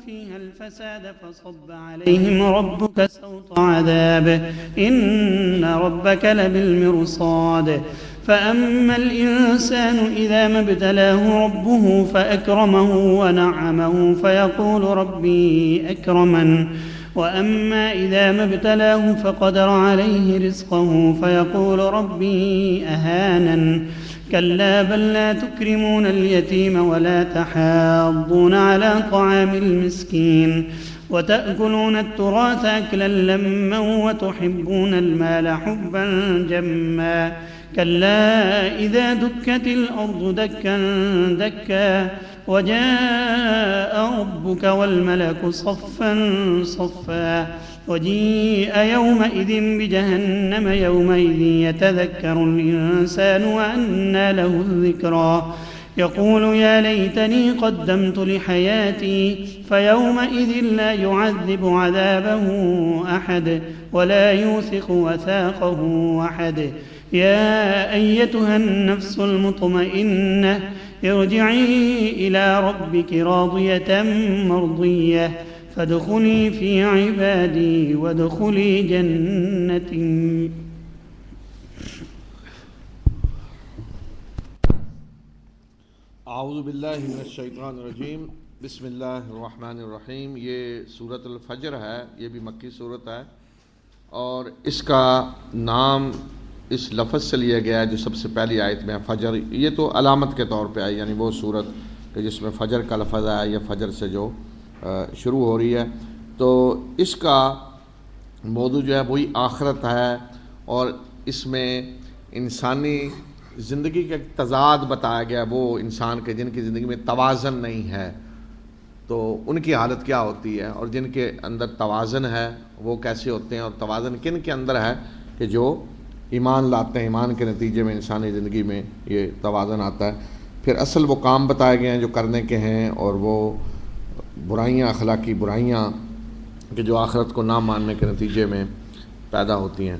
فيها الفساد فصب عليهم ربك سوط عذاب إن ربك لبالمرصاد فأما الإنسان إذا ما ابتلاه ربه فأكرمه ونعمه فيقول ربي أكرمن وأما إذا ما ابتلاه فقدر عليه رزقه فيقول ربي أهانن كلا بل لا تكرمون اليتيم ولا تحاضون على طعام المسكين وتأكلون التراث أكلا لما وتحبون المال حبا جما كلا إذا دكت الأرض دكا دكا وجاء ربك والملك صفا صفا وجيء يومئذ بجهنم يومئذ يتذكر الإنسان وأنى له الذكرى يقول يا ليتني قدمت لحياتي فيومئذ لا يعذب عذابه أحد ولا يوثق وثاقه أحد يا أيتها النفس المطمئنة ارجعي إلى ربك راضية مرضية فادخلي في عبادي وادخلي جنتي. اعوذ باللہ من الشیطان الرجیم بسم اللہ الرحمن الرحیم. یہ سورۃ الفجر ہے، یہ بھی مکی سورت ہے اور اس کا نام اس لفظ سے لیا گیا ہے جو سب سے پہلی آیت میں فجر. یہ تو علامت کے طور پہ آئی، یعنی وہ سورت کہ جس میں فجر کا لفظ ہے یا فجر سے جو شروع ہو رہی ہے. تو اس کا موضوع جو ہے وہی آخرت ہے اور اس میں انسانی زندگی کا ایک تضاد بتایا گیا. وہ انسان کے جن کی زندگی میں توازن نہیں ہے تو ان کی حالت کیا ہوتی ہے، اور جن کے اندر توازن ہے وہ کیسے ہوتے ہیں، اور توازن کن کے اندر ہے کہ جو ایمان لاتے ہیں. ایمان کے نتیجے میں انسانی زندگی میں یہ توازن آتا ہے. پھر اصل وہ کام بتائے گئے ہیں جو کرنے کے ہیں، اور وہ برائیاں، اخلاقی برائیاں کہ جو آخرت کو نہ ماننے کے نتیجے میں پیدا ہوتی ہیں.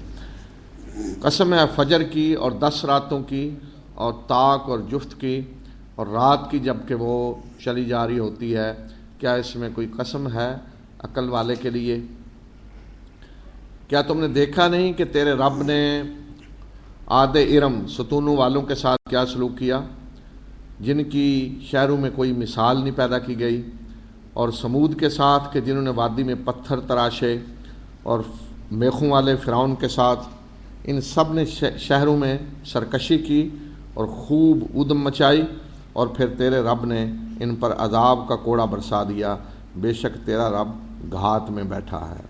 قسم ہے فجر کی اور 10 راتوں کی اور طاق اور جفت کی اور رات کی جب کہ وہ چلی جا رہی ہوتی ہے. کیا اس میں کوئی قسم ہے عقل والے کے لیے؟ کیا تم نے دیکھا نہیں کہ تیرے رب نے عاد ارم ستونوں والوں کے ساتھ کیا سلوک کیا جن کی شہروں میں کوئی مثال نہیں پیدا کی گئی، اور سمود کے ساتھ کہ جنہوں نے وادی میں پتھر تراشے، اور میخوں والے فرعون کے ساتھ. ان سب نے شہروں میں سرکشی کی اور خوب ادم مچائی، اور پھر تیرے رب نے ان پر عذاب کا کوڑا برسا دیا. بے شک تیرا رب گھات میں بیٹھا ہے.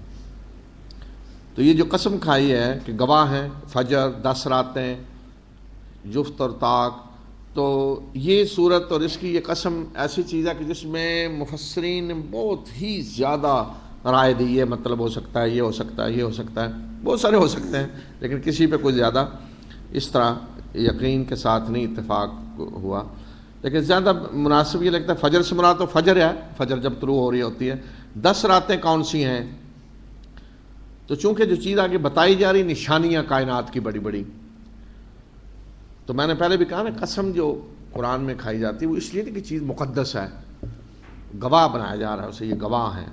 تو یہ جو قسم کھائی ہے کہ گواہ ہیں فجر، 10 راتیں، جفت اور طاق. تو یہ صورت اور اس کی یہ قسم ایسی چیز ہے کہ جس میں مفسرین نے بہت ہی زیادہ رائے دی. یہ مطلب ہو سکتا ہے، یہ ہو سکتا ہے، یہ ہو سکتا ہے، بہت سارے ہو سکتے ہیں، لیکن کسی پہ کوئی زیادہ اس طرح یقین کے ساتھ نہیں اتفاق ہوا. لیکن زیادہ مناسب یہ لگتا ہے فجر سے مراد تو فجر ہے، فجر جب طلوع ہو رہی ہوتی ہے. 10 راتیں کون سی ہیں؟ تو چونکہ جو چیز آگے بتائی جا رہی نشانیاں کائنات کی بڑی بڑی، تو میں نے پہلے بھی کہا نا قسم جو قرآن میں کھائی جاتی ہے وہ اس لیے کہ چیز مقدس ہے، گواہ بنایا جا رہا ہے اسے، یہ گواہ ہیں.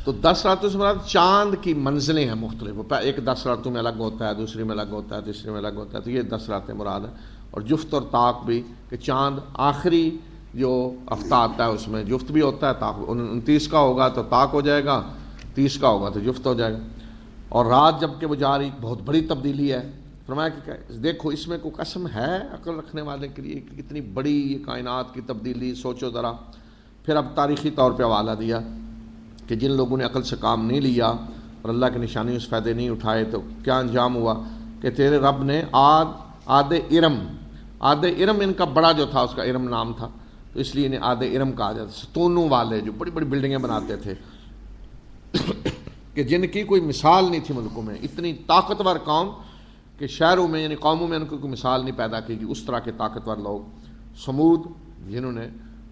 تو 10 راتوں سے مراد چاند کی منزلیں ہیں مختلف. ایک 10 راتوں میں الگ ہوتا ہے، دوسری میں الگ ہوتا ہے، تیسری میں الگ ہوتا ہے. تو یہ 10 راتیں مراد ہیں. اور جفت اور طاق بھی کہ چاند آخری جو ہفتہ آتا ہے اس میں جفت بھی ہوتا ہے. طاق 29 کا ہوگا تو طاق ہو جائے گا، 30 کا ہوگا تو جفت ہو جائے گا. اور رات جب کہ وہ جا رہی بہت بڑی تبدیلی ہے. فرمایا کہ دیکھو اس میں کوئی قسم ہے عقل رکھنے والے کے لیے کہ اتنی بڑی یہ کائنات کی تبدیلی سوچو ذرا. پھر اب تاریخی طور پہ حوالہ دیا کہ جن لوگوں نے عقل سے کام نہیں لیا اور اللہ کی نشانی اس فائدے نہیں اٹھائے تو کیا انجام ہوا کہ تیرے رب نے عاد ارم ان کا بڑا جو تھا اس کا ارم نام تھا تو اس لیے انہیں عاد ارم کہا جاتا. ستونوں والے جو بڑی بڑی بلڈنگیں بناتے تھے کہ جن کی کوئی مثال نہیں تھی ملکوں میں. اتنی طاقتور قوم کہ شہروں میں یعنی قوموں میں ان کو کوئی مثال نہیں پیدا کی گئی. اس طرح کے طاقتور لوگ. سمود جنہوں نے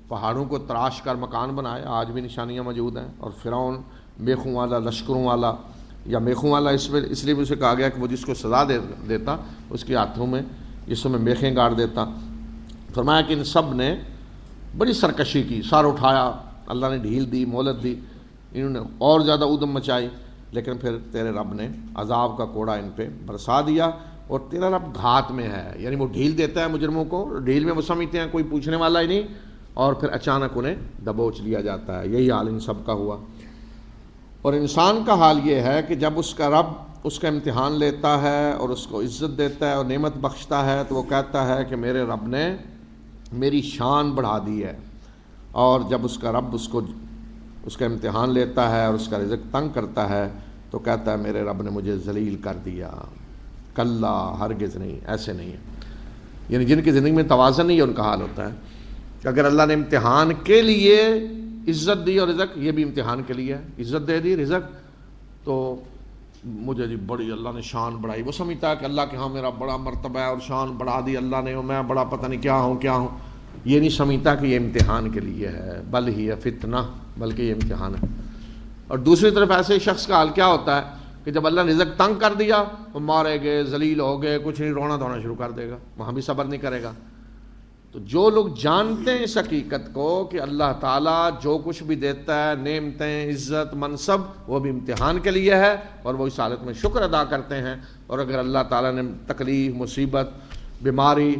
پہاڑوں کو تراش کر مکان بنائے، آج بھی نشانیاں موجود ہیں. اور فرعون میخوں والا، لشکروں والا، یا میخوں والا اس لیے بھی اسے کہا گیا کہ وہ جس کو سزا دیتا اس کے ہاتھوں میں جسوں میں میخیں گاڑ دیتا. فرمایا کہ ان سب نے بڑی سرکشی کی، سر اٹھایا اللہ نے ڈھیل دی، مہلت دی، انہوں نے اور زیادہ ادھم مچائی، لیکن پھر تیرے رب نے عذاب کا کوڑا ان پہ برسا دیا، اور تیرا رب گھات میں ہے، یعنی وہ ڈھیل دیتا ہے مجرموں کو، ڈھیل میں وہ سمجھتے ہیں کوئی پوچھنے والا ہی نہیں، اور پھر اچانک انہیں دبوچ لیا جاتا ہے۔ یہی حال ان سب کا ہوا۔ اور انسان کا حال یہ ہے کہ جب اس کا رب اس کا امتحان لیتا ہے اور اس کو عزت دیتا ہے اور نعمت بخشتا ہے تو وہ کہتا ہے کہ میرے رب نے میری شان بڑھا دی ہے، اور جب اس کا رب اس کا امتحان لیتا ہے اور اس کا رزق تنگ کرتا ہے تو کہتا ہے میرے رب نے مجھے ذلیل کر دیا۔ کلا، ہرگز نہیں، ایسے نہیں ہے۔ یعنی جن کی زندگی میں توازن نہیں ہے ان کا حال ہوتا ہے کہ اگر اللہ نے امتحان کے لیے عزت دی اور رزق، یہ بھی امتحان کے لیے ہے، عزت دے دی، رزق، تو مجھے جی بڑی اللہ نے شان بڑھائی، وہ سمجھتا ہے کہ اللہ کے ہاں میرا بڑا مرتبہ ہے اور شان بڑھا دی اللہ نے، اور میں بڑا پتہ نہیں کیا ہوں، یہ نہیں سمجھتا کہ یہ امتحان کے لیے ہے، بل ہی فتنہ، بلکہ یہ امتحان ہے۔ اور دوسری طرف ایسے شخص کا حال کیا ہوتا ہے کہ جب اللہ نے رزق تنگ کر دیا، وہ مارے گئے، ذلیل ہو گئے، کچھ نہیں، رونا دھونا شروع کر دے گا، وہاں بھی صبر نہیں کرے گا۔ تو جو لوگ جانتے ہیں اس حقیقت کو کہ اللہ تعالیٰ جو کچھ بھی دیتا ہے، نعمتیں، عزت، منصب، وہ بھی امتحان کے لیے ہے، اور وہ اس حالت میں شکر ادا کرتے ہیں۔ اور اگر اللہ تعالیٰ نے تکلیف، مصیبت، بیماری،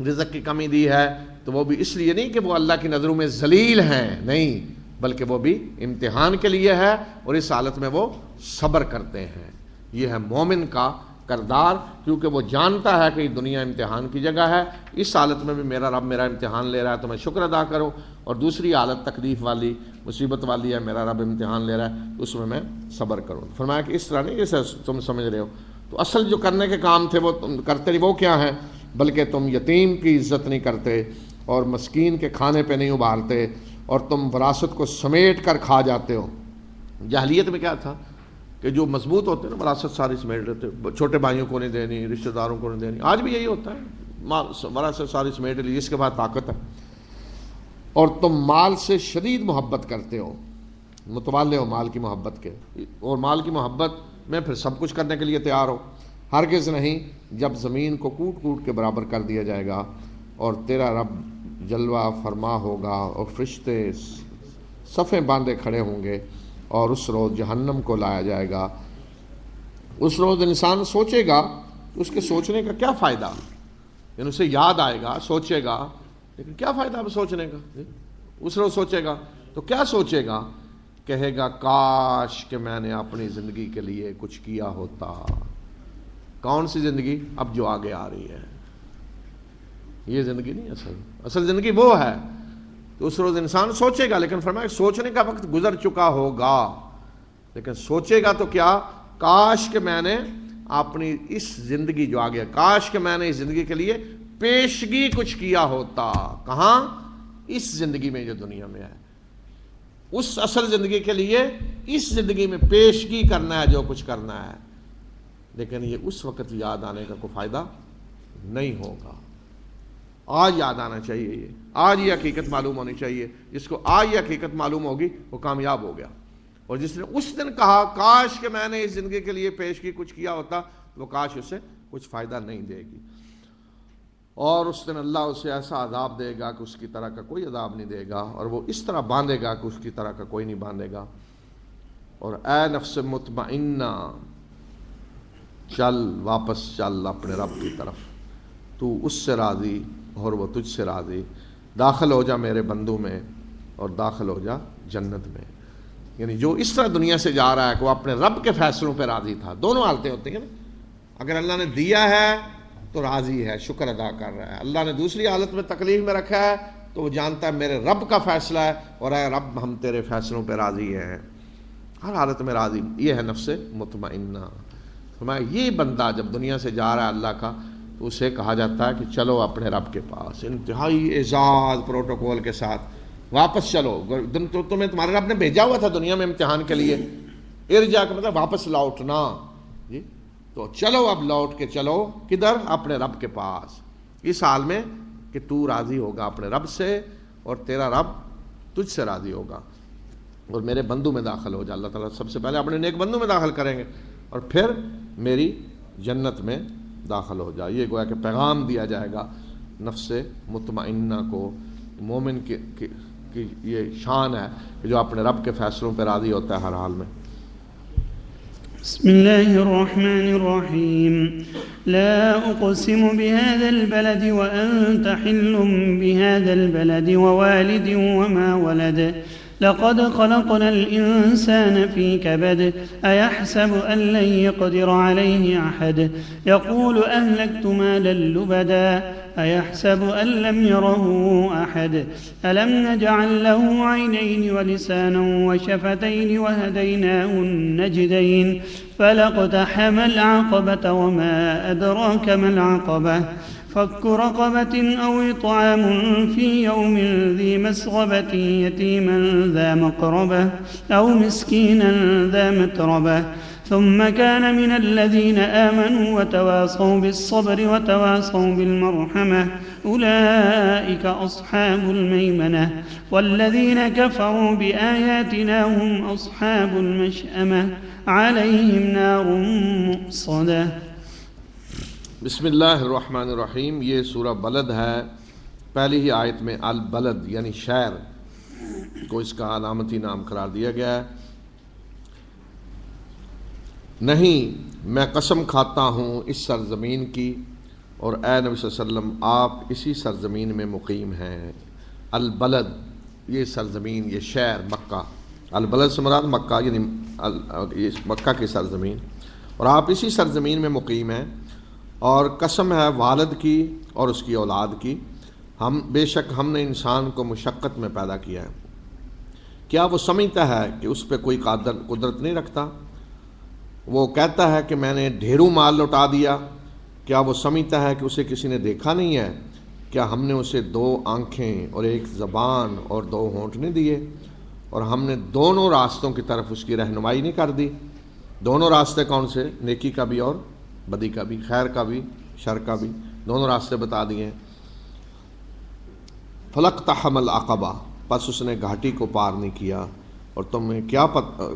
رزق کی کمی دی ہے تو وہ بھی اس لیے نہیں کہ وہ اللہ کی نظروں میں ذلیل ہیں، نہیں، بلکہ وہ بھی امتحان کے لیے ہے، اور اس حالت میں وہ صبر کرتے ہیں۔ یہ ہے مومن کا کردار، کیونکہ وہ جانتا ہے کہ یہ دنیا امتحان کی جگہ ہے، اس حالت میں بھی میرا رب میرا امتحان لے رہا ہے تو میں شکر ادا کروں، اور دوسری حالت تکلیف والی، مصیبت والی ہے، میرا رب امتحان لے رہا ہے، اس میں صبر کروں۔ فرمایا کہ اس طرح نہیں جیسے تم سمجھ رہے ہو، تو اصل جو کرنے کے کام تھے وہ تم کرتے نہیں، وہ کیا ہیں؟ بلکہ تم یتیم کی عزت نہیں کرتے، اور مسکین کے کھانے پہ نہیں ابھارتے، اور تم وراثت کو سمیٹ کر کھا جاتے ہو۔ جاہلیت میں کیا تھا کہ جو مضبوط ہوتے ہیں نا وراثت ساری سمیٹ لیتے، چھوٹے بھائیوں کو نہیں دینی، رشتہ داروں کو نہیں دینی، آج بھی یہی ہوتا ہے، وراثت ساری سمیٹ لی جس کے بعد طاقت ہے۔ اور تم مال سے شدید محبت کرتے ہو، متوالے ہو مال کی محبت کے، اور مال کی محبت میں پھر سب کچھ کرنے کے لیے تیار ہو۔ ہرگز نہیں، جب زمین کو کوٹ کوٹ کے برابر کر دیا جائے گا اور تیرا رب جلوہ فرما ہوگا اور فرشتے صفیں باندھے کھڑے ہوں گے، اور اس روز جہنم کو لایا جائے گا۔ اس روز انسان سوچے گا، اس کے سوچنے کا کیا فائدہ؟ یعنی اسے یاد آئے گا، سوچے گا، لیکن کیا فائدہ اب سوچنے کا؟ اس روز سوچے گا تو کیا سوچے گا؟ کہے گا کاش کہ میں نے اپنی زندگی کے لیے کچھ کیا ہوتا۔ کون سی زندگی؟ اب جو آگے آ رہی ہے، یہ زندگی نہیں، اصل زندگی وہ ہے۔ تو اس روز انسان سوچے گا، لیکن فرمایا سوچنے کا وقت گزر چکا ہوگا، لیکن سوچے گا تو کیا؟ کاش کہ میں نے اپنی اس زندگی جو آگے، کاش کہ میں نے اس زندگی کے لیے پیشگی کچھ کیا ہوتا۔ کہاں؟ اس زندگی میں جو دنیا میں ہے، اس اصل زندگی کے لیے اس زندگی میں پیشگی کرنا ہے جو کچھ کرنا ہے، لیکن یہ اس وقت یاد آنے کا کوئی فائدہ نہیں ہوگا۔ آج یاد آنا چاہیے، یہ آج یہ حقیقت معلوم ہونی چاہیے۔ جس کو آج یہ حقیقت معلوم ہوگی وہ کامیاب ہو گیا، اور جس نے اس دن کہا کاش کہ میں نے اس زندگی کے لیے پیشگی کچھ کیا ہوتا، وہ کاش اسے کچھ فائدہ نہیں دے گی، اور اس دن اللہ اسے ایسا عذاب دے گا کہ اس کی طرح کا کوئی عذاب نہیں دے گا، اور وہ اس طرح باندھے گا کہ اس کی طرح کا کوئی نہیں باندھے گا۔ اور اے نفس مطمئنہ، چل، واپس چل اپنے رب کی طرف، تو اس سے راضی اور وہ تجھ سے راضی، داخل ہو جا میرے بندوں میں اور داخل ہو جا جنت میں۔ یعنی جو اس طرح دنیا سے جا رہا ہے کہ وہ اپنے رب کے فیصلوں پہ راضی تھا، دونوں حالتیں ہوتی ہیں نا، اگر اللہ نے دیا ہے تو راضی ہے، شکر ادا کر رہا ہے، اللہ نے دوسری حالت میں تکلیف میں رکھا ہے تو وہ جانتا ہے میرے رب کا فیصلہ ہے، اور اے رب ہم تیرے فیصلوں پہ راضی ہیں، ہر حالت میں راضی۔ یہ ہے نفس مطمئنہ۔ فرمایا یہ بندہ جب دنیا سے جا رہا ہے اللہ کا، تو اسے کہا جاتا ہے کہ چلو اپنے رب کے پاس، انتہائی اعزاز پروٹوکول کے ساتھ واپس چلو، تمہیں تمہارے رب نے بھیجا ہوا تھا دنیا میں امتحان کے لیے، ارجع کا مطلب واپس لوٹنا، جی، تو چلو اب لوٹ کے چلو کدھر؟ اپنے رب کے پاس، اس حال میں کہ تو راضی ہوگا اپنے رب سے اور تیرا رب تجھ سے راضی ہوگا، اور میرے بندوں میں داخل ہو جا۔ اللہ تعالیٰ سب سے پہلے اپنے نیک بندوں میں داخل کریں گے، اور پھر میری جنت میں داخل ہو جا۔ یہ گویا کہ پیغام دیا جائے گا نفس مطمئنہ کو، مومن کی یہ شان ہے کہ جو اپنے رب کے فیصلوں پہ راضی ہوتا ہے ہر حال میں۔ بسم الله الرحمن الرحيم لا أقسم بهذا البلد وأنت حل بهذا البلد ووالد وما ولد لقد خلقنا الإنسان في كبد أيحسب أن لن يقدر عليه أحد يقول أهلكت مالا لبدا أيحسب أن لم يره أحد ألم نجعل له عينين ولسانا وشفتين وهديناه النجدين فلاقتحم العقبة وما أدراك ما العقبة فك رقبة أو إطعام في يوم ذي مسغبة يتيما ذا مقربة أو مسكينا ذا متربة ثم كان من الذين آمنوا وتواصوا بالصبر وتواصوا بالمرحمة أولئك أصحاب الميمنة والذين كفروا بآياتنا هم أصحاب المشأمة عليهم نار مؤصدة۔ بسم اللہ الرحمن الرحیم۔ یہ سورہ بلد ہے، پہلی ہی آیت میں البلد یعنی شہر کو اس کا علامتی نام قرار دیا گیا ہے۔ نہیں، میں قسم کھاتا ہوں اس سرزمین کی اور اے نبی صلی اللہ علیہ وسلم آپ اسی سرزمین میں مقیم ہیں۔ البلد یہ سرزمین، یہ شہر مکہ، البلد سے مراد مکہ یعنی مکہ کی سرزمین، اور آپ اسی سرزمین میں مقیم ہیں۔ اور قسم ہے والد کی اور اس کی اولاد کی، بے شک ہم نے انسان کو مشقت میں پیدا کیا ہے۔ کیا وہ سمجھتا ہے کہ اس پہ کوئی قدرت نہیں رکھتا؟ وہ کہتا ہے کہ میں نے ڈھیروں مال لوٹا دیا۔ کیا وہ سمجھتا ہے کہ اسے کسی نے دیکھا نہیں ہے؟ کیا ہم نے اسے 2 آنکھیں اور 1 زبان اور 2 ہونٹ نہیں دیے؟ اور ہم نے دونوں راستوں کی طرف اس کی رہنمائی نہیں کر دی؟ دونوں راستے کون سے؟ نیکی کا بھی اور بدی کا بھی، خیر کا بھی شر کا بھی، دونوں راستے بتا دیے ہیں۔ فلقتحم العقبہ، پس اس نے گھاٹی کو پار نہیں کیا۔ اور تمہیں کیا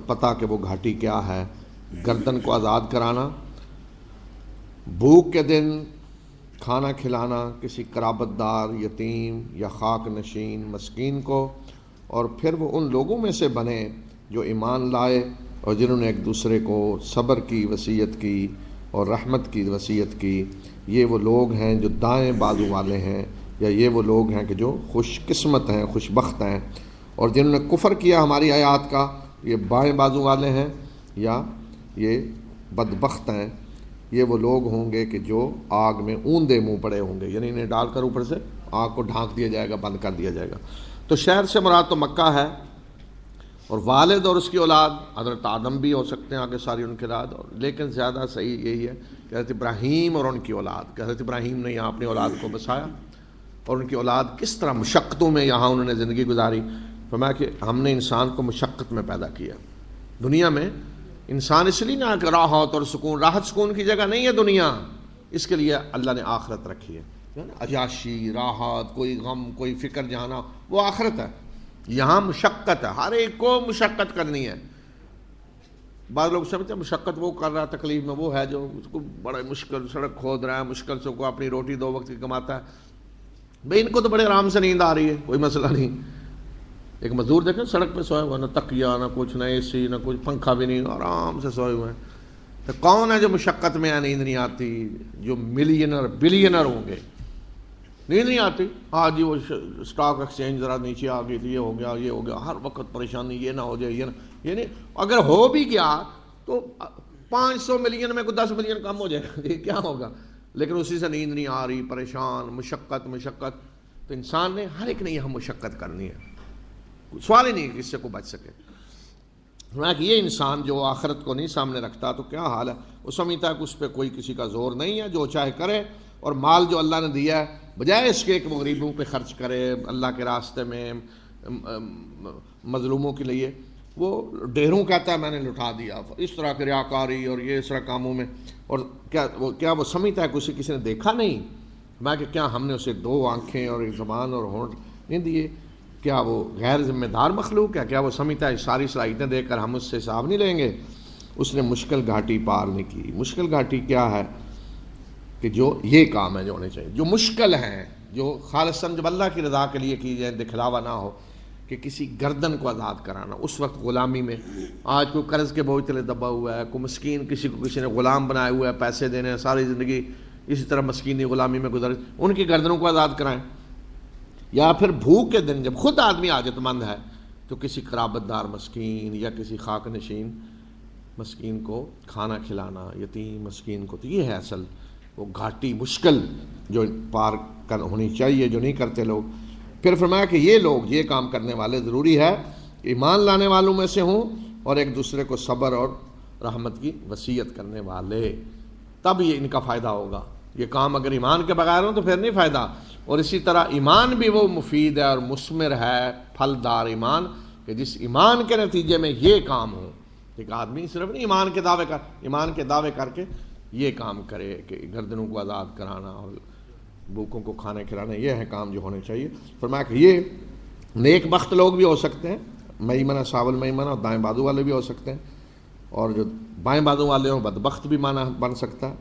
پتا کہ وہ گھاٹی کیا ہے؟ گردن کو آزاد کرانا، بھوک کے دن کھانا کھلانا کسی قرابت دار، یتیم یا خاک نشین مسکین کو، اور پھر وہ ان لوگوں میں سے بنے جو ایمان لائے اور جنہوں نے ایک دوسرے کو صبر کی وصیت کی اور رحمت کی وصیت کی۔ یہ وہ لوگ ہیں جو دائیں بازو والے ہیں، یا یہ وہ لوگ ہیں کہ جو خوش قسمت ہیں، خوش بخت ہیں۔ اور جنہوں نے کفر کیا ہماری آیات کا، یہ بائیں بازو والے ہیں یا یہ بدبخت ہیں۔ یہ وہ لوگ ہوں گے کہ جو آگ میں اوندے منہ پڑے ہوں گے، یعنی انہیں ڈال کر اوپر سے آگ کو ڈھانک دیا جائے گا، بند کر دیا جائے گا۔ تو شہر سے مراد تو مکہ ہے، اور والد اور اس کی اولاد حضرت آدم بھی ہو سکتے ہیں، آگے ساری ان کی اولاد، لیکن زیادہ صحیح یہی ہے کہ حضرت ابراہیم اور ان کی اولاد، کہ حضرت ابراہیم نے یہاں اپنی اولاد کو بسایا، اور ان کی اولاد کس طرح مشقتوں میں یہاں انہوں نے زندگی گزاری۔ فرمایا کہ ہم نے انسان کو مشقت میں پیدا کیا۔ دنیا میں انسان اس لیے نہ کہ راحت اور سکون، راحت سکون کی جگہ نہیں ہے دنیا، اس کے لیے اللہ نے آخرت رکھی ہے۔ عیاشی، راحت، کوئی غم، کوئی فکر جانا، وہ آخرت ہے۔ یہاں مشقت ہے، ہر ایک کو مشقت کرنی ہے۔ بعض لوگ سمجھتے ہیں مشقت وہ کر رہا ہے، تکلیف میں وہ ہے جو اس کو بڑا مشکل سڑک کھود رہا ہے، مشکل سے کو اپنی روٹی 2 وقت کی کماتا ہے۔ بھئی ان کو تو بڑے آرام سے نیند آ رہی ہے، کوئی مسئلہ نہیں۔ ایک مزدور دیکھیں سڑک پہ سوئے ہوئے، نہ تکیہ، نہ کچھ، نہ اے سی، نہ کچھ، پنکھا بھی نہیں، آرام سے سوئے ہوئے ہیں۔ تو کون ہے جو مشقت میں نیند نہیں آتی؟ جو ملینر بلینر ہوں گے، نیند نہیں آتی۔ ہاں جی وہ اسٹاک ایکسچینج ذرا نیچے آ گئی تھی، یہ ہو گیا، یہ ہو گیا، ہر وقت پریشانی، یہ نہ ہو جائے، یہ نہ، یہ نہیں۔ اگر ہو بھی گیا تو 500 ملین میں کوئی 10 ملین کم ہو جائے گا، یہ کیا ہوگا؟ لیکن اسی سے نیند نہیں آ رہی، پریشان، مشقت۔ تو انسان نے ہر ایک نے یہاں مشقت کرنی ہے، سوال ہی نہیں کہ اس سے کو بچ سکے۔ یہ انسان جو آخرت کو نہیں سامنے رکھتا تو کیا حال ہے؟ وہ سمجھتا ہے کہ اس پہ کوئی کسی کا زور نہیں ہے، جو چاہے کرے، اور مال جو اللہ نے دیا ہے بجائے اس کے کہ وہ غریبوں پہ خرچ کرے، اللہ کے راستے میں، مظلوموں کے لیے، وہ ڈھیروں کہتا ہے میں نے لٹا دیا، اس طرح کی ریاکاری اور یہ اس طرح کاموں میں۔ اور کیا وہ سمجھتا ہے کہ اسے کسی نے دیکھا نہیں؟ میں کہ کیا ہم نے اسے 2 آنکھیں اور 1 زبان اور ہونٹ نہیں دیے؟ کیا وہ غیر ذمہ دار مخلوق ہے؟ کیا وہ سمجھتا ہے ساری صلاحیتیں دے کر ہم اس سے حساب نہیں لیں گے؟ اس نے مشکل گھاٹی پار نہیں کی۔ مشکل گھاٹی کیا ہے؟ کہ جو یہ کام ہے جو ہونے چاہیے، جو مشکل ہیں، جو خالصاً جب اللہ کی رضا کے لیے کی جائے، دکھلاوا نہ ہو۔ کہ کسی گردن کو آزاد کرانا. اس وقت غلامی میں آج کوئی قرض کے بوجھ تلے دبا ہوا ہے, کوئی مسکین کسی کو کسی نے غلام بنایا ہوا ہے, پیسے دینے ہیں, ساری زندگی اسی طرح مسکینی غلامی میں گزر, ان کی گردنوں کو آزاد کرائیں. یا پھر بھوک کے دن جب خود آدمی حاجت مند ہے تو کسی قرابت دار مسکین یا کسی خاک نشین مسکین کو کھانا کھلانا, یتیم مسکین کو. تو یہ ہے اصل وہ گھاٹی مشکل جو پار کر ہونی چاہیے, جو نہیں کرتے لوگ. پھر فرمایا کہ یہ لوگ یہ کام کرنے والے ضروری ہے ایمان لانے والوں میں سے ہوں اور ایک دوسرے کو صبر اور رحمت کی وصیت کرنے والے, تب یہ ان کا فائدہ ہوگا. یہ کام اگر ایمان کے بغیر ہوں تو پھر نہیں فائدہ. اور اسی طرح ایمان بھی وہ مفید ہے اور مثمر ہے, پھلدار ایمان, کہ جس ایمان کے نتیجے میں یہ کام ہو. ایک آدمی صرف نہیں ایمان کے دعوے کر کے یہ کام کرے کہ گردنوں کو آزاد کرانا اور بھوکوں کو کھانے کھلانا, یہ ہے کام جو ہونے چاہیے. فرمایا کہ یہ نیک بخت لوگ بھی ہو سکتے ہیں, میمنہ صاحب المیمنہ, اور دائیں بازو والے بھی ہو سکتے ہیں, اور جو بائیں بازو والے ہوں بدبخت بھی معنی بن سکتا ہے.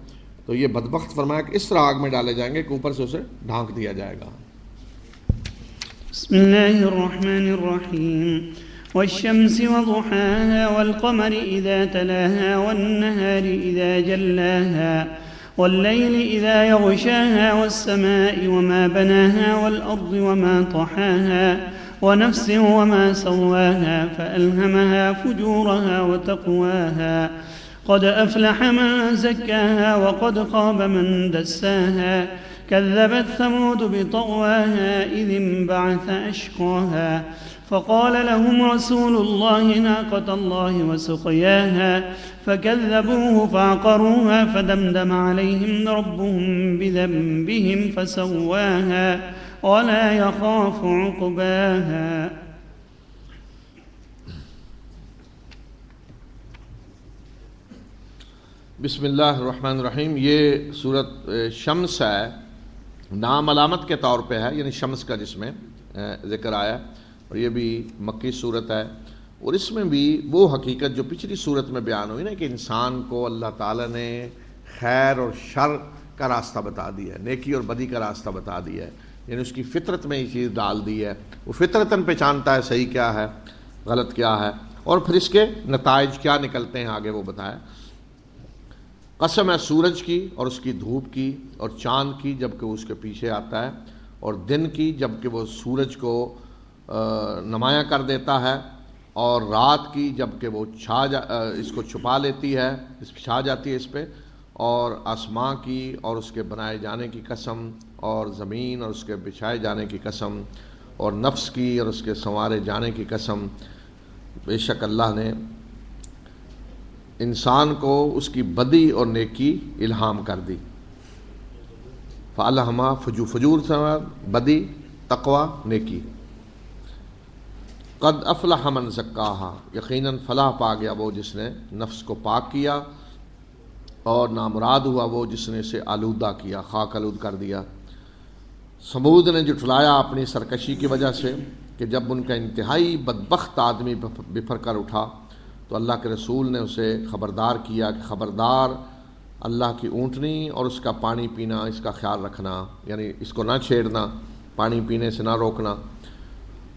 تو یہ بدبخت فرمایا کہ اس طرح آگ میں ڈالے جائیں گے کہ اوپر سے اسے ڈھانک دیا جائے گا. بسم اللہ الرحمن الرحیم. والشمس وضحاها والقمر إذا تلاها والنهار إذا جلاها والليل إذا يغشاها والسماء وما بناها والأرض وما طحاها ونفس وما سواها فألهمها فجورها وتقواها قد أفلح من زكاها وقد خاب من دساها كذبت ثمود بطغواها إذ انبعث أشقاها فقال لهم رسول الله ناقة الله وسقياها فكذبوه فعقروها فدمدم عليهم ربهم بذنبهم فسواها ولا يخاف عقباها. بسم اللہ الرحمن الرحیم. یہ سورت شمس ہے, نام علامت کے طور پہ ہے, یعنی شمس کا جس میں ذکر آیا, اور یہ بھی مکی صورت ہے. اور اس میں بھی وہ حقیقت جو پچھلی صورت میں بیان ہوئی نا کہ انسان کو اللہ تعالیٰ نے خیر اور شر کا راستہ بتا دیا ہے, نیکی اور بدی کا راستہ بتا دیا ہے, یعنی اس کی فطرت میں یہ چیز ڈال دی ہے. وہ فطرتاً پہچانتا ہے صحیح کیا ہے غلط کیا ہے, اور پھر اس کے نتائج کیا نکلتے ہیں آگے وہ بتایا. قسم ہے سورج کی اور اس کی دھوپ کی, اور چاند کی جب کہ وہ اس کے پیچھے آتا ہے, اور دن کی جب کہ وہ سورج کو نمایاں کر دیتا ہے, اور رات کی جب کہ وہ اس کو چھپا لیتی ہے, چھا جاتی ہے اس پہ, اور آسماں کی اور اس کے بنائے جانے کی قسم, اور زمین اور اس کے بچھائے جانے کی قسم, اور نفس کی اور اس کے سنوارے جانے کی قسم. بے شک اللہ نے انسان کو اس کی بدی اور نیکی الہام کر دی. فَأَلْهَمَهَا فجور سے بدی, تقوی نیکی. قد افلح من زکاہا, یقیناً فلاح پا گیا وہ جس نے نفس کو پاک کیا, اور نامراد ہوا وہ جس نے اسے آلودہ کیا, خاک آلود کر دیا. سمود نے جھٹلایا اپنی سرکشی کی وجہ سے کہ جب ان کا انتہائی بدبخت آدمی بفر کر اٹھا تو اللہ کے رسول نے اسے خبردار کیا کہ خبردار اللہ کی اونٹنی اور اس کا پانی پینا اس کا خیال رکھنا, یعنی اس کو نہ چھیڑنا, پانی پینے سے نہ روکنا.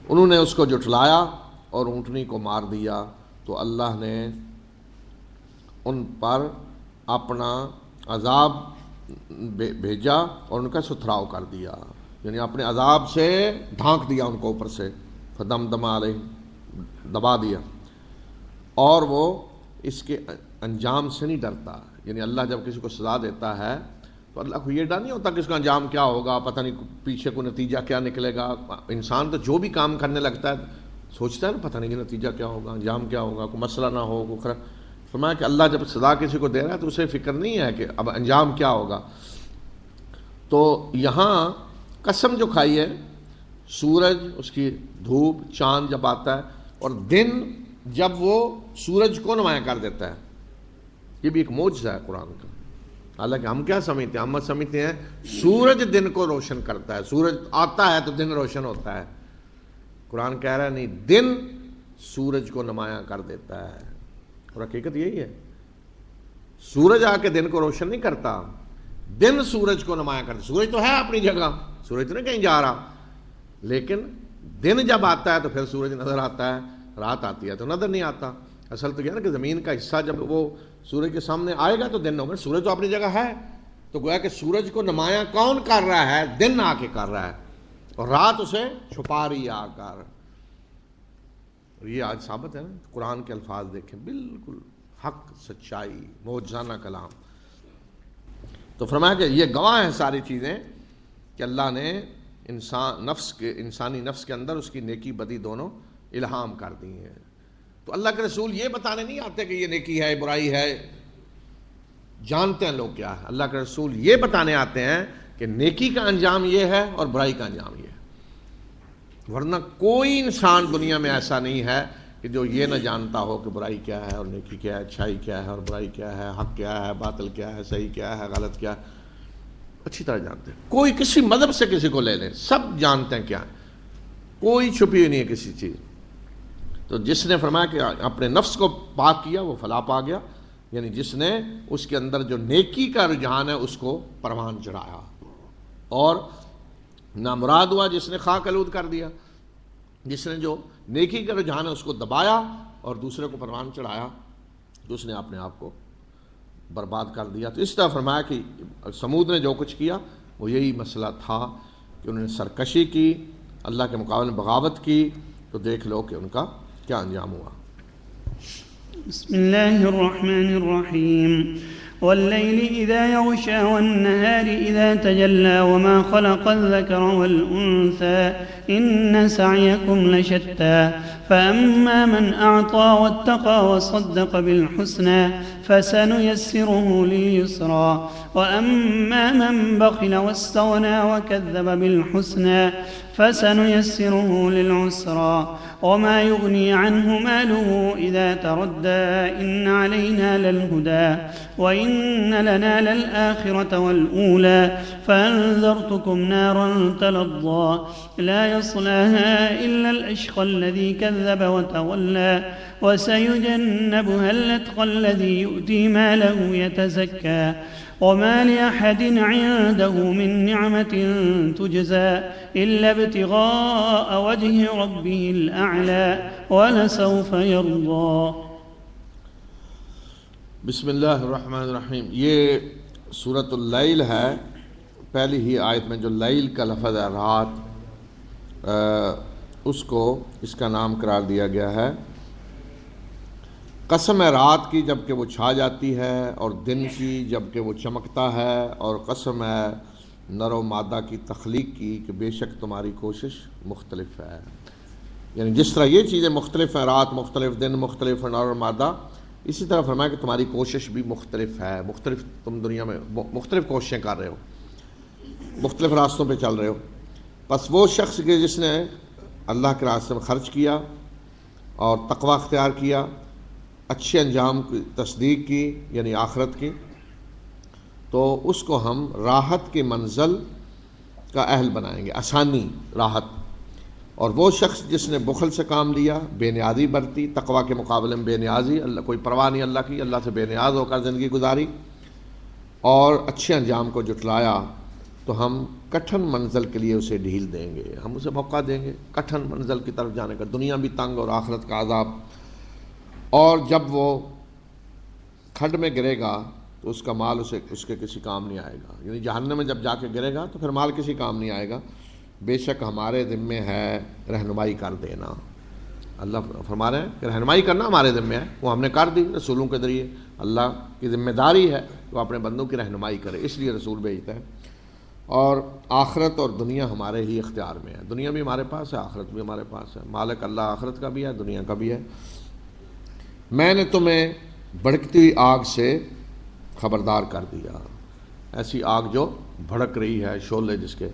انہوں نے اس کو جھٹلایا اور اونٹنی کو مار دیا تو اللہ نے ان پر اپنا عذاب بھیجا اور ان کا ستھراؤ کر دیا, یعنی اپنے عذاب سے ڈھانک دیا ان کو اوپر سے. فدمدم علیہ, دبا دیا, اور وہ اس کے انجام سے نہیں ڈرتا. یعنی اللہ جب کسی کو سزا دیتا ہے تو اللہ کو یہ ڈر نہیں ہوتا کہ اس کا انجام کیا ہوگا, پتہ نہیں پیچھے کو نتیجہ کیا نکلے گا. انسان تو جو بھی کام کرنے لگتا ہے سوچتا ہے نا پتہ نہیں کہ نتیجہ کیا ہوگا, انجام کیا ہوگا, کوئی مسئلہ نہ ہو, کوئی فرمایا کہ اللہ جب سزا کسی کو دے رہا ہے تو اسے فکر نہیں ہے کہ اب انجام کیا ہوگا. تو یہاں قسم جو کھائی ہے, سورج, اس کی دھوپ, چاند جب آتا ہے, اور دن جب وہ سورج کو نمایاں کر دیتا ہے, یہ بھی ایک معجزہ ہے قرآن کا. حالانکہ ہم کیا سمجھتے ہیں, ہم سمجھتے ہیں سورج دن کو روشن کرتا ہے, سورج آتا ہے تو دن روشن ہوتا ہے. قرآن کہہ رہا ہے نہیں, دن سورج کو نمایاں کر دیتا ہے. اور حقیقت یہی ہے, سورج آ کے دن کو روشن نہیں کرتا, دن سورج کو نمایاں کرتا. سورج تو ہے اپنی جگہ, سورج تو نہیں کہیں جا رہا, لیکن دن جب آتا ہے تو پھر سورج نظر آتا ہے، رات آتی ہے تو نظر نہیں آتا۔ اصل تو کیا نا کہ زمین کا حصہ جب وہ سورج کے سامنے آئے گا تو دن ہوگا، سورج تو اپنی جگہ ہے، تو گویا کہ سورج کو نمایاں کون کر رہا ہے؟ دن آ کے کر رہا ہے، اور رات اسے چھپا رہی ہے آ کر۔ اور یہ آج ثابت ہے نا، قرآن کے الفاظ دیکھیں، بالکل حق، سچائی، معجزانہ کلام۔ تو فرمایا کہ یہ گواہ ہیں ساری چیزیں کہ اللہ نے انسانی نفس کے اندر اس کی نیکی بدی دونوں الہام کر دی ہیں۔ تو اللہ کے رسول یہ بتانے نہیں آتے کہ یہ نیکی ہے، برائی ہے، جانتے ہیں لوگ کیا ہے۔ اللہ کے رسول یہ بتانے آتے ہیں کہ نیکی کا انجام یہ ہے اور برائی کا انجام یہ ہے، ورنہ کوئی انسان دنیا میں ایسا نہیں ہے کہ جو یہ نہ جانتا ہو کہ برائی کیا ہے اور نیکی کیا ہے، اچھائی کیا ہے اور برائی کیا ہے، حق کیا ہے، باطل کیا ہے، صحیح کیا ہے، غلط کیا ہے، اچھی طرح جانتے ہیں۔ کوئی کسی مذہب سے کسی کو لے لیں، سب جانتے ہیں کیا ہے، کوئی چھپی ہوئی نہیں ہے کسی چیز۔ تو جس نے فرمایا کہ اپنے نفس کو پاک کیا وہ فلاح پا گیا، یعنی جس نے اس کے اندر جو نیکی کا رجحان ہے اس کو پروان چڑھایا، اور نامراد ہوا جس نے خاک آلود کر دیا، جس نے جو نیکی کا رجحان ہے اس کو دبایا اور دوسرے کو پروان چڑھایا تو اس نے اپنے آپ کو برباد کر دیا۔ تو اس طرح فرمایا کہ سمود نے جو کچھ کیا وہ یہی مسئلہ تھا کہ انہوں نے سرکشی کی، اللہ کے مقابلے میں بغاوت کی، تو دیکھ لو کہ ان کا کیا انجام ہوا۔ بسم اللہ الرحمن الرحیم واللیل اذا یغشی والنہار اذا تجلی وما خلق الذکر والانثى ان سعیکم لشتی فاما من اعطى واتقى وصدق بالحسنى فسنيسره لليسرى واما من بخل واستغنى وكذب بالحسنى فسنيسره للعسرى وما يغني عنه ماله إذا تردى إن علينا للهدى وإن لنا للآخرة والأولى فأنذرتكم نارا تلظى لا يصلاها إلا الأشقى الذي كذب وتولى وسيجنبها الأتقى الذي يؤتي ماله يتزكى وما لأحد عنده من نعمة تجزى إلا ابتغاء وجه ربه الأعلى ولسوف يرضى۔ بسم اللہ الرحمن الرحیم۔ یہ سورۃ اللیل ہے، پہلی ہی آیت میں جو لیل کا لفظ ہے رات، اس کو اس کا نام قرار دیا گیا ہے۔ قسم ہے رات کی جب کہ وہ چھا جاتی ہے، اور دن کی جب کہ وہ چمکتا ہے، اور قسم ہے نر و مادہ کی تخلیق کی کہ بے شک تمہاری کوشش مختلف ہے۔ یعنی جس طرح یہ چیزیں مختلف ہیں، رات مختلف، دن مختلف ہے، نر و مادہ، اسی طرح فرمایا کہ تمہاری کوشش بھی مختلف ہے، مختلف، تم دنیا میں مختلف کوششیں کر رہے ہو، مختلف راستوں پہ چل رہے ہو۔ بس وہ شخص کے جس نے اللہ کے راستے میں خرچ کیا اور تقوی اختیار کیا، اچھے انجام کی تصدیق کی یعنی آخرت کی، تو اس کو ہم راحت کی منزل کا اہل بنائیں گے، آسانی، راحت۔ اور وہ شخص جس نے بخل سے کام لیا، بے نیازی برتی، تقوی کے مقابلے میں بے نیازی، اللہ کوئی پرواہ نہیں اللہ کی، اللہ سے بے نیاز ہو کر زندگی گزاری اور اچھے انجام کو جٹلایا، تو ہم کٹھن منزل کے لیے اسے ڈھیل دیں گے، ہم اسے موقع دیں گے کٹھن منزل کی طرف جانے کا، دنیا بھی تنگ اور آخرت کا عذاب۔ اور جب وہ کھڈ میں گرے گا تو اس کا مال اس کے کسی کام نہیں آئے گا، یعنی جہنم میں جب جا کے گرے گا تو پھر مال کسی کام نہیں آئے گا۔ بے شک ہمارے ذمے ہے رہنمائی کر دینا، اللہ فرما رہے ہیں کہ رہنمائی کرنا ہمارے ذمے ہے، وہ ہم نے کر دی رسولوں کے ذریعے، اللہ کی ذمہ داری ہے تو اپنے بندوں کی رہنمائی کرے، اس لیے رسول بھیجتا ہے۔ اور آخرت اور دنیا ہمارے ہی اختیار میں ہے، دنیا بھی ہمارے پاس ہے، آخرت بھی ہمارے پاس ہے، مالک اللہ آخرت کا بھی ہے، دنیا کا بھی ہے۔ میں نے تمہیں بھڑکتی ہوئی آگ سے خبردار کر دیا، ایسی آگ جو بھڑک رہی ہے، شعلے جس کے،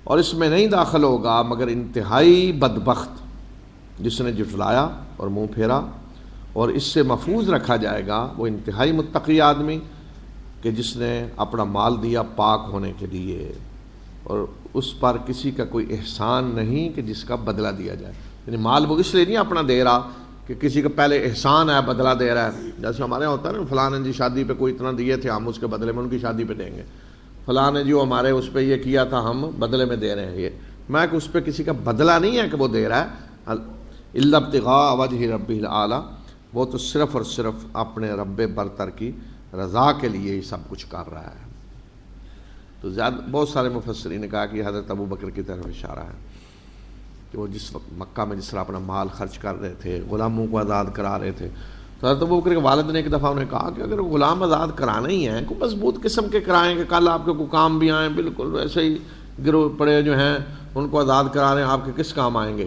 اور اس میں نہیں داخل ہوگا مگر انتہائی بدبخت جس نے جھٹلایا اور منہ پھیرا، اور اس سے محفوظ رکھا جائے گا وہ انتہائی متقی آدمی کہ جس نے اپنا مال دیا پاک ہونے کے لیے، اور اس پر کسی کا کوئی احسان نہیں کہ جس کا بدلہ دیا جائے، یعنی مال وہ اس لیے نہیں اپنا دے رہا کہ کسی کا پہلے احسان ہے بدلہ دے رہا ہے، جیسے ہمارے یہاں ہوتا ہے نا، فلاں نے جی شادی پہ کوئی اتنا دیے تھے ہم اس کے بدلے میں ان کی شادی پہ دیں گے، فلاں نے جو ہمارے اس پہ یہ کیا تھا ہم بدلے میں دے رہے ہیں یہ، میں کہ اس پہ کسی کا بدلہ نہیں ہے کہ وہ دے رہا ہے، الا ابتغاء وجہ ربہ الاعلی، وہ تو صرف اور صرف اپنے رب برتر کی رضا کے لیے ہی سب کچھ کر رہا ہے۔ تو بہت سارے مفسرین نے کہا کہ حضرت ابو بکر کی طرف اشارہ ہے کہ وہ جس وقت مکہ میں جس طرح اپنا مال خرچ کر رہے تھے، غلاموں کو آزاد کرا رہے تھے، تو حضرت ابو بکر کے والد نے ایک دفعہ انہیں کہا کہ اگر غلام آزاد کرانا ہی ہیں، کوئی مضبوط قسم کے کرائیں کہ کل آپ کے کوئی کام بھی آئیں، بالکل ویسے ہی گروہ پڑے جو ہیں ان کو آزاد کرا رہے ہیں، آپ کے کس کام آئیں گے؟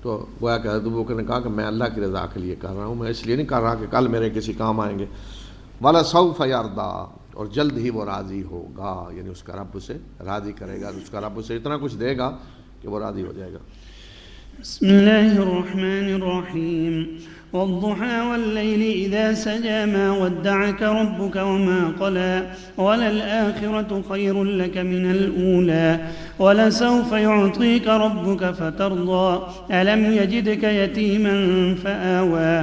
تو گویا کہ حضرت ابو بکر نے کہا کہ میں اللہ کی رضا کے لیے کر رہا ہوں، میں اس لیے نہیں کر رہا کہ کل میرے کسی کام آئیں گے۔ وَلَسَوْفَ يَرْضَىٰ، اور جلد ہی وہ راضی ہوگا، یعنی اس کا رب اسے راضی کرے گا، اس کا رب اسے اتنا کچھ دے گا کہ وہ راضی ہو جائے گا۔ بسم الله الرحمن الرحيم والضحى والليل إذا سجى ما ودعك ربك وما قلى وللآخرة خير لك من الأولى ولسوف يعطيك ربك فترضى ألم يجدك يتيما فآوى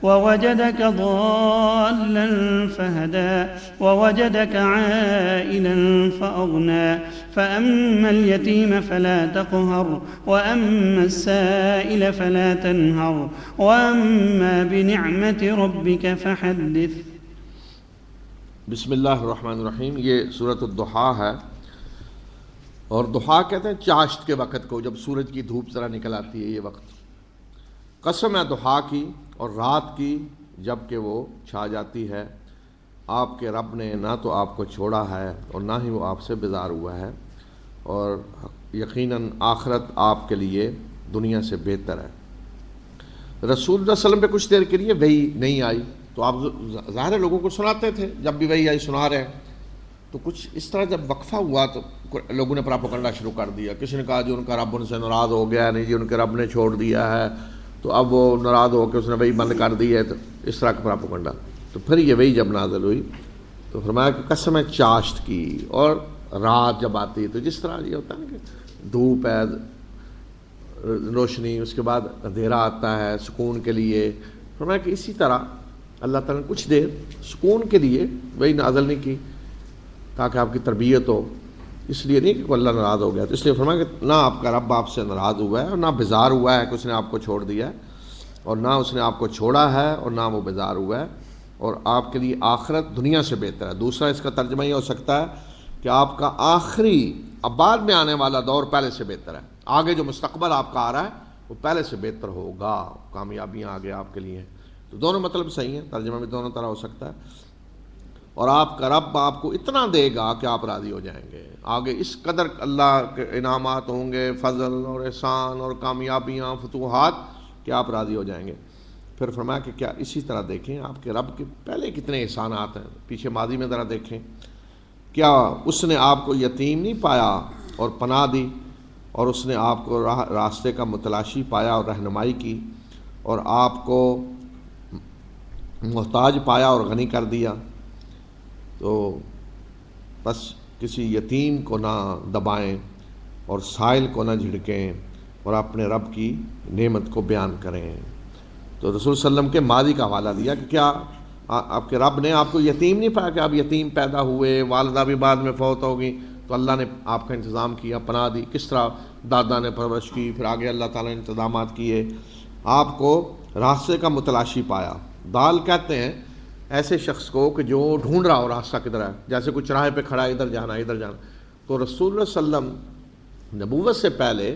ووجدك ضالا فهدى ووجدك عائلا فأغنى فأما اليتيم فلا تقهر وأما السائل فلا تنهر وأما بنعمة ربك فحدث۔ بسم اللہ الرحمن الرحیم، یہ سورۃ الضحیٰ ہے، اور ضحیٰ کہتے ہیں چاشت کے وقت کو، جب سورج کی دھوپ ذرا نکل آتی ہے، یہ وقت۔ قسم ہے ضحیٰ کی اور رات کی جب کہ وہ چھا جاتی ہے، آپ کے رب نے نہ تو آپ کو چھوڑا ہے اور نہ ہی وہ آپ سے بیزار ہوا ہے، اور یقیناً آخرت آپ کے لیے دنیا سے بہتر ہے۔ رسول اللہ صلی اللہ علیہ وسلم پہ کچھ دیر کے لیے وحی نہیں آئی تو آپ ظاہر لوگوں کو سناتے تھے، جب بھی وحی آئی سنا رہے ہیں، تو کچھ اس طرح جب وقفہ ہوا تو لوگوں نے پراپگنڈا شروع کر دیا۔ کسی نے کہا جو ان کا رب ان سے ناراض ہو گیا، نہیں جی ان کے رب نے چھوڑ دیا ہے تو اب وہ ناراض ہو کے اس نے وحی بند کر دی ہے، تو اس طرح کا پراپگنڈا۔ تو پھر یہ وحی جب نازل ہوئی تو فرمایا کہ قسم ہے چاشت کی، اور رات جب آتی ہے تو جس طرح یہ ہوتا ہے نا کہ دھوپ ہے، روشنی، اس کے بعد اندھیرا آتا ہے سکون کے لیے، فرمایا کہ اسی طرح اللہ تعالیٰ نے کچھ دیر سکون کے لیے وہی نازل نہیں کی تاکہ آپ کی تربیت ہو، اس لیے نہیں کہ کوئی اللہ ناراض ہو گیا، تو اس لیے فرمایا کہ نہ آپ کا رب آپ سے ناراض ہوا ہے اور نہ بیزار ہوا ہے کہ اس نے آپ کو چھوڑ دیا ہے، اور نہ اس نے آپ کو چھوڑا ہے اور نہ وہ بیزار ہوا ہے، اور آپ کے لیے آخرت دنیا سے بہتر ہے۔ دوسرا اس کا ترجمہ یہ ہو سکتا ہے کہ آپ کا آخری اب بعد میں آنے والا دور پہلے سے بہتر ہے، آگے جو مستقبل آپ کا آ رہا ہے وہ پہلے سے بہتر ہوگا، کامیابیاں آگے آپ کے لیے ہیں۔ تو دونوں مطلب صحیح ہیں، ترجمہ بھی دونوں طرح ہو سکتا ہے، اور آپ کا رب آپ کو اتنا دے گا کہ آپ راضی ہو جائیں گے، آگے اس قدر اللہ کے انعامات ہوں گے، فضل اور احسان اور کامیابیاں، فتوحات، کہ آپ راضی ہو جائیں گے۔ پھر فرمایا کہ کیا اسی طرح دیکھیں آپ کے رب کے پہلے کتنے احسانات ہیں، پیچھے ماضی میں ذرا دیکھیں، کیا اس نے آپ کو یتیم نہیں پایا اور پناہ دی، اور اس نے آپ کو راستے کا متلاشی پایا اور رہنمائی کی، اور آپ کو محتاج پایا اور غنی کر دیا۔ تو بس کسی یتیم کو نہ دبائیں اور سائل کو نہ جھڑکیں، اور اپنے رب کی نعمت کو بیان کریں۔ تو رسول صلی اللہ علیہ وسلم کے ماضی کا حوالہ دیا کہ کیا آپ کے رب نے آپ کو یتیم نہیں پایا کہ آپ یتیم پیدا ہوئے، والدہ بھی بعد میں فوت ہوگی تو اللہ نے آپ کا انتظام کیا، پناہ دی، کس طرح دادا نے پرورش کی، پھر آگے اللہ تعالیٰ نے انتظامات کیے، آپ کو راستے کا متلاشی پایا۔ دال کہتے ہیں ایسے شخص کو کہ جو ڈھونڈ رہا ہو راستہ کدھر ہے، جیسے کوئی چراہے پہ کھڑا ہے، ادھر جانا ادھر جانا۔ تو رسول اللہ صلی اللہ علیہ وسلم نبوت سے پہلے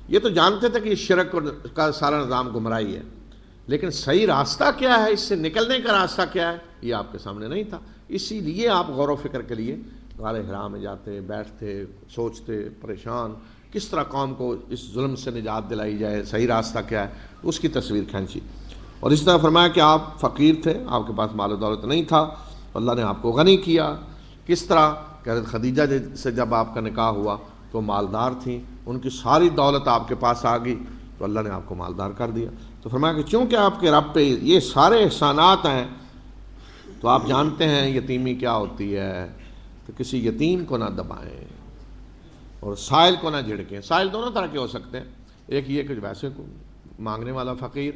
یہ تو جانتے تھے کہ یہ شرک کا سارا نظام گمراہی ہے، لیکن صحیح راستہ کیا ہے، اس سے نکلنے کا راستہ کیا ہے، یہ آپ کے سامنے نہیں تھا۔ اسی لیے آپ غور و فکر کے لیے غار حرا میں جاتے، بیٹھتے، سوچتے، پریشان، کس طرح قوم کو اس ظلم سے نجات دلائی جائے، صحیح راستہ کیا ہے، اس کی تصویر کھینچی۔ اور اس طرح فرمایا کہ آپ فقیر تھے، آپ کے پاس مال و دولت نہیں تھا، اللہ نے آپ کو غنی کیا۔ کس طرح کہ حضرت خدیجہ سے جب آپ کا نکاح ہوا تو مالدار تھیں، ان کی ساری دولت آپ کے پاس آ گئی تو اللہ نے آپ کو مالدار کر دیا۔ تو فرمایا کہ چونکہ آپ کے رب پہ یہ سارے احسانات ہیں تو آپ جانتے ہیں یتیمی کیا ہوتی ہے، تو کسی یتیم کو نہ دبائیں اور سائل کو نہ جھڑکیں۔ سائل دونوں طرح کے ہو سکتے ہیں، ایک یہ کہ ویسے کو مانگنے والا فقیر،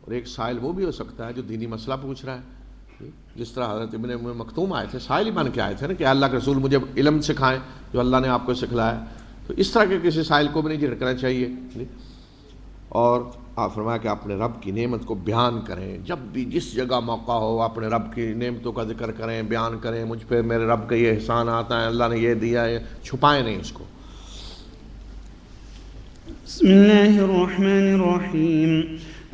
اور ایک سائل وہ بھی ہو سکتا ہے جو دینی مسئلہ پوچھ رہا ہے، جس طرح حضرت ابن مکتوم آئے تھے، سائل ہی بن کے آئے تھے نا کہ اللہ کے رسول مجھے علم سکھائیں جو اللہ نے آپ کو سکھلایا۔ تو اس طرح کے کسی سائل کو بھی نہیں جھڑکنا چاہیے. اور آپ فرمایا کہ اپنے رب کی نعمت کو بیان کریں، جب بھی جس جگہ موقع ہو اپنے رب کی نعمتوں کا ذکر کریں، بیان کریں، مجھ پہ میرے رب کا یہ احسان آتا ہے، اللہ نے یہ دیا ہے، چھپائیں نہیں اس کو. بسم اللہ الرحمن الرحیم.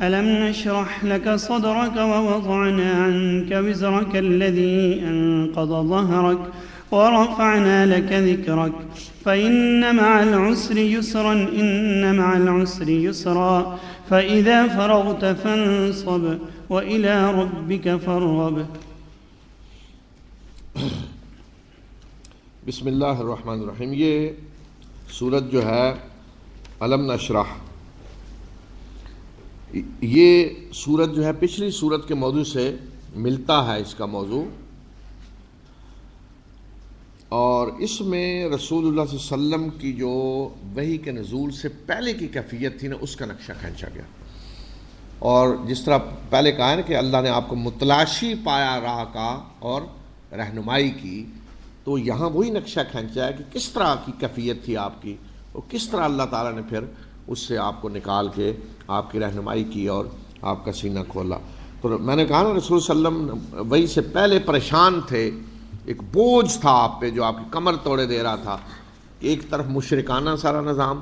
ألم نشرح لك صدرك ووضعنا عنك وزرك الذي أنقض ظهرك ورفعنا لك ذكرك فإن مع العسر يسرا إن مع العسر يسرا فإذا فرغت فانصب وإلى ربك فارغب. بسم اللہ الرحمن الرحیم. یہ سورت جو ہے علم نشرح، یہ سورت جو ہے پچھلی سورت کے موضوع سے ملتا ہے اس کا موضوع، اور اس میں رسول اللہ صلی اللہ علیہ وسلم کی جو وحی کے نزول سے پہلے کی کیفیت تھی نا، اس کا نقشہ کھینچا گیا. اور جس طرح پہلے کہا ہے نا کہ اللہ نے آپ کو متلاشی پایا راہ کا اور رہنمائی کی، تو یہاں وہی نقشہ کھینچا ہے کہ کس طرح کی کیفیت تھی آپ کی، اور کس طرح اللہ تعالیٰ نے پھر اس سے آپ کو نکال کے آپ کی رہنمائی کی اور آپ کا سینہ کھولا. تو میں نے کہا نا رسول صلی اللہ علیہ وسلم وہی سے پہلے پریشان تھے، ایک بوجھ تھا آپ پہ جو آپ کی کمر توڑے دے رہا تھا. ایک طرف مشرکانہ سارا نظام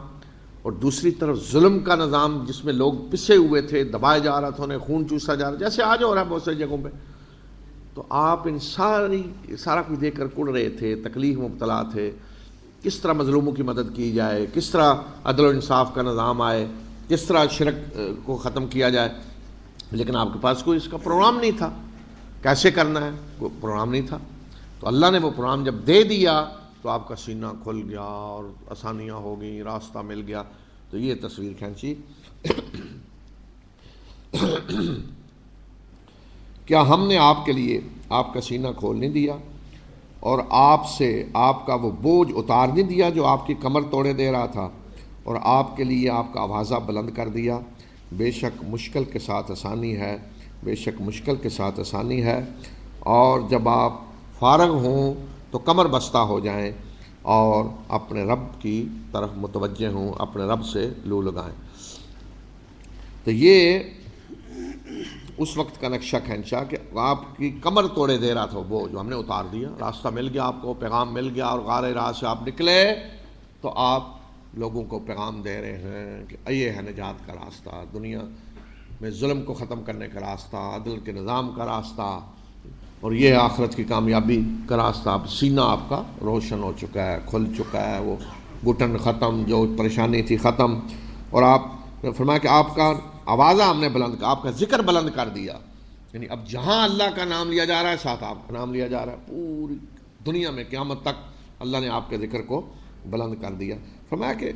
اور دوسری طرف ظلم کا نظام جس میں لوگ پسے ہوئے تھے، دبائے جا رہا تھا، انہیں خون چوسا جا رہا، جیسے آج ہو رہا ہے بہت ساری جگہوں پہ. تو آپ ان سارا کچھ دیکھ کر کڑ رہے تھے، تکلیف مبتلا تھے، کس طرح مظلوموں کی مدد کی جائے، کس طرح عدل و انصاف کا نظام آئے، کس طرح شرک کو ختم کیا جائے. لیکن آپ کے پاس کوئی اس کا پروگرام نہیں تھا، کیسے کرنا ہے کوئی پروگرام نہیں تھا. تو اللہ نے وہ پروگرام جب دے دیا تو آپ کا سینہ کھل گیا اور آسانیاں ہو گئیں، راستہ مل گیا. تو یہ تصویر کھینچی. کیا ہم نے آپ کے لیے آپ کا سینہ کھول نہیں دیا اور آپ سے آپ کا وہ بوجھ اتار نہیں دیا جو آپ کی کمر توڑے دے رہا تھا، اور آپ کے لیے آپ کا آوازہ بلند کر دیا؟ بے شک مشکل کے ساتھ آسانی ہے، بے شک مشکل کے ساتھ آسانی ہے. اور جب آپ فارغ ہوں تو کمر بستہ ہو جائیں اور اپنے رب کی طرف متوجہ ہوں، اپنے رب سے لو لگائیں. تو یہ اس وقت کا نقشہ کھینچا کہ آپ کی کمر توڑے دے رہا تھا وہ جو ہم نے اتار دیا. راستہ مل گیا، آپ کو پیغام مل گیا، اور غار راہ سے آپ نکلے تو آپ لوگوں کو پیغام دے رہے ہیں کہ یہ ہے نجات کا راستہ، دنیا میں ظلم کو ختم کرنے کا راستہ، عدل کے نظام کا راستہ، اور یہ آخرت کی کامیابی کا راستہ. اب سینہ آپ کا روشن ہو چکا ہے، کھل چکا ہے، وہ گھٹن ختم، جو پریشانی تھی ختم. اور آپ نے فرمایا کہ آپ کا آوازہ ہم نے بلند کر، آپ کا ذکر بلند کر دیا. یعنی اب جہاں اللہ کا نام لیا جا رہا ہے ساتھ آپ کا نام لیا جا رہا ہے، پوری دنیا میں قیامت تک اللہ نے آپ کے ذکر کو بلند کر دیا. فرمایا کہ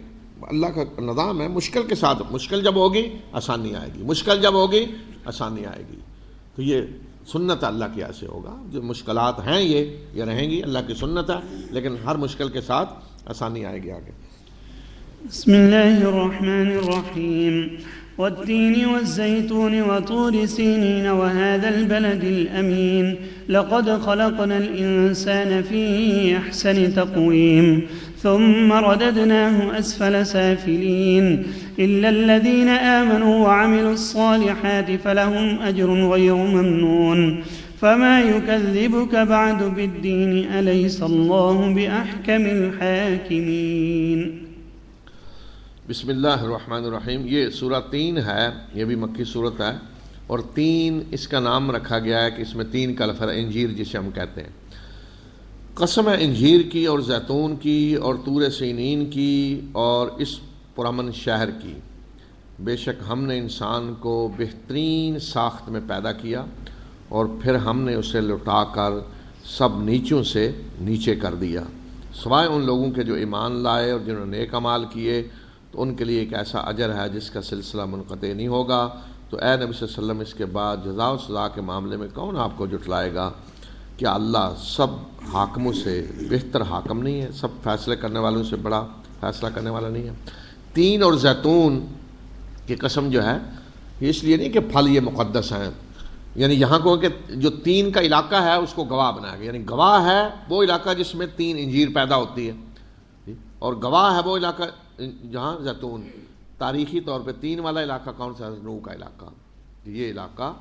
اللہ کا نظام ہے مشکل کے ساتھ، مشکل جب ہوگی آسانی آئے گی، مشکل جب ہوگی آسانی آئے گی. تو یہ سنت اللہ کی ایسے ہوگا، جو مشکلات ہیں یہ رہیں گی، اللہ کی سنت ہے، لیکن ہر مشکل کے ساتھ آسانی آئے گی آگے. بسم اللہ الرحمن الرحیم. والتين والزيتون وطور سينين وهذا البلد الأمين لقد خلقنا الإنسان في أحسن تقويم ثم رددناه أسفل سافلين إلا الذين آمنوا وعملوا الصالحات فلهم أجر غير ممنون فما يكذبك بعد بالدين أليس الله بأحكم الحاكمين. بسم اللہ الرحمن الرحیم. یہ سورہ 3 ہے، یہ بھی مکی سورت ہے، اور 3 اس کا نام رکھا گیا ہے کہ اس میں 3 کا لفظ انجیر جسے ہم کہتے ہیں. قسم ہے انجیر کی اور زیتون کی اور طور سینین کی اور اس پرامن شہر کی. بے شک ہم نے انسان کو بہترین ساخت میں پیدا کیا اور پھر ہم نے اسے لٹا کر سب نیچوں سے نیچے کر دیا، سوائے ان لوگوں کے جو ایمان لائے اور جنہوں نے نیک اعمال کیے، تو ان کے لیے ایک ایسا اجر ہے جس کا سلسلہ منقطع نہیں ہوگا. تو اے نبی صلی اللہ علیہ وسلم، اس کے بعد جزا و سزا کے معاملے میں کون آپ کو جھٹلائے گا؟ کیا اللہ سب حاکموں سے بہتر حاکم نہیں ہے؟ سب فیصلے کرنے والوں سے بڑا فیصلہ کرنے والا نہیں ہے؟ 3 اور زیتون کی قسم جو ہے، یہ اس لیے نہیں کہ پھل یہ مقدس ہیں، یعنی یہاں کو کہ جو 3 کا علاقہ ہے اس کو گواہ بنایا گیا، یعنی گواہ ہے وہ علاقہ جس میں 3 انجیر پیدا ہوتی ہے، اور گواہ ہے وہ علاقہ جہاں زیتون، تاریخی طور پہ 3 والا علاقہ کون سا ہے؟ نوح کا علاقہ. یہ علاقہ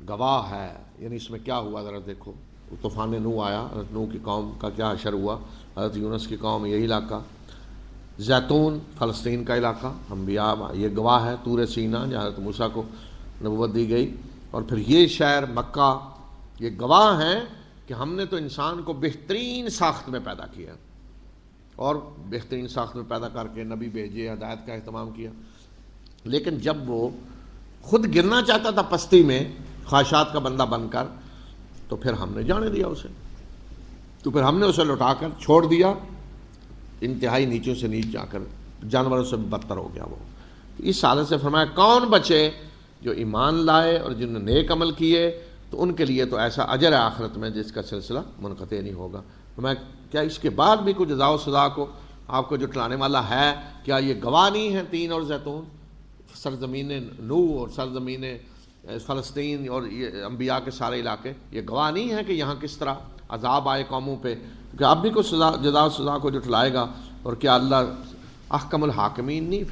گواہ ہے. یعنی اس میں کیا ہوا ذرا دیکھو، طوفان نوح آیا، حضرت نوح کی قوم کا کیا حشر ہوا، حضرت یونس کی قوم یہی علاقہ. زیتون فلسطین کا علاقہ، انبیاء یہ گواہ ہے. طور سینا جہاں حضرت موسیٰ کو نبوت دی گئی. اور پھر یہ شہر مکہ، یہ گواہ ہیں کہ ہم نے تو انسان کو بہترین ساخت میں پیدا کیا، اور بہترین ساخت میں پیدا کر کے نبی بھیجے، ہدایت کا اہتمام کیا. لیکن جب وہ خود گرنا چاہتا تھا پستی میں خواہشات کا بندہ بن کر، تو پھر ہم نے جانے دیا اسے، تو پھر ہم نے اسے لوٹا کر چھوڑ دیا، انتہائی نیچوں سے نیچ جا کر جانوروں سے بدتر ہو گیا وہ. اس حالت سے فرمایا کون بچے؟ جو ایمان لائے اور جنہوں نے نیک عمل کیے، تو ان کے لیے تو ایسا اجر ہے آخرت میں جس کا سلسلہ منقطع نہیں ہوگا. فرمایا کیا اس کے بعد بھی کوئی جزا و سزا کو آپ کو جٹلانے والا ہے؟ کیا یہ گواہ نہیں ہیں 3 اور زیتون، سرزمین نوح اور سرزمین فلسطین اور یہ انبیاء کے سارے علاقے، یہ گواہ نہیں ہے کہ یہاں کس طرح عذاب آئے قوموں پہ؟ کہ اب بھی کوئی جزا و سزا کو جٹلائے گا. اور کیا اللہ احکم الحاکمین نہیں،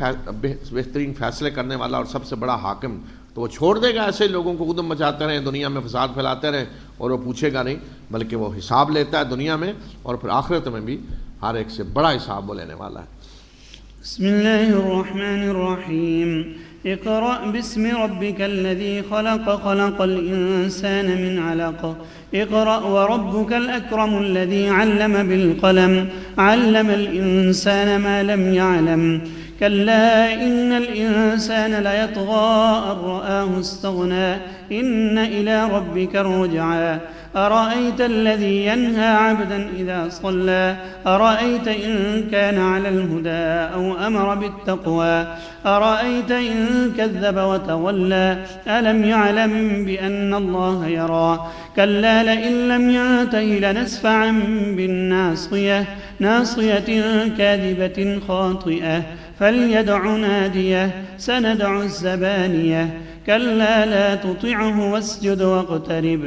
بہترین فیصلے کرنے والا اور سب سے بڑا حاکم؟ تو وہ چھوڑ دے گا ایسے لوگوں کو قدم مچاتے رہیں، دنیا میں فساد پھیلاتے رہیں، اور وہ پوچھے گا نہیں، بلکہ وہ حساب لیتا ہے دنیا میں اور پھر آخرت میں بھی ہر ایک سے بڑا حساب وہ لینے والا ہے. بسم اللہ الرحمن الرحیم. اقرأ باسم ربك الذي خلق الإنسان من علق. اقرأ وربك الأكرم الذي علم بالقلم علم الإنسان ما لم يعلم. كلا إن الإنسان ليطغى أن رآه استغنى إن إلى ربك الرجعى. أرأيت الذي ينهى عبدا إذا صلى أرأيت إن كان على الهدى أو أمر بالتقوى أرأيت إن كذب وتولى ألم يعلم بأن الله يرى. كلا لئن لم ينته لنسفعا بالناصية ناصية كاذبة خاطئة فليدع ناديه سندع الزبانية كلا لا تطعه واسجد واقترب.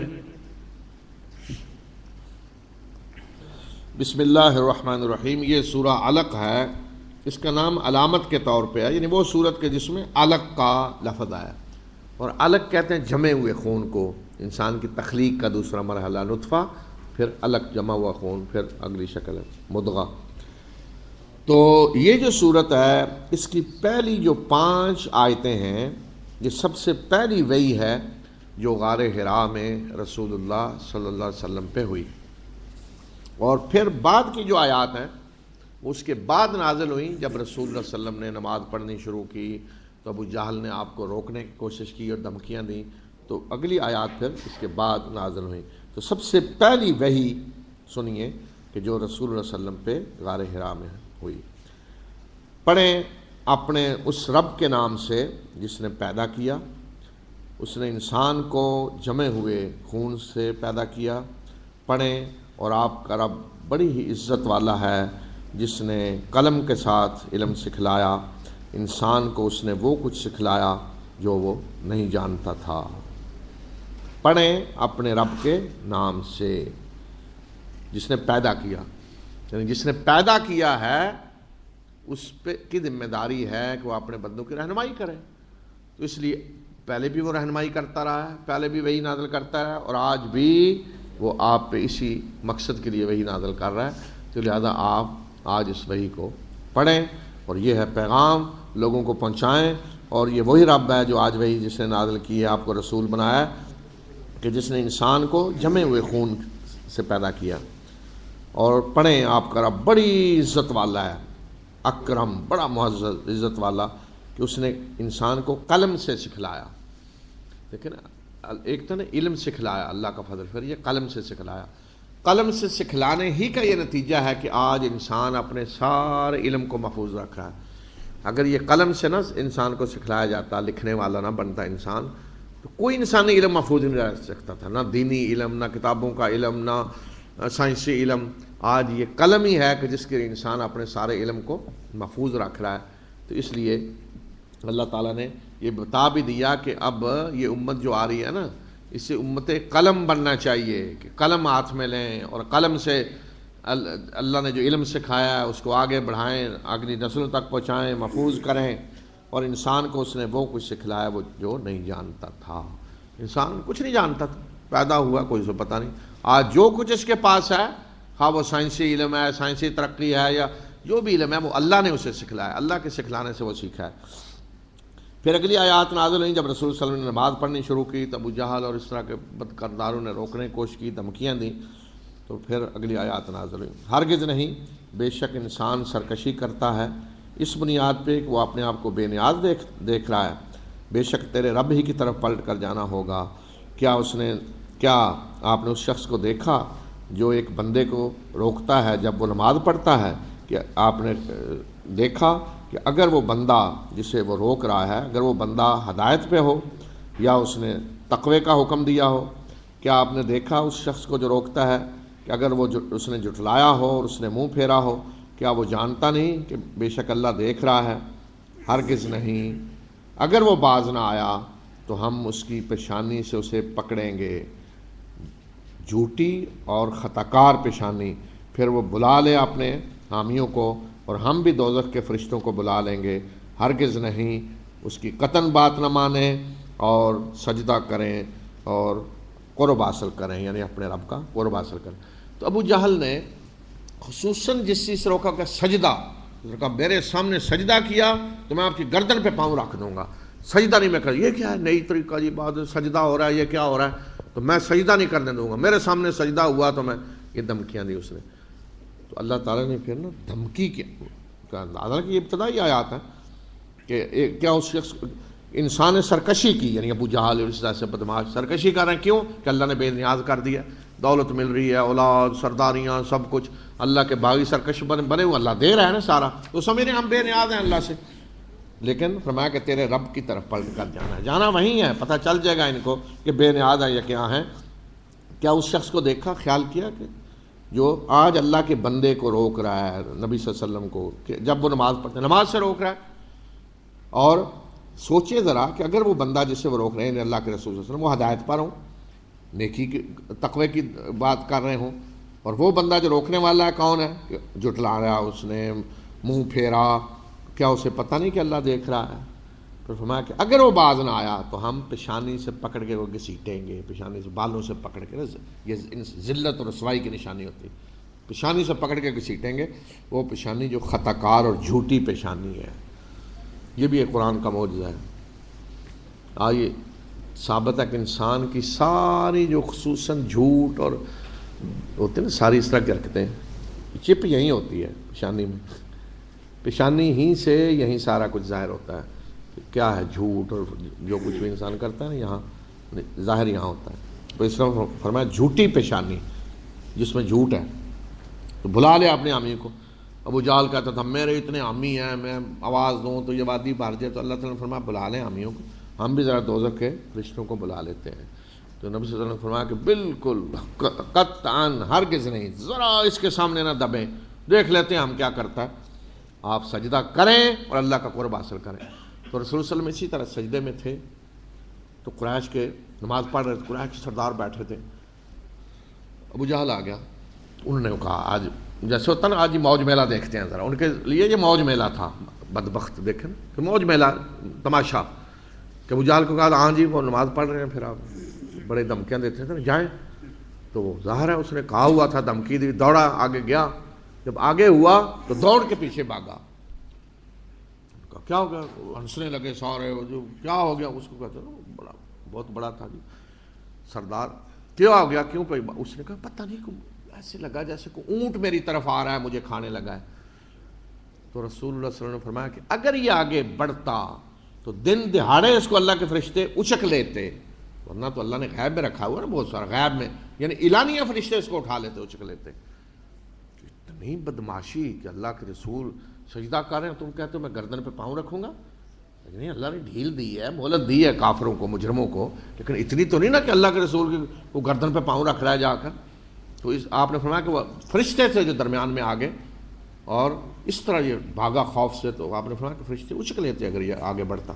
بسم اللہ الرحمن الرحیم. یہ سورہ علق ہے. اس کا نام علامت کے طور پہ ہے، یعنی وہ سورت کے جس میں علق کا لفظ آیا. اور علق کہتے ہیں جمے ہوئے خون کو. انسان کی تخلیق کا دوسرا مرحلہ نطفہ، پھر علق جمع ہوا خون، پھر اگلی شکل ہے مضغہ. تو یہ جو سورت ہے اس کی پہلی جو 5 آیتیں ہیں، یہ سب سے پہلی وحی ہے جو غار حرا میں رسول اللہ صلی اللہ علیہ وسلم پہ ہوئی. اور پھر بعد کی جو آیات ہیں اس کے بعد نازل ہوئیں. جب رسول اللہ صلی اللہ علیہ وسلم نے نماز پڑھنی شروع کی تو ابو جہل نے آپ کو روکنے کی کوشش کی اور دھمکیاں دیں، تو اگلی آیات پھر اس کے بعد نازل ہوئیں. تو سب سے پہلی وحی سنیے کہ جو رسول اللہ صلی اللہ علیہ وسلم پہ غار حرا میں ہوئی. پڑھیں اپنے اس رب کے نام سے جس نے پیدا کیا. اس نے انسان کو جمے ہوئے خون سے پیدا کیا. پڑھیں اور آپ کا رب بڑی ہی عزت والا ہے جس نے قلم کے ساتھ علم سکھلایا. انسان کو اس نے وہ کچھ سکھلایا جو وہ نہیں جانتا تھا. پڑھیں اپنے رب کے نام سے جس نے پیدا کیا. یعنی جس نے پیدا کیا ہے اس پہ کی ذمہ داری ہے کہ وہ اپنے بندوں کی رہنمائی کرے. تو اس لیے پہلے بھی وہ رہنمائی کرتا رہا ہے، پہلے بھی وہی نازل کرتا ہے، اور آج بھی وہ آپ پہ اسی مقصد کے لیے وہی نازل کر رہا ہے. تو لہذا آپ آج اس وحی کو پڑھیں اور یہ ہے پیغام لوگوں کو پہنچائیں. اور یہ وہی رب ہے جو آج وحی جس نے نازل کی ہے، آپ کو رسول بنایا، کہ جس نے انسان کو جمے ہوئے خون سے پیدا کیا. اور پڑھیں آپ کا رب بڑی عزت والا ہے، اکرم، بڑا معزز عزت والا، کہ اس نے انسان کو قلم سے سکھلایا. لیکن ایک تو نے علم سکھلایا، اللہ کا فضل، پھر یہ قلم سے سکھلایا. قلم سے سکھلانے ہی کا یہ نتیجہ ہے کہ آج انسان اپنے سارے علم کو محفوظ رکھ رہا ہے. اگر یہ قلم سے نہ انسان کو سکھلایا جاتا، لکھنے والا نہ بنتا انسان، تو کوئی انسانی علم محفوظ نہیں رہ سکتا تھا، نہ دینی علم، نہ کتابوں کا علم، نہ سائنسی علم. آج یہ قلم ہی ہے کہ جس کے انسان اپنے سارے علم کو محفوظ رکھ رہا ہے. تو اس لیے اللہ تعالیٰ نے یہ بتا بھی دیا کہ اب یہ امت جو آ رہی ہے نا، اس سے امت قلم بننا چاہیے، کہ قلم ہاتھ میں لیں اور قلم سے اللہ نے جو علم سکھایا ہے اس کو آگے بڑھائیں، اگلی نسلوں تک پہنچائیں، محفوظ کریں، اور انسان کو اس نے وہ کچھ سکھلایا وہ جو نہیں جانتا تھا۔ انسان کچھ نہیں جانتا تھا، پیدا ہوا کوئی اسے پتہ نہیں۔ آج جو کچھ اس کے پاس ہے، خواہ وہ سائنسی علم ہے، سائنسی ترقی ہے، یا جو بھی علم ہے، وہ اللہ نے اسے سکھلایا، اللہ کے سکھلانے سے وہ سیکھا ہے۔ پھر اگلی آیات نازل ہوئیں جب رسول صلی اللہ علیہ وسلم نے نماز پڑھنی شروع کی، تب ابو جہل اور اس طرح کے بد کرداروں نے روکنے کی کوشش کی، دھمکیاں دیں، تو پھر اگلی آیات نازل ہوئی، ہرگز نہیں، بے شک انسان سرکشی کرتا ہے اس بنیاد پہ کہ وہ اپنے آپ کو بے نیاز دیکھ رہا ہے، بے شک تیرے رب ہی کی طرف پلٹ کر جانا ہوگا۔ کیا آپ نے اس شخص کو دیکھا جو ایک بندے کو روکتا ہے جب وہ نماز پڑھتا ہے؟ کہ آپ نے دیکھا کہ اگر وہ بندہ جسے وہ روک رہا ہے، اگر وہ بندہ ہدایت پہ ہو یا اس نے تقوی کا حکم دیا ہو، کیا آپ نے دیکھا اس شخص کو جو روکتا ہے کہ اگر وہ اس نے جھٹلایا ہو اور اس نے منہ پھیرا ہو، کیا وہ جانتا نہیں کہ بے شک اللہ دیکھ رہا ہے؟ ہرگز نہیں، اگر وہ باز نہ آیا تو ہم اس کی پیشانی سے اسے پکڑیں گے، جھوٹی اور خطاکار پیشانی، پھر وہ بلا لے اپنے حامیوں کو اور ہم بھی دوزخ کے فرشتوں کو بلا لیں گے، ہرگز نہیں، اس کی قطعاً بات نہ مانیں اور سجدہ کریں اور قرب حاصل کریں، یعنی اپنے رب کا قرب حاصل کریں۔ تو ابو جہل نے خصوصاً جس چیز سے روکا کہ سجدہ، کہا میرے سامنے سجدہ کیا تو میں آپ کی گردن پہ پاؤں رکھ دوں گا، سجدہ نہیں میں کر، یہ کیا ہے نئی طریقہ جی بات، سجدہ ہو رہا ہے، یہ کیا ہو رہا ہے، تو میں سجدہ نہیں کرنے دوں گا، میرے سامنے سجدہ ہوا تو میں، یہ دھمکیاں دی اس نے۔ تو اللہ تعالیٰ نے پھر نا دھمکی کیا، حالانکہ یہ ابتدائی آیات ہے کہ کیا اس شخص انسان نے سرکشی کی، یعنی ابو جہل اور اس طرح سے بدماش سرکشی کر رہے ہیں، کیوں کہ اللہ نے بے نیاز کر دیا، دولت مل رہی ہے، اولاد، سرداریاں، سب کچھ، اللہ کے باغی سرکش بنے ہوئے، اللہ دے رہا ہے نا سارا، تو سمجھ رہے ہیں ہم بے نیاز ہیں اللہ سے، لیکن فرمایا کہ تیرے رب کی طرف پلٹ کر جانا ہے، جانا وہیں ہے، پتہ چل جائے گا ان کو کہ بے نیاز ہے یا کیا ہے۔ کیا اس شخص کو دیکھا، خیال کیا کہ جو آج اللہ کے بندے کو روک رہا ہے، نبی صلی اللہ علیہ وسلم کو، کہ جب وہ نماز پڑھتے ہیں نماز سے روک رہا ہے، اور سوچے ذرا کہ اگر وہ بندہ جس سے وہ روک رہے ہیں اللہ کے رسول صلی اللہ علیہ وسلم وہ ہدایت پر ہوں، نیکی کی تقوی کی بات کر رہے ہوں، اور وہ بندہ جو روکنے والا ہے کون ہے کہ جھٹلا رہا، اس نے منہ پھیرا، کیا اسے پتہ نہیں کہ اللہ دیکھ رہا ہے؟ پھر فرمایا کہ اگر وہ باز نہ آیا تو ہم پیشانی سے پکڑ کے وہ گھسیٹیں گے، پیشانی سے بالوں سے پکڑ کے، یہ ذلت اور رسوائی کی نشانی ہوتی ہے، پیشانی سے پکڑ کے گھسیٹیں گے، وہ پیشانی جو خطا کار اور جھوٹی پیشانی ہے۔ یہ بھی ایک قرآن کا معجزہ ہے۔ آئیے ثابت ہے کہ انسان کی ساری جو خصوصاً جھوٹ اور ہوتے ہیں نا ساری اس طرح کی حرکتیں، چپ یہیں ہوتی ہے پیشانی میں، پیشانی ہی سے یہیں سارا کچھ ظاہر ہوتا ہے، کیا ہے جھوٹ، اور جو کچھ بھی انسان کرتا ہے نا یہاں ظاہر یہاں ہوتا ہے۔ تو اس طرح فرمایا جھوٹی پیشانی جس میں جھوٹ ہے، تو بلا لے اپنے حامی کو۔ ابو جہل کہتا تھا میرے اتنے حامی ہیں، میں آواز دوں تو یہ وادی بھر جائے، تو اللہ تعالیٰ نے فرمایا بلا لیں حامیوں کو، ہم بھی ذرا دوزخ کے فرشتوں کو بلا لیتے ہیں۔ تو نبی صلی اللہ علیہ وسلم نے فرمایا کہ بالکل قطعاً ہرگز نہیں، ذرا اس کے سامنے نہ دبیں، دیکھ لیتے ہیں ہم کیا کرتا ہے، آپ سجدہ کریں اور اللہ کا قرب حاصل کریں۔ تو رسول صلی اللہ علیہ وسلم اسی طرح سجدے میں تھے، تو قریش کے نماز پڑھ رہے تھے، قریش کے سردار بیٹھے تھے، ابو جہل آ گیا، انہوں نے کہا آج جیسے ہوتا نا آج موج میلہ دیکھتے ہیں ذرا، ان کے لیے یہ موج میلہ تھا، بدبخت دیکھیں کہ موج میلہ تماشا، کہ ابو جہل کو کہا ہاں جی وہ نماز پڑھ رہے ہیں، پھر آپ بڑے دھمکیاں دیتے تھے جائیں، تو وہ ظاہر ہے اس نے کہا ہوا تھا، دھمکی دی، دوڑا آگے گیا، جب آگے ہوا تو دوڑ کے پیچھے بھاگا، کیا ہو گیا، ہنسنے لگے سارے، جو کیا ہو گیا، اس کو کہتے نا بڑا بہت بڑا تھا جی سردار، کیا ہو گیا کیوں، اس نے کہا پتہ نہیں، ایسے لگا جیسے کوئی اونٹ میری طرف آ رہا ہے، مجھے کھانے لگا ہے۔ تو رسول اللہ صلی اللہ علیہ وسلم نے فرمایا کہ اگر یہ آگے بڑھتا تو دن دہاڑے اس کو اللہ کے فرشتے اچک لیتے، ورنہ تو اللہ نے غیب میں رکھا ہوا ہے نا بہت سارا، غیب میں یعنی اعلانیہ فرشتے اس کو اٹھا لیتے، اچک لیتے۔ اتنی بدماشی کہ اللہ کے رسول سجدہ کر رہے ہیں، تم کہتے ہو میں گردن پہ پاؤں رکھوں گا، لیکن اللہ نے ڈھیل دی ہے، مہلت دی ہے کافروں کو، مجرموں کو، لیکن اتنی تو نہیں نا کہ اللہ کے رسول کو گردن پہ پاؤں رکھ رہا ہے جا کر۔ تو آپ نے فرمایا کہ وہ فرشتے تھے جو درمیان میں آگے، اور اس طرح یہ بھاگا خوف سے، تو آپ نے فرمایا کہ فرشتے اچک لیتے اگر یہ آگے بڑھتا۔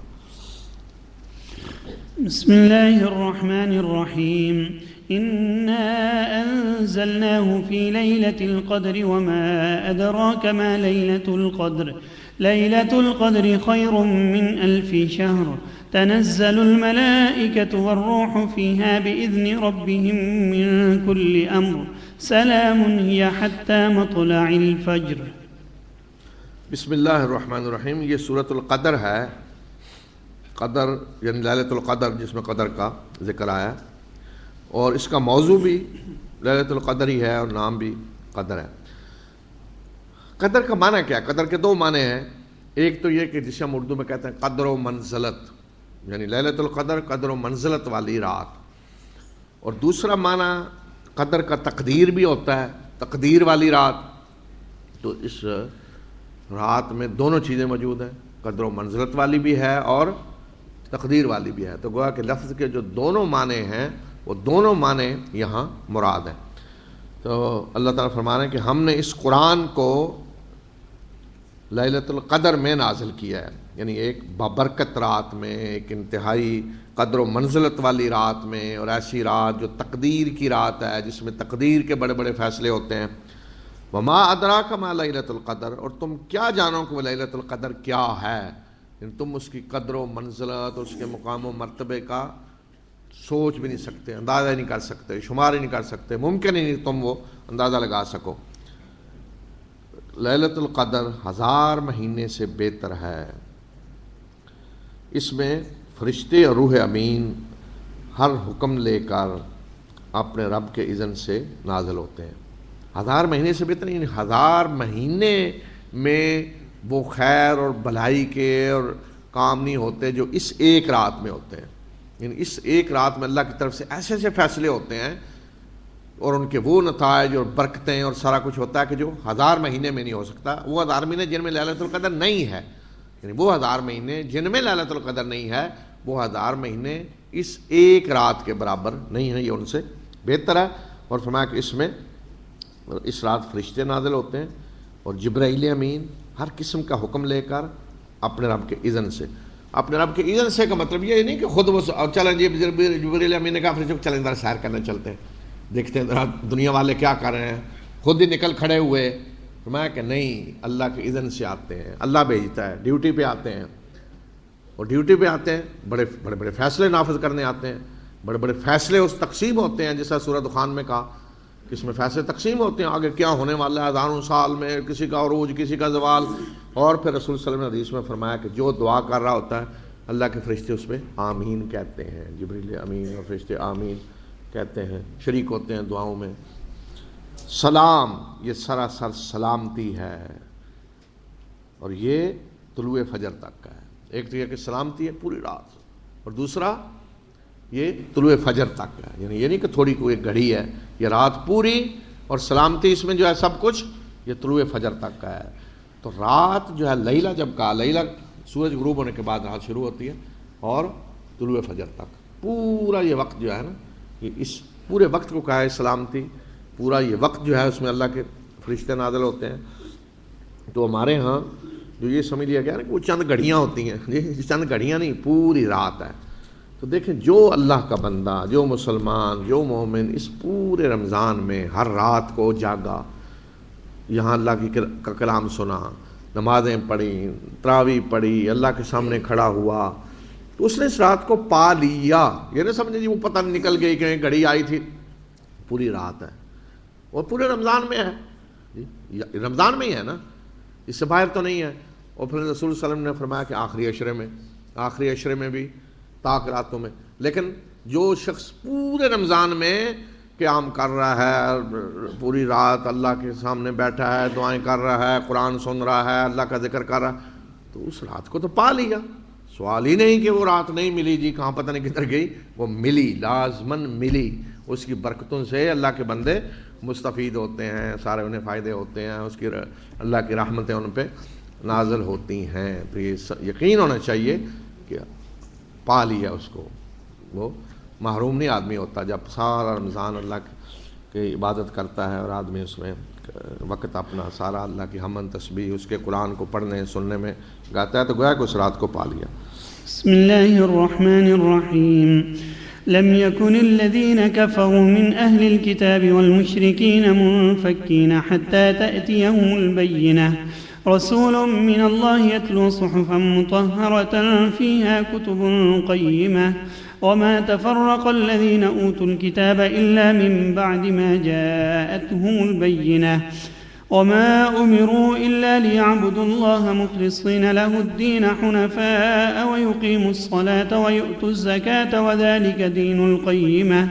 بسم اللہ الرحمن الرحیم إنا أنزلناه في ليلة القدر وما أدراك ما ليلة القدر ليلة القدر خير من 1000 شهر تنزل الملائكة والروح فيها بإذن ربهم من كل أمر سلام هي حتى مطلع الفجر. بسم اللہ الرحمن الرحیم. یہ سورۃ القدر ہے. قدر یعنی لیلۃ القدر جس میں قدر کا ذکر آیا اور اس کا موضوع بھی لیلۃ القدر ہی ہے اور نام بھی قدر ہے. قدر کا معنی کیا ہے؟ قدر کے دو معنی ہیں. ایک تو یہ کہ جسے ہم اردو میں کہتے ہیں قدر و منزلت، یعنی لیلۃ القدر قدر و منزلت والی رات. اور دوسرا معنی قدر کا تقدیر بھی ہوتا ہے، تقدیر والی رات. تو اس رات میں دونوں چیزیں موجود ہیں، قدر و منزلت والی بھی ہے اور تقدیر والی بھی ہے. تو گویا کہ لفظ کے جو دونوں معنی ہیں وہ دونوں معنی یہاں مراد ہیں. تو اللہ تعالیٰ فرما رہے ہیں کہ ہم نے اس قرآن کو لیلۃ القدر میں نازل کیا ہے، یعنی ایک بابرکت رات میں، ایک انتہائی قدر و منزلت والی رات میں، اور ایسی رات جو تقدیر کی رات ہے جس میں تقدیر کے بڑے بڑے فیصلے ہوتے ہیں. وما ادراک ما لیلۃ القدر، اور تم کیا جانو کہ وہ لیلۃ القدر کیا ہے. یعنی تم اس کی قدر و منزلت اور اس کے مقام و مرتبے کا سوچ بھی نہیں سکتے، اندازہ نہیں کر سکتے، شمار ہی نہیں کر سکتے، ممکن ہی نہیں تم وہ اندازہ لگا سکو. لیلۃ القدر 1000 مہینے سے بہتر ہے. اس میں فرشتے اور روح امین ہر حکم لے کر اپنے رب کے اذن سے نازل ہوتے ہیں. 1000 مہینے سے بہتر، یعنی 1000 مہینے میں وہ خیر اور بھلائی کے اور کام نہیں ہوتے جو اس ایک رات میں ہوتے ہیں. یعنی اس ایک رات میں اللہ کی طرف سے ایسے ایسے فیصلے ہوتے ہیں اور ان کے وہ نتائج اور برکتیں اور سارا کچھ ہوتا ہے کہ جو 1000 مہینے میں نہیں ہو سکتا. وہ 1000 مہینے جن میں لیلۃ القدر نہیں ہے، یعنی وہ 1000 مہینے جن میں لیلۃ القدر نہیں ہے، وہ 1000 مہینے اس ایک رات کے برابر نہیں ہیں، یہ ان سے بہتر ہے. اور فرمایا کہ اس رات فرشتے نازل ہوتے ہیں اور جبرائیل امین ہر قسم کا حکم لے کر اپنے رب کے اذن سے. اپنے رب کے اذن سے کا مطلب یہ نہیں کہ خود وہ چلیں جی جبرائیل امین نے کہا فرشتے کو چلیں ذرا سیر کرنے چلتے ہیں، دیکھتے ہیں ذرا دنیا والے کیا کر رہے ہیں، خود ہی نکل کھڑے ہوئے. فرمایا کہ نہیں، اللہ کے اذن سے آتے ہیں، اللہ بھیجتا ہے، ڈیوٹی پہ آتے ہیں. اور ڈیوٹی پہ آتے ہیں بڑے بڑے فیصلے نافذ کرنے آتے ہیں. بڑے بڑے فیصلے اس تقسیم ہوتے ہیں، جیسا سورہ دخان میں کہا کہ اس میں فیصلے تقسیم ہوتے ہیں، آگے کیا ہونے والا ہے 1000 سال میں، کسی کا عروج، کسی کا زوال. اور پھر رسول صلی اللہ علیہ وسلم نے حدیث میں فرمایا کہ جو دعا کر رہا ہوتا ہے اللہ کے فرشتے اس پہ آمین کہتے ہیں. جبریل امین اور فرشتے آمین کہتے ہیں، شریک ہوتے ہیں دعاؤں میں. سلام، یہ سراسر سلامتی ہے، اور یہ طلوع فجر تک کا ہے. ایک تو یہ کہ سلامتی ہے پوری رات، اور دوسرا یہ طلوع فجر تک کا ہے. یعنی یہ نہیں کہ تھوڑی کوئی گھڑی ہے، یہ رات پوری، اور سلامتی اس میں جو ہے سب کچھ یہ طلوع فجر تک کا ہے. تو رات جو ہے لیلہ، جب کہا لیلہ سورج غروب ہونے کے بعد رات شروع ہوتی ہے اور طلوع فجر تک پورا یہ وقت جو ہے نا، یہ اس پورے وقت کو کہا ہے سلامتی. پورا یہ وقت جو ہے اس میں اللہ کے فرشتے نازل ہوتے ہیں. تو ہمارے ہاں جو یہ سمجھ لیا گیا نا کہ وہ چند گھڑیاں ہوتی ہیں، یہ چند گھڑیاں نہیں، پوری رات ہے. تو دیکھیں جو اللہ کا بندہ، جو مسلمان، جو مومن اس پورے رمضان میں ہر رات کو جاگا، یہاں اللہ کا کلام سنا، نمازیں پڑھی، تراویح پڑھی، اللہ کے سامنے کھڑا ہوا، تو اس نے اس رات کو پا لیا. یہ نہ سمجھے جی وہ پتہ نکل گئی کہ گھڑی آئی تھی. پوری رات ہے اور پورے رمضان میں ہے، رمضان میں ہی ہے نا، اس سے باہر تو نہیں ہے. اور پھر رسول صلی اللہ علیہ وسلم نے فرمایا کہ آخری عشرے میں بھی، طاق راتوں میں. لیکن جو شخص پورے رمضان میں قیام کر رہا ہے، پوری رات اللہ کے سامنے بیٹھا ہے، دعائیں کر رہا ہے، قرآن سن رہا ہے، اللہ کا ذکر کر رہا ہے، تو اس رات کو تو پا لیا. سوال ہی نہیں کہ وہ رات نہیں ملی جی کہاں پتہ نہیں کدھر گئی، وہ ملی، لازماً ملی. اس کی برکتوں سے اللہ کے بندے مستفید ہوتے ہیں، سارے انہیں فائدے ہوتے ہیں، اس کی اللہ کی رحمتیں ان پہ نازل ہوتی ہیں. تو یہ یقین ہونا چاہیے کہ پا لیا اس کو، وہ محروم نہیں آدمی ہوتا جب سارا رمضان اللہ کی عبادت کرتا ہے اور آدمی اس میں وقت اپنا سارا اللہ کی حمد تسبیح اس کے قرآن کو پڑھنے سننے میں گاتا ہے، تو گویا کہ اس رات کو پا لیا. بسم اللہ الرحمن الرحیم. لم يكن الذين كفروا من أهل الكتاب والمشركين منفكين حتى تأتيهم البينة رسول من الله يتلو صحفا مطهرة فيها كتب قيمة وما تفرق الذين أوتوا الكتاب إلا من بعد ما جاءتهم البينة وما أمروا إلا ليعبدوا الله مخلصين له الدين حنفاء ويقيموا الصلاة ويؤتوا الزكاة وذلك دين القيمة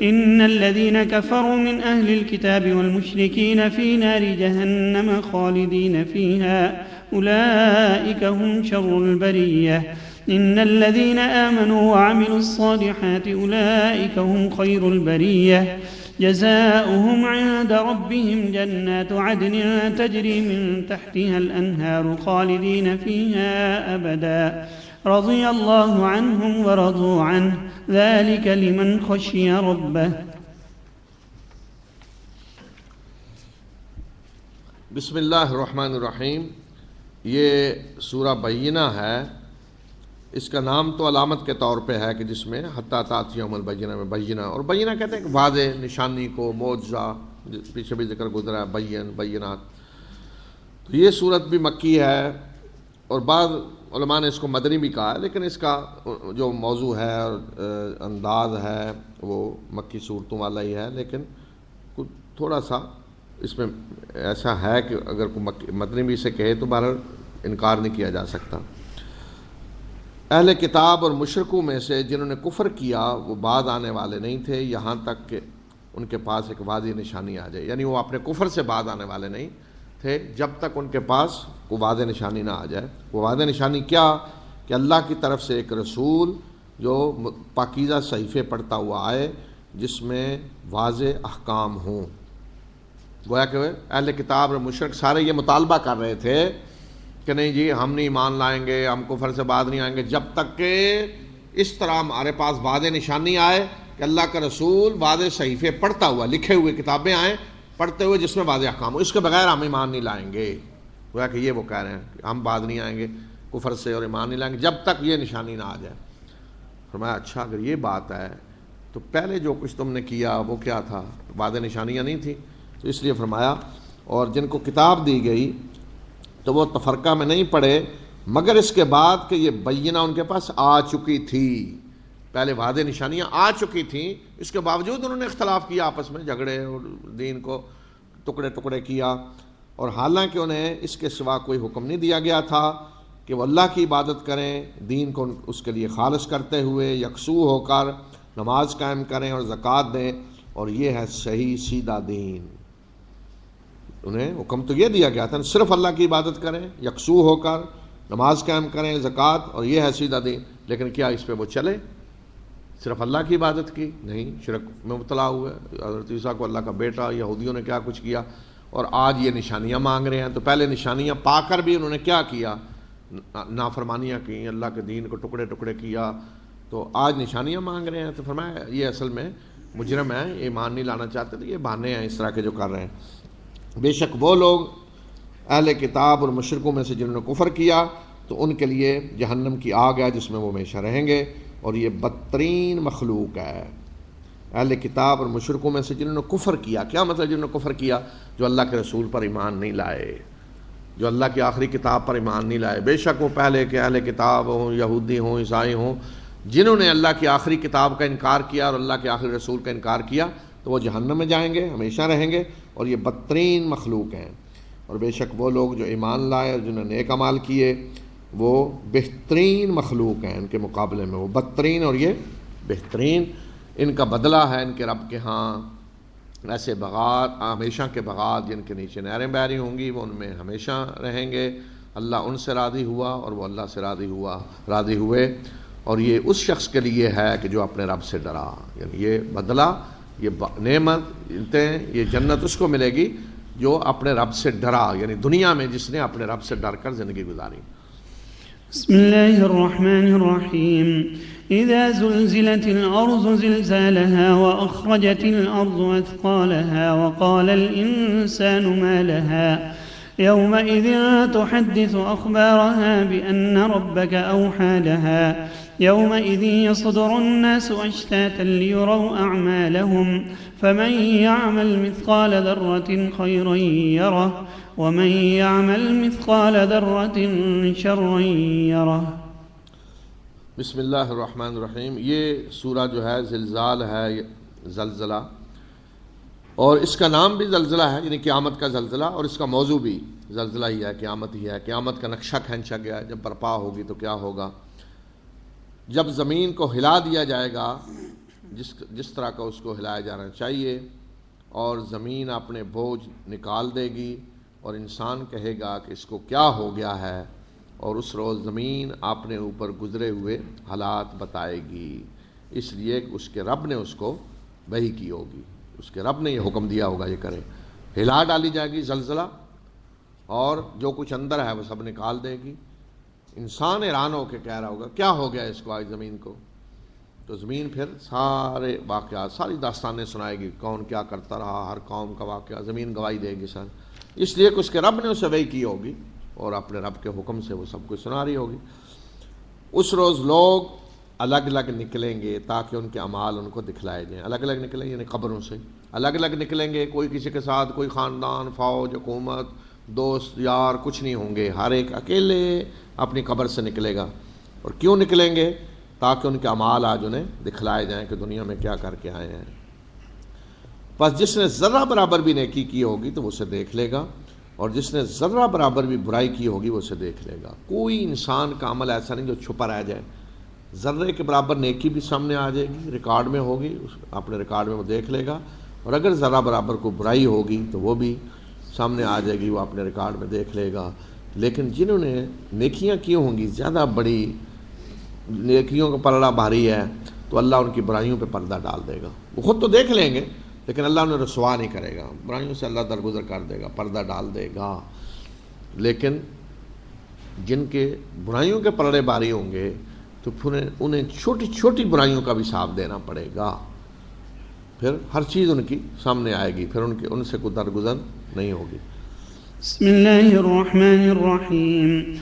إن الذين كفروا من أهل الكتاب والمشركين في نار جهنم خالدين فيها أولئك هم شر البرية إن الذين آمنوا وعملوا الصالحات أولئك هم خير البرية جزاؤهم عند ربهم جنات عدن تجري من تحتها الأنهار خالدين فيها أبدا رضي الله عنهم ورضوا عنه ذلك لمن خشي ربه. بسم اللہ الرحمن الرحیم. یہ سورہ بینہ ہے. اس کا نام تو علامت کے طور پہ ہے کہ جس میں حتیٰ تأتیہم البینہ میں بینہ، اور بینہ کہتے ہیں کہ واضح نشانی کو، معجزہ، پیچھے بھی ذکر گزرا ہے، بینات. تو یہ صورت بھی مکی ہے، اور بعض علماء نے اس کو مدنی بھی کہا ہے، لیکن اس کا جو موضوع ہے اور انداز ہے وہ مکی صورتوں والا ہی ہے، لیکن تھوڑا سا اس میں ایسا ہے کہ اگر کوئی مدنی بھی اسے کہے تو بہرحال انکار نہیں کیا جا سکتا. اہل کتاب اور مشرکوں میں سے جنہوں نے کفر کیا وہ بعد آنے والے نہیں تھے یہاں تک کہ ان کے پاس ایک واضح نشانی آ جائے. یعنی وہ اپنے کفر سے بعد آنے والے نہیں تھے جب تک ان کے پاس کوئی واضح نشانی نہ آ جائے. وہ واضح نشانی کیا؟ کہ اللہ کی طرف سے ایک رسول جو پاکیزہ صحیفے پڑھتا ہوا آئے جس میں واضح احکام ہوں. گویا کہ اہل کتاب اور مشرک سارے یہ مطالبہ کر رہے تھے کہ نہیں جی ہم نہیں ایمان لائیں گے، ہم کفر سے بعد نہیں آئیں گے جب تک کہ اس طرح ہمارے پاس واضح نشانی آئے کہ اللہ کا رسول واضح صحیفے پڑھتا ہوا، لکھے ہوئے کتابیں آئیں پڑھتے ہوئے جس میں واضح احکام ہو. اس کے بغیر ہم ایمان نہیں لائیں گے. گویا کہ یہ وہ کہہ رہے ہیں کہ ہم بعد نہیں آئیں گے کفر سے اور ایمان نہیں لائیں گے جب تک یہ نشانی نہ آ جائے. فرمایا اچھا اگر یہ بات ہے تو پہلے جو کچھ تم نے کیا وہ کیا تھا؟ واضح نشانیاں نہیں تھیں. تو اس لیے فرمایا اور جن کو کتاب دی گئی تو وہ تفرقہ میں نہیں پڑے مگر اس کے بعد کہ یہ بینہ ان کے پاس آ چکی تھی. پہلے واضح نشانیاں آ چکی تھیں، اس کے باوجود انہوں نے اختلاف کیا، آپس میں جھگڑے اور دین کو ٹکڑے ٹکڑے کیا. اور حالانکہ انہیں اس کے سوا کوئی حکم نہیں دیا گیا تھا کہ وہ اللہ کی عبادت کریں، دین کو اس کے لیے خالص کرتے ہوئے یکسو ہو کر نماز قائم کریں اور زکوٰۃ دیں، اور یہ ہے صحیح سیدھا دین. انہیں حکم تو یہ دیا گیا تھا صرف اللہ کی عبادت کریں، یکسو ہو کر نماز قائم کریں، زکوٰۃ، اور یہ ہے سیدھا دین. لیکن کیا اس پہ وہ چلے؟ صرف اللہ کی عبادت کی نہیں، شرک میں مبتلا ہوئے. حضرت عیسیٰ کو اللہ کا بیٹا، یہودیوں نے کیا کچھ کیا، اور آج یہ نشانیاں مانگ رہے ہیں. تو پہلے نشانیاں پا کر بھی انہوں نے کیا کیا؟ نافرمانیاں کی، اللہ کے دین کو ٹکڑے ٹکڑے کیا. تو آج نشانیاں مانگ رہے ہیں. تو فرمایا یہ اصل میں مجرم ہیں، ایمان نہیں لانا چاہتے تھے، یہ بہانے ہیں اس طرح کے جو کر رہے ہیں. بے شک وہ لوگ اہل کتاب اور مشرکوں میں سے جنہوں نے کفر کیا تو ان کے لیے جہنم کی آگ ہے جس میں وہ ہمیشہ رہیں گے، اور یہ بدترین مخلوق ہے. اہل کتاب اور مشرکوں میں سے جنہوں نے کفر کیا، کیا مطلب جنہوں نے کفر کیا؟ جو اللہ کے رسول پر ایمان نہیں لائے، جو اللہ کی آخری کتاب پر ایمان نہیں لائے. بے شک وہ پہلے کے اہل کتاب ہوں، یہودی ہوں، عیسائی ہوں، جنہوں نے اللہ کی آخری کتاب کا انکار کیا اور اللہ کے آخری رسول کا انکار کیا تو وہ جہنم میں جائیں گے، ہمیشہ رہیں گے، اور یہ بدترین مخلوق ہیں. اور بے شک وہ لوگ جو ایمان لائے اور جنہوں نے نیک اعمال کیے وہ بہترین مخلوق ہیں ان کے مقابلے میں. وہ بدترین اور یہ بہترین، ان کا بدلہ ہے ان کے رب کے ہاں. ایسے بغات، ہمیشہ کے بغات جن کے نیچے نہریں بہہ رہی ہوں گی، وہ ان میں ہمیشہ رہیں گے. اللہ ان سے راضی ہوا اور وہ اللہ سے راضی ہوئے. اور یہ اس شخص کے لیے ہے کہ جو اپنے رب سے ڈرا. یعنی یہ بدلہ، یہ نعمت، یہ جنت اس کو ملے گی جو اپنے رب سے ڈرا، یعنی دنیا میں جس نے اپنے رب سے ڈر کر زندگی گزاری. بسم اللہ الرحمن الرحیم. اذا زلزلت الارض زلزالها واخرجت الارض اثقالها وقال الانسان ما لها يومئذ تحدث اخبارها بان ربك اوحى لها يومئذ يصدر الناس أشتاتا ليروا أعمالهم فمن يعمل مثقال ذرة خيرا يره ومن يعمل مثقال ذرة شرا يره۔ بسم اللہ الرحمن الرحیم۔ یہ سورہ جو ہے زلزال ہے، زلزلہ، اور اس کا نام بھی زلزلہ ہے، یعنی قیامت کا زلزلہ، اور اس کا موضوع بھی زلزلہ ہی ہے، قیامت ہی ہے۔ قیامت کا نقشہ کھینچا گیا ہے، جب برپا ہوگی تو کیا ہوگا۔ جب زمین کو ہلا دیا جائے گا جس طرح کا اس کو ہلایا جانا چاہیے، اور زمین اپنے بوجھ نکال دے گی، اور انسان کہے گا کہ اس کو کیا ہو گیا ہے، اور اس روز زمین اپنے اوپر گزرے ہوئے حالات بتائے گی، اس لیے کہ اس کے رب نے اس کو وحی کی ہوگی، اس کے رب نے یہ حکم دیا ہوگا یہ کرے۔ ہلا ڈالی جائے گی زلزلہ، اور جو کچھ اندر ہے وہ سب نکال دے گی۔ انسان حیران ہو کے کہہ رہا ہوگا کیا ہو گیا اس کو آج زمین کو، تو زمین پھر سارے واقعات، ساری داستانیں سنائے گی، کون کیا کرتا رہا، ہر قوم کا واقعہ زمین گواہی دے گی سر، اس لیے کہ اس کے رب نے اسے وحی کی ہوگی، اور اپنے رب کے حکم سے وہ سب کچھ سنا رہی ہوگی۔ اس روز لوگ الگ الگ نکلیں گے تاکہ ان کے اعمال ان کو دکھلائے جائیں۔ الگ الگ نکلیں گے یعنی قبروں سے الگ الگ نکلیں گے، کوئی کسی کے ساتھ، کوئی خاندان، فوج، حکومت، دوست، یار کچھ نہیں ہوں گے، ہر ایک اکیلے اپنی قبر سے نکلے گا۔ اور کیوں نکلیں گے؟ تاکہ ان کے اعمال آج انہیں دکھلائے جائیں کہ دنیا میں کیا کر کے آئے ہیں۔ بس جس نے ذرہ برابر بھی نیکی کی ہوگی تو وہ اسے دیکھ لے گا، اور جس نے ذرہ برابر بھی برائی کی ہوگی وہ اسے دیکھ لے گا۔ کوئی انسان کا عمل ایسا نہیں جو چھپا رہ جائے، ذرے کے برابر نیکی بھی سامنے آ جائے گی، ریکارڈ میں ہوگی، اپنے ریکارڈ میں وہ دیکھ لے گا، اور اگر ذرہ برابر کو برائی ہوگی تو وہ بھی سامنے آ جائے گی، وہ اپنے ریکارڈ میں دیکھ لے گا۔ لیکن جنہوں نے نیکیاں کی ہوں گی، زیادہ بڑی نیکیوں کا پلڑا بھاری ہے، تو اللہ ان کی برائیوں پہ پردہ ڈال دے گا۔ وہ خود تو دیکھ لیں گے لیکن اللہ انہیں رسوا نہیں کرے گا، برائیوں سے اللہ درگزر کر دے گا، پردہ ڈال دے گا۔ لیکن جن کے برائیوں کے پلڑے بھاری ہوں گے تو پھر انہیں چھوٹی چھوٹی برائیوں کا بھی حساب دینا پڑے گا، پھر ہر چیز ان کی سامنے آئے گی، پھر ان سے کوئی درگزر نہیں ہوگی۔ بسم اللہ الرحمن الرحیم۔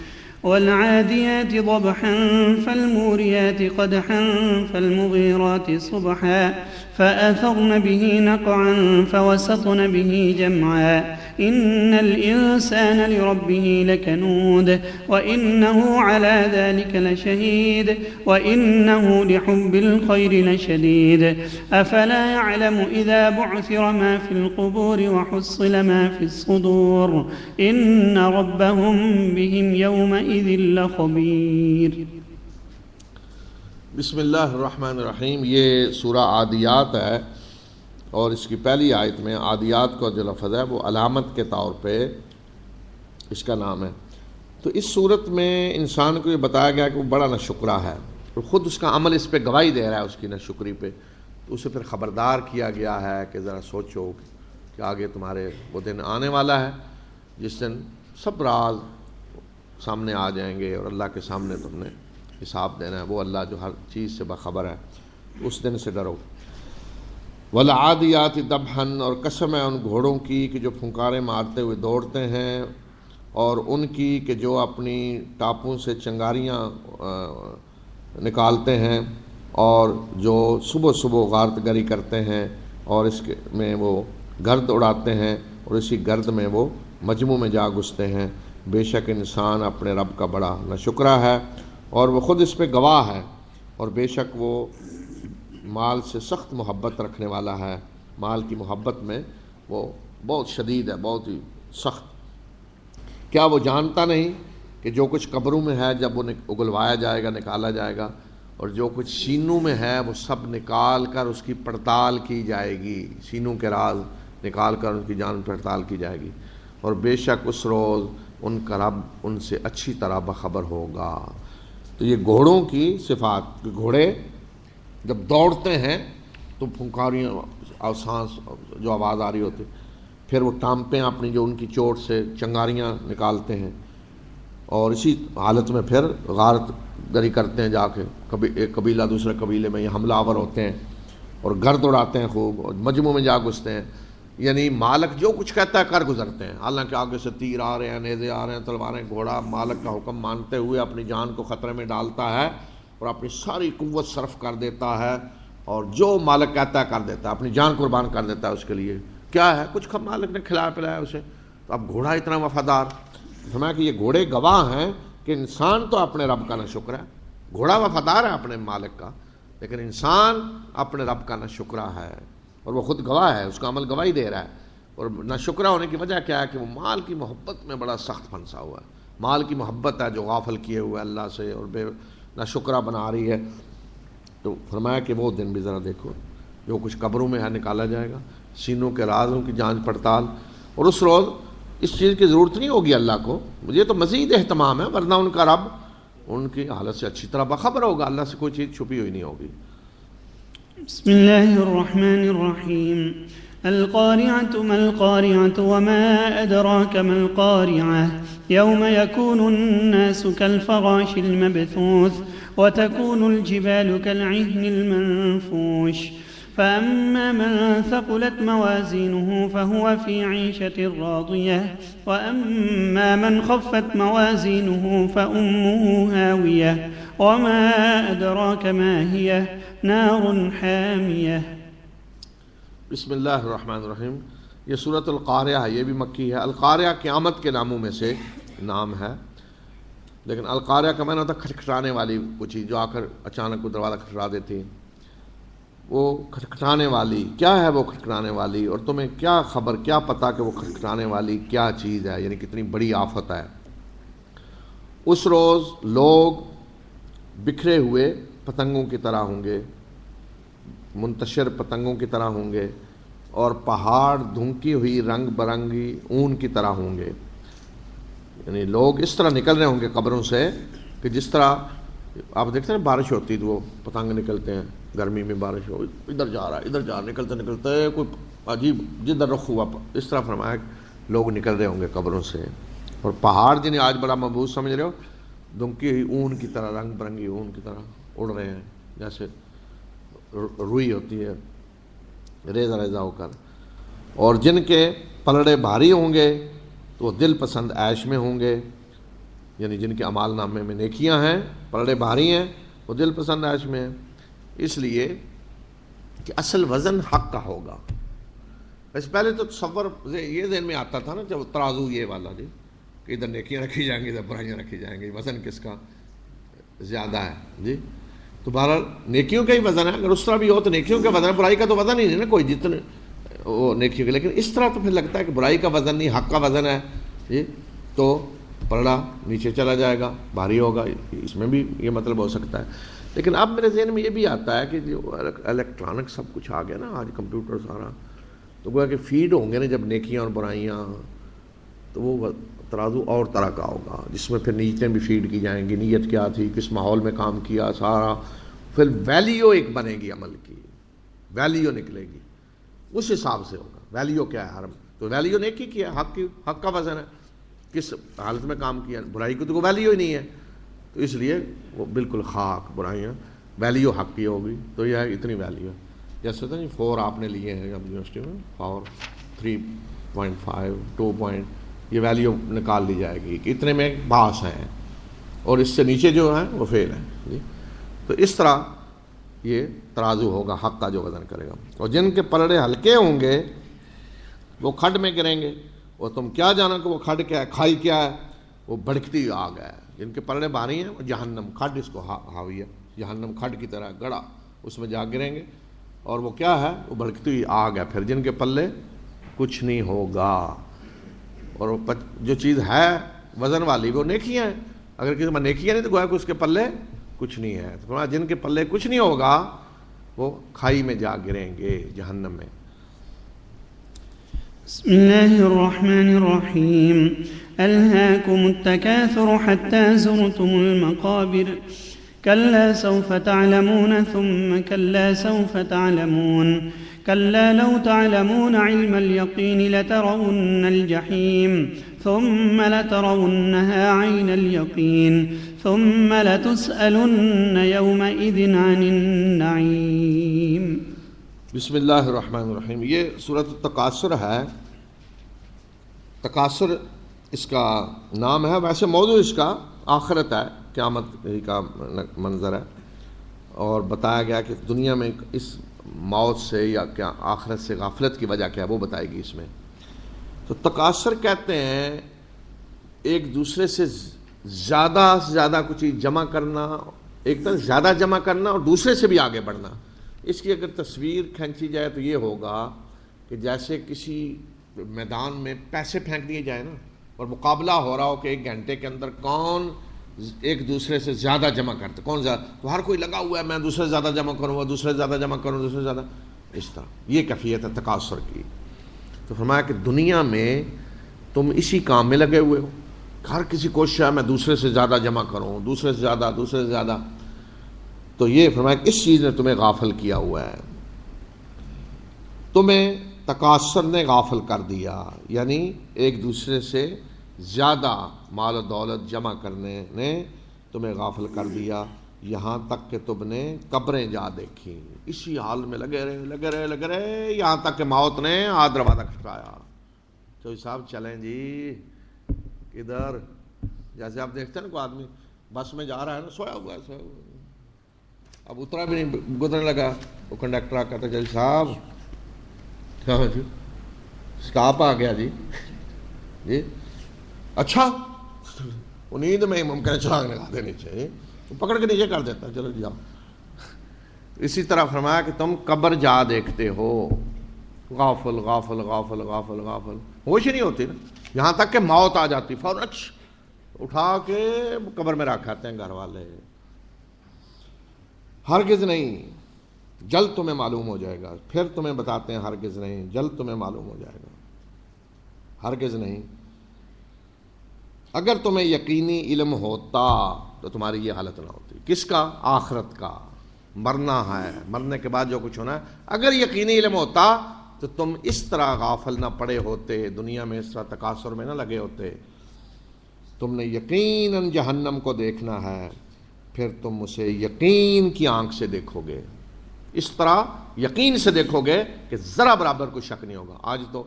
والعادیات ضبحا فالموریات قدحا فالمغیرات صبحا فأثرن به نقعا فوسطن به جمعا إن الإنسان لربه لكنود وإنه على ذلك لشهيد وإنه لحب الخير لشديد أفلا يعلم إذا بعثر ما في القبور وحصل ما في الصدور إن ربهم بهم يومئذ لخبير۔ بسم اللہ الرحمن الرحیم۔ یہ سورہ عادیات ہے، اور اس کی پہلی آیت میں عادیات کا جو لفظ ہے وہ علامت کے طور پہ اس کا نام ہے۔ تو اس صورت میں انسان کو یہ بتایا گیا کہ وہ بڑا ناشکرا ہے، اور خود اس کا عمل اس پہ گواہی دے رہا ہے اس کی ناشکری پہ، تو اسے پھر خبردار کیا گیا ہے کہ ذرا سوچو کہ آگے تمہارے وہ دن آنے والا ہے جس دن سب راز سامنے آ جائیں گے، اور اللہ کے سامنے تم نے حساب دینا ہے۔ وہ اللہ جو ہر چیز سے باخبر ہے، اس دن سے ڈرو۔ والعادیات ضبحا، اور قسم ہے ان گھوڑوں کی کہ جو پھنکاریں مارتے ہوئے دوڑتے ہیں، اور ان کی کہ جو اپنی ٹاپوں سے چنگاریاں نکالتے ہیں، اور جو صبح صبح غارت گری کرتے ہیں، اور اس میں وہ گرد اڑاتے ہیں، اور اسی گرد میں وہ مجموع میں جا گھستے ہیں۔ بے شک انسان اپنے رب کا بڑا ناشکرا ہے، اور وہ خود اس پہ گواہ ہے، اور بے شک وہ مال سے سخت محبت رکھنے والا ہے، مال کی محبت میں وہ بہت شدید ہے، بہت ہی سخت۔ کیا وہ جانتا نہیں کہ جو کچھ قبروں میں ہے جب وہ اگلوایا جائے گا، نکالا جائے گا، اور جو کچھ سینوں میں ہے وہ سب نکال کر اس کی پڑتال کی جائے گی، سینوں کے راز نکال کر ان کی جان پڑتال کی جائے گی، اور بے شک اس روز ان کا رب ان سے اچھی طرح باخبر ہوگا۔ تو یہ گھوڑوں کی صفات، کہ گھوڑے جب دوڑتے ہیں تو پھنکاریاں اور سانس جو آواز آ رہی ہوتی، پھر وہ ٹانپیں اپنی جو ان کی چوٹ سے چنگاریاں نکالتے ہیں، اور اسی حالت میں پھر غارت گری کرتے ہیں، جا کے کبھی ایک قبیلہ دوسرے قبیلے میں یہ حملہ آور ہوتے ہیں اور گرد اڑاتے ہیں خوب، اور مجموع میں جا گھستے ہیں، یعنی مالک جو کچھ کہتا ہے کر گزرتے ہیں، حالانکہ آگے سے تیر آ رہے ہیں، نیزے آ رہے ہیں، تلواریں، گھوڑا مالک کا حکم مانتے ہوئے اپنی جان کو خطرے میں ڈالتا ہے، اور اپنی ساری قوت صرف کر دیتا ہے اور جو مالک کہتا ہے کر دیتا ہے، اپنی جان قربان کر دیتا ہے اس کے لیے. کیا ہے؟ کچھ مالک نے کھلایا پلایا اسے. تو اب گھوڑا اتنا وفادار، فرمایا کہ یہ گھوڑے گواہ ہیں کہ انسان تو اپنے رب کا نہ شکر ہے. گھوڑا وفادار ہے اپنے مالک کا، لیکن انسان اپنے رب کا نہ شکرہ ہے، اور وہ خود گواہ ہے، اس کا عمل گواہی دے رہا ہے. اور نہ شکرہ ہونے کی وجہ کیا ہے کہ وہ مال کی محبت میں بڑا سخت پھنسا ہوا ہے. مال کی محبت ہے جو غافل کیے ہوئے اللہ سے اور بے نہ شکرہ بنا رہی ہے. تو فرمایا کہ وہ دن بھی ذرا دیکھو جو کچھ قبروں میں ہے نکالا جائے گا، سینوں کے رازوں کی جانچ پڑتال. اور اس روز اس چیز کی ضرورت نہیں ہوگی اللہ کو، مجھے تو مزید اہتمام ہے، ورنہ ان کا رب ان کی حالت سے اچھی طرح باخبر ہوگا، اللہ سے کوئی چیز چھپی ہوئی نہیں ہوگی. بسم الله الرحمن الرحيم. القارعة ما القارعة وما أدراك ما القارعة يوم يكون الناس كالفراش المبثوث وتكون الجبال كالعهن المنفوش فأما من ثقلت موازينه فهو في عيشة راضية وأما من خفت موازينه فأمه هاوية وما أدراك ما هي نار حامية. بسم اللہ الرحمن الرحیم. یہ سورۃ القاریہ ہے، یہ بھی مکی ہے. القاریہ قیامت کے ناموں میں سے نام ہے، لیکن القاریہ کا معنی ہوتا ہے کھٹکھٹانے والی کوئی چیز جو آ کر اچانک کو دروازہ کھٹکھٹا دیتی. وہ کھٹکھٹانے والی کیا ہے؟ وہ کھٹکھٹانے والی، اور تمہیں کیا خبر، کیا پتہ کہ وہ کھٹکھٹانے والی کیا چیز ہے، یعنی کتنی بڑی آفت ہے. اس روز لوگ بکھرے ہوئے پتنگوں کی طرح ہوں گے، منتشر پتنگوں کی طرح ہوں گے، اور پہاڑ دھنکی ہوئی رنگ برنگی اون کی طرح ہوں گے. یعنی لوگ اس طرح نکل رہے ہوں گے قبروں سے کہ جس طرح آپ دیکھتے ہیں بارش ہوتی تو وہ پتنگ نکلتے ہیں، گرمی میں بارش ہو، ادھر جا رہا ہے ادھر جا رہا، نکلتے نکلتے کوئی عجیب جدھر رخ ہوا، اس طرح فرمایا لوگ نکل رہے ہوں گے قبروں سے. اور پہاڑ جنہیں آج بڑا محبوب سمجھ رہے ہو، دھنکی ہوئی اون کی طرح، رنگ برنگی اون کی طرح اڑ رہے ہیں، جیسے روئی ہوتی ہے ریزہ ریزہ ہو کر. اور جن کے پلڑے بھاری ہوں گے تو وہ دل پسند عیش میں ہوں گے، یعنی جن کے اعمال نامے میں نیکیاں ہیں، پلڑے بھاری ہیں، وہ دل پسند عیش میں ہیں. اس لیے کہ اصل وزن حق کا ہوگا. اس پہلے تو تصور یہ ذہن میں آتا تھا نا جب ترازو یہ والا جی کہ ادھر نیکیاں رکھی جائیں گی ادھر برائیاں رکھی جائیں گی، وزن کس کا زیادہ ہے جی. تو بہرحال نیکیوں کا ہی وزن ہے، اگر اس طرح بھی ہو تو نیکیوں کا وزن ہے، برائی کا تو وزن ہی نہیں نا کوئی جتنے وہ نیکیوں کے. لیکن اس طرح تو پھر لگتا ہے کہ برائی کا وزن نہیں حق کا وزن ہے جی، تو پلڑا نیچے چلا جائے گا، بھاری ہوگا، اس میں بھی یہ مطلب ہو سکتا ہے. لیکن اب میرے ذہن میں یہ بھی آتا ہے کہ جو الیکٹرانک سب کچھ آ گیا نا آج، کمپیوٹر سارا، تو گویا کہ فیڈ ہوں گے نا جب نیکیاں اور برائیاں، تو وہ ترازو اور طرح کا ہوگا جس میں پھر نیتیں بھی فیڈ کی جائیں گی، نیت کیا تھی، کس ماحول میں کام کیا، سارا پھر ویلیو ایک بنے گی عمل کی، ویلیو نکلے گی، اس حساب سے ہوگا. ویلیو کیا ہے حرم؟ تو ویلیو نیکی کی ہے، حق کا وزن ہے، کس حالت میں کام کیا. برائی کی تو کوئی ویلیو ہی نہیں ہے، تو اس لیے وہ بالکل خاک برائیاں، ویلیو حق کی ہوگی. تو یہ ہے اتنی ویلیو، جیسے ہوتا ہے 4 آپ نے لیے ہیں یونیورسٹی میں، 4 3.5 2 یہ ویلیو نکال لی جائے گی کہ اتنے میں پاس ہیں، اور اس سے نیچے جو ہیں وہ فیل ہیں جی. تو اس طرح یہ ترازو ہوگا حق کا جو وزن کرے گا. اور جن کے پلڑے ہلکے ہوں گے وہ کھڈ میں گریں گے. اور تم کیا جانا کہ وہ کھڈ کیا ہے، کھائی کیا ہے؟ وہ بھڑکتی آگ ہے. جن کے پلڑے بھاری ہیں وہ جہنم، کھڈ اس کو حاوی ہے، جہنم کھڈ کی طرح گڑا، اس میں جا گریں گے. اور وہ کیا ہے؟ وہ بھڑکتی ہوئی آگ ہے. پھر جن کے پلے کچھ نہیں ہوگا. اور جو چیز ہے وزن والی وہ نیکیاں ہیں، اگر کسی میں نیکیاں نہیں تو گویا کہ اس کے پلے کچھ نہیں ہے. تو جن کے پلے کچھ نہیں ہوگا وہ کھائی میں جا گریں گے، جہنم میں. بسم الله الرحمن الرحيم. ألهاكم التكاثر حتى زرتم المقابر كلا سوف تعلمون ثم كلا سوف تعلمون كلا لو تعلمون علم اليقين لترون الجحيم ثم لترونها عين اليقين ثم لتسألن يومئذ عن النعيم. بسم اللہ الرحمن الرحیم. یہ سورۃ التکاثر ہے. تکاثر اس کا نام ہے، ویسے موضوع اس کا آخرت ہے، قیامت ہی کا منظر ہے. اور بتایا گیا کہ دنیا میں اس موت سے یا کیا آخرت سے غفلت کی وجہ کیا ہے وہ بتائے گی اس میں. تو تکاثر کہتے ہیں ایک دوسرے سے زیادہ کچھ چیز جمع کرنا، ایک طرح زیادہ جمع کرنا اور دوسرے سے بھی آگے بڑھنا. اس کی اگر تصویر کھینچی جائے تو یہ ہوگا کہ جیسے کسی میدان میں پیسے پھینک دیے جائے نا، اور مقابلہ ہو رہا ہو کہ 1 گھنٹے کے اندر کون ایک دوسرے سے زیادہ جمع کرتے، کون زیادہ، تو ہر کوئی لگا ہوا ہے میں دوسرے سے زیادہ جمع کروں گا، دوسرے سے زیادہ جمع کروں، دوسرے سے زیادہ، اس طرح یہ کیفیت ہے تکاثر کی. تو فرمایا کہ دنیا میں تم اسی کام میں لگے ہوئے ہو، ہر کسی کوشش ہے میں دوسرے سے زیادہ جمع کروں، دوسرے سے زیادہ. تو یہ فرمایا کہ اس چیز نے تمہیں غافل کیا ہوا ہے، تمہیں تکاثر نے غافل کر دیا، یعنی ایک دوسرے سے زیادہ مال و دولت جمع کرنے نے تمہیں غافل کر دیا، یہاں تک کہ تم نے قبریں جا دیکھی. اسی حال میں لگے رہے یہاں تک کہ موت نے دروازہ کھٹکایا. چوہدری صاحب چلیں جی ادھر. جیسے آپ دیکھتے ہیں نا کوئی آدمی بس میں جا رہا ہے نا، سویا ہوا ہے، اب اترا بھی نہیں، گزرنے لگا، وہ کنڈکٹر کہتا چوہدری صاحب کیا جی اسٹاپ آ گیا جی اچھا، وہ نیند میں ہی ممکن ہے چھلانگ لگا دینی چاہیے، پکڑ کے نیچے کر دیتا، چلو جاؤ. اسی طرح فرمایا کہ تم قبر جا دیکھتے ہو، غافل ہوش ہی نہیں ہوتی نا، یہاں تک کہ موت آ جاتی فوراً اٹھا کے قبر میں رکھاتے ہیں گھر والے. ہرگز نہیں، جلد تمہیں معلوم ہو جائے گا. پھر تمہیں بتاتے ہیں ہرگز نہیں، جلد تمہیں معلوم ہو جائے گا. ہرگز نہیں، اگر تمہیں یقینی علم ہوتا تو تمہاری یہ حالت نہ ہوتی. کس کا؟ آخرت کا، مرنا ہے، مرنے کے بعد جو کچھ ہونا ہے. اگر یقینی علم ہوتا تو تم اس طرح غافل نہ پڑے ہوتے، دنیا میں اس طرح تکاثر میں نہ لگے ہوتے. تم نے یقیناً جہنم کو دیکھنا ہے، پھر تم اسے یقین کی آنکھ سے دیکھو گے. اس طرح یقین سے دیکھو گے کہ ذرا برابر کوئی شک نہیں ہوگا. آج تو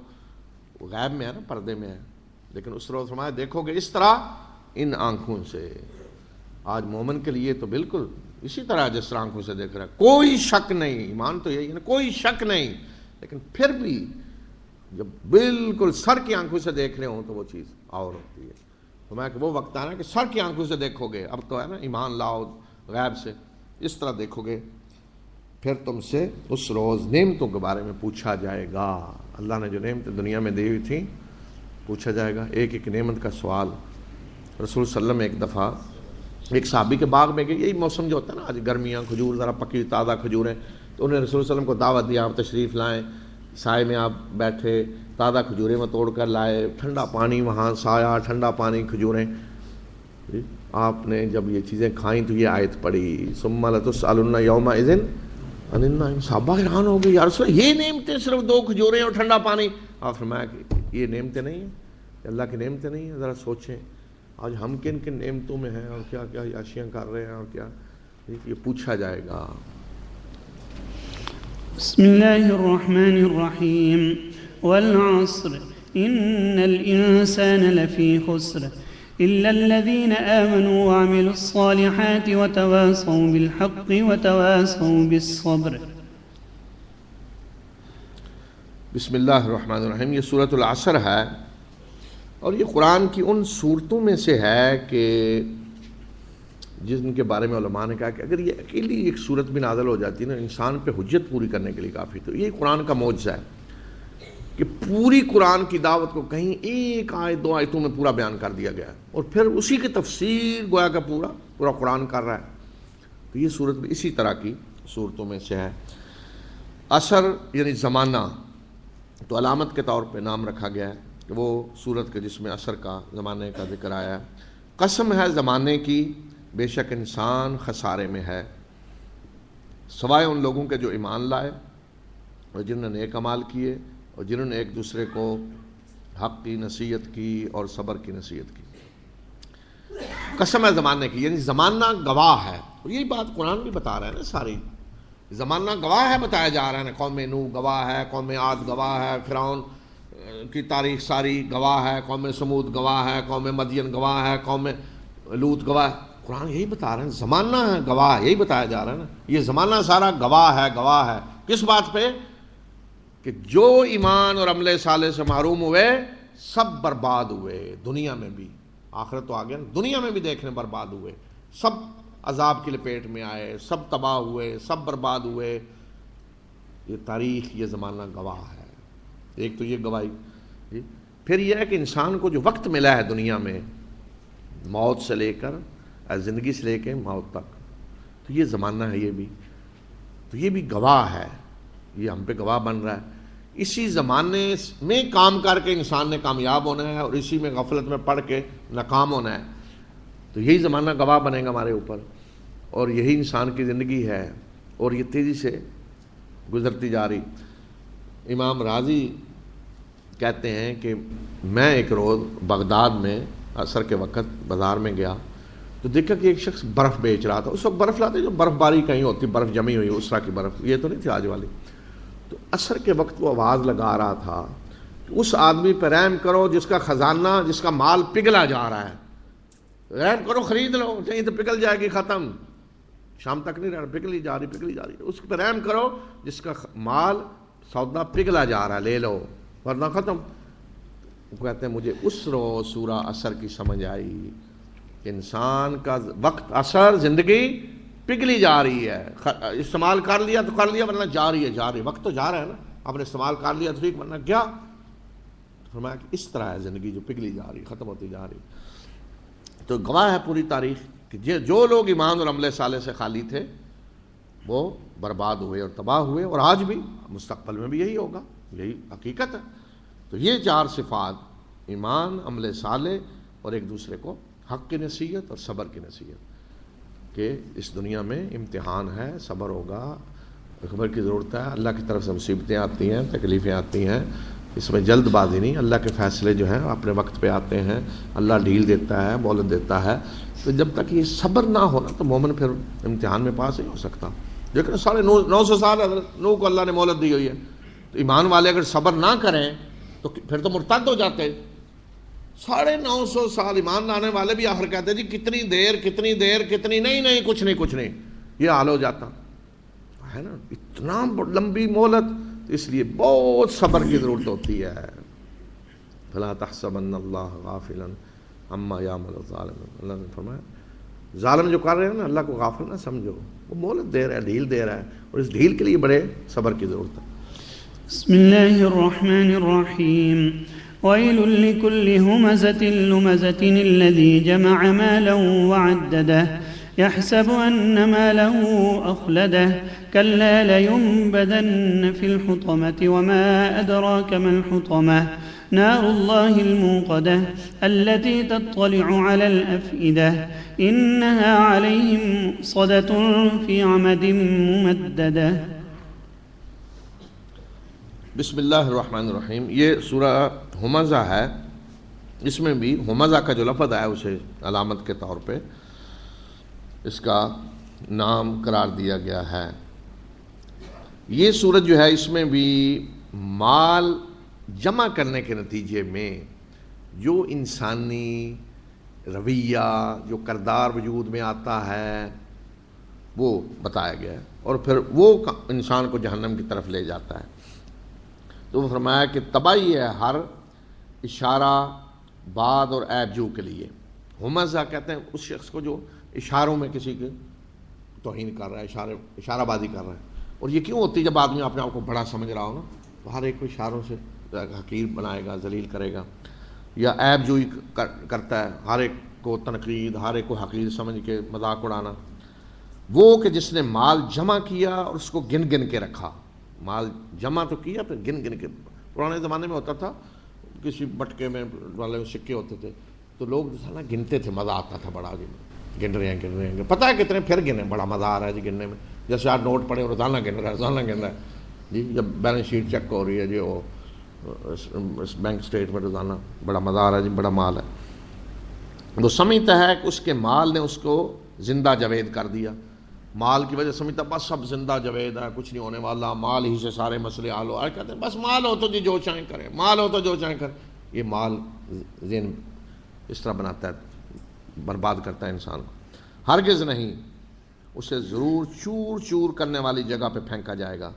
غیب میں ہے نا، پردے میں ہے، لیکن اس روز فرمایا دیکھو گے اس طرح ان آنکھوں سے. آج مومن کے لیے تو بالکل اسی طرح جس طرح آنکھوں سے دیکھ رہا ہے، کوئی شک نہیں. ایمان تو یہی ہے نا، کوئی شک نہیں. لیکن پھر بھی جب بالکل سر کی آنکھوں سے دیکھ رہے ہوں تو وہ چیز اور ہوتی ہے. فرمایا کہ وہ وقت آنا کہ سر کی آنکھوں سے دیکھو گے. اب تو ہے نا ایمان لاؤ غیب سے، اس طرح دیکھو گے. پھر تم سے اس روز نعمتوں کے بارے میں پوچھا جائے گا. اللہ نے جو نعمتیں دنیا میں دی ہوئی تھیں پوچھا جائے گا. ایک نعمت کا سوال. رسول صلی اللہ علیہ وسلم ایک دفعہ ایک صحابی کے باغ میں گئے. یہی موسم جو ہوتا ہے نا آج، گرمیاں، کھجور ذرا پکی تازہ کھجوریں، تو انہیں رسول صلی اللہ علیہ وسلم کو دعوت دیا آپ تشریف لائیں، سائے میں آپ بیٹھے، تازہ کھجوریں میں توڑ کر لائے، ٹھنڈا پانی وہاں سایہ، ٹھنڈا پانی، کھجوریں. آپ نے جب یہ چیزیں کھائیں تو یہ آیت پڑھی ثم لتسألن یومئذ عن النعیم. صحابہ حیران ہو گئے، یا رسول اللہ یہ نعمتیں صرف 2 کھجوریں اور ٹھنڈا پانی. آپ فرمایا کہ یہ نعمتیں نہیں ہیں، اللہ کی نعمتیں نہیں ہیں. ذرا سوچیں آج ہم کن کن نعمتوں میں ہیں اور کیا کیا عیاشیاں کر رہے ہیں اور کیا. یہ پوچھا جائے گا. بسم اللہ الرحمن الرحیم والعصر ان الانسان لفی خسر الا الذین آمنوا وعملوا الصالحات وتواصوا بالحق وتواصوا بالصبر. بسم اللہ الرحمن الرحیم. یہ سورۃ العصر ہے اور یہ قرآن کی ان صورتوں میں سے ہے کہ جن کے بارے میں علماء نے کہا کہ اگر یہ اکیلی ایک صورت بھی نازل ہو جاتی ہے نا انسان پہ حجت پوری کرنے کے لیے کافی. تو یہ قرآن کا معجزہ ہے کہ پوری قرآن کی دعوت کو کہیں ایک آیت 2 آیتوں میں پورا بیان کر دیا گیا ہے اور پھر اسی کی تفسیر گویا کا پورا قرآن کر رہا ہے. تو یہ صورت بھی اسی طرح کی صورتوں میں سے ہے. عصر یعنی زمانہ، تو علامت کے طور پہ نام رکھا گیا ہے کہ وہ صورت کے جس میں عصر کا، زمانے کا ذکر آیا ہے. قسم ہے زمانے کی، بے شک انسان خسارے میں ہے، سوائے ان لوگوں کے جو ایمان لائے اور جنہوں نے نیک اعمال کیے اور جنہوں نے ایک دوسرے کو حق کی نصیحت کی اور صبر کی نصیحت کی. قسم ہے زمانے کی، یعنی زمانہ گواہ ہے. اور یہی بات قرآن بھی بتا رہا ہے نا، ساری زمانہ گواہ ہے بتایا جا رہا ہے نا. قوم نوح گواہ ہے، قوم عاد گواہ ہے، فرعون کی تاریخ ساری گواہ ہے، قوم سمود گواہ ہے، قوم مدین گواہ ہے، قوم لوط گواہ ہے. قرآن یہی بتا رہے ہیں، زمانہ ہے گواہ، یہی بتایا جا رہا ہے نا، یہ زمانہ سارا گواہ ہے کس بات پہ؟ کہ جو ایمان اور عمل صالح سے محروم ہوئے سب برباد ہوئے، دنیا میں بھی، آخرت تو آگے، دنیا میں بھی دیکھنے برباد ہوئے، سب عذاب کی لپیٹ میں آئے، سب تباہ ہوئے، سب برباد ہوئے۔ یہ تاریخ، یہ زمانہ گواہ ہے۔ ایک تو یہ گواہی، پھر یہ ہے کہ انسان کو جو وقت ملا ہے دنیا میں، موت سے لے کر، زندگی سے لے کے موت تک، تو یہ زمانہ ہے، یہ بھی تو یہ بھی گواہ ہے، یہ ہم پہ گواہ بن رہا ہے۔ اسی زمانے میں کام کر کے انسان نے کامیاب ہونا ہے اور اسی میں غفلت میں پڑھ کے ناکام ہونا ہے، تو یہی زمانہ گواہ بنے گا ہمارے اوپر، اور یہی انسان کی زندگی ہے، اور یہ تیزی سے گزرتی جا رہی۔ امام راضی کہتے ہیں کہ میں ایک روز بغداد میں عصر کے وقت بازار میں گیا تو دیکھا کہ ایک شخص برف بیچ رہا تھا۔ اس وقت برف لاتے جو برف باری کہیں ہوتی، برف جمی ہوئی اس طرح کی برف، یہ تو نہیں تھی آج والی۔ تو عصر کے وقت وہ آواز لگا رہا تھا کہ اس آدمی پہ رحم کرو جس کا خزانہ، جس کا مال پگھلا جا رہا ہے، رحم کرو، خرید لو، نہیں تو پگھل جائے گی، ختم، شام تک نہیں رہنا، پگھلی جا رہی، اس پہ رحم کرو جس کا مال سودا پگھلا جا رہا ہے، لے لو ورنہ ختم۔ وہ کہتے ہیں مجھے اس روز سورہ عصر کی سمجھ آئی کہ انسان کا وقت، عصر، زندگی پگھلی جا رہی ہے، استعمال کر لیا تو کر لیا ورنہ جاری ہے، وقت تو جا رہا ہے نا، آپ نے استعمال کر لیا تو ٹھیک ورنہ کیا؟ فرمایا کہ اس طرح ہے زندگی جو پگھلی جا رہی، ختم ہوتی جا رہی۔ تو گواہ ہے پوری تاریخ کہ جو لوگ ایمان اور عمل صالح سے خالی تھے وہ برباد ہوئے اور تباہ ہوئے، اور آج بھی، مستقبل میں بھی یہی ہوگا، یہی حقیقت ہے۔ تو یہ چار صفات، ایمان، عمل صالح اور ایک دوسرے کو حق کی نصیحت اور صبر کی نصیحت، کہ اس دنیا میں امتحان ہے، صبر ہوگا، خبر کی ضرورت ہے، اللہ کی طرف سے مصیبتیں آتی ہیں، تکلیفیں آتی ہیں، اس میں جلد بازی نہیں، اللہ کے فیصلے جو ہیں اپنے وقت پہ آتے ہیں، اللہ ڈھیل دیتا ہے، مہلت دیتا ہے۔ تو جب تک یہ صبر نہ ہونا تو مومن پھر امتحان میں پاس نہیں ہو سکتا۔ لیکن 950 سال نوح کو اللہ نے مہلت دی ہوئی ہے، تو ایمان والے اگر صبر نہ کریں تو پھر تو مرتد ہو جاتے۔ 950 سال ایمان لانے والے بھی آخر کہتے ہیں جی کتنی دیر، نہیں، کچھ نہیں، یہ حال ہو جاتا ہے نا، اتنا لمبی مہلت، اس لیے بہت صبر کی ضرورت ہوتی ہے۔ فلا تحسبن اللہ غافلا عما یعمل الظالمون، اللہ نے فرمایا ظالم جو کر رہے ہیں نا، اللہ کو غافل نہ سمجھو، وہ مہلت دے رہا ہے، ڈھیل دے رہا ہے، اور اس ڈھیل کے لیے بڑے صبر کی ضرورت ہے۔ بسم اللہ الرحمن الرحیم ویل لکل ہمزۃ لمزۃ الذی جمع مالا وعددہ يحسب أن ماله أخلده كلا لينبذن في الحطمة وما أدراك ما الحطمة نار الله الموقدة التي تطلع على الأفئدة إنها عليهم صدة في عمد ممددة۔ بسم اللہ الرحمن الرحیم۔ یہ سورہ ہمزہ ہے، اس میں بھی ہمزہ کا جو لفظ ہے اسے علامت کے طور پہ اس کا نام قرار دیا گیا ہے۔ یہ سورت جو ہے اس میں بھی مال جمع کرنے کے نتیجے میں جو انسانی رویہ، جو کردار وجود میں آتا ہے وہ بتایا گیا ہے، اور پھر وہ انسان کو جہنم کی طرف لے جاتا ہے۔ تو وہ فرمایا کہ تباہی ہے ہر اشارہ، باد اور عیب جو کے لیے۔ ہمزہ کہتے ہیں اس شخص کو جو اشاروں میں کسی کے توہین کر رہا ہے، اشارہ بازی کر رہا ہے۔ اور یہ کیوں ہوتی ہے؟ جب آدمی اپنے آپ کو بڑا سمجھ رہا ہو نا، تو ہر ایک کو اشاروں سے حقیر بنائے گا، ذلیل کرے گا، یا عیب جوئی کرتا ہے، ہر ایک کو تنقید، ہر ایک کو حقیر سمجھ کے مذاق اڑانا۔ وہ کہ جس نے مال جمع کیا اور اس کو گن گن کے رکھا، مال جمع تو کیا پھر گن گن کے۔ پرانے زمانے میں ہوتا تھا کسی بٹکے میں والے سکے ہوتے تھے تو لوگ جو تھا نا گنتے تھے، مزہ آتا تھا بڑا، گن رہے ہیں، پتہ ہے کتنے، پھر گنے، بڑا مزہ آ رہا ہے جی گننے میں، جیسے آج نوٹ پڑے روزانہ گن رہا ہے جی، جب بیلنس شیٹ چیک ہو رہی ہے جی، وہ بینک اسٹیٹمنٹ روزانہ، بڑا مزہ آ رہا ہے جی، بڑا مال ہے۔ وہ سمجھتا ہے کہ اس کے مال نے اس کو زندہ جاوید کر دیا، مال کی وجہ سمجھتا بس سب زندہ جاوید ہے، کچھ نہیں ہونے والا، مال ہی سے سارے مسئلے حل ہو۔ آج کہتے ہیں بس مال ہو تو جی جو چاہیں کریں، مال ہو تو جو چاہیں کریں۔ یہ مال ذہن اس طرح بناتا ہے، برباد کرتا ہے انسان کو۔ ہرگز نہیں، اسے ضرور چور چور کرنے والی جگہ پہ پھینکا جائے گا۔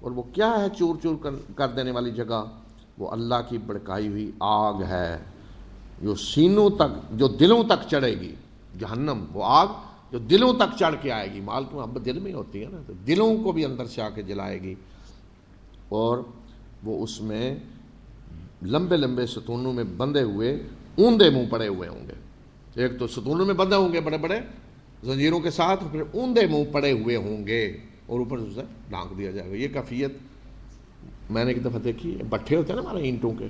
اور وہ کیا ہے چور چور کر دینے والی جگہ؟ وہ اللہ کی بھڑکائی ہوئی آگ ہے، جو سینوں تک، جو دلوں تک چڑھے گی۔ جہنم وہ آگ جو دلوں تک چڑھ کے آئے گی، مال تو اب دل میں ہوتی ہے نا، تو دلوں کو بھی اندر سے آ کے جلائے گی۔ اور وہ اس میں لمبے لمبے ستونوں میں بندھے ہوئے اوندے منہ پڑے ہوئے ہوں گے۔ ایک تو ستونوں میں بندھے ہوں گے بڑے بڑے زنجیروں کے ساتھ، پھر اوندے منہ پڑے ہوئے ہوں گے، اور اوپر سے اسے ڈھانک دیا جائے گا۔ یہ کیفیت میں نے ایک دفعہ دیکھی، بٹھے ہوتے ہیں نا ہمارے اینٹوں کے،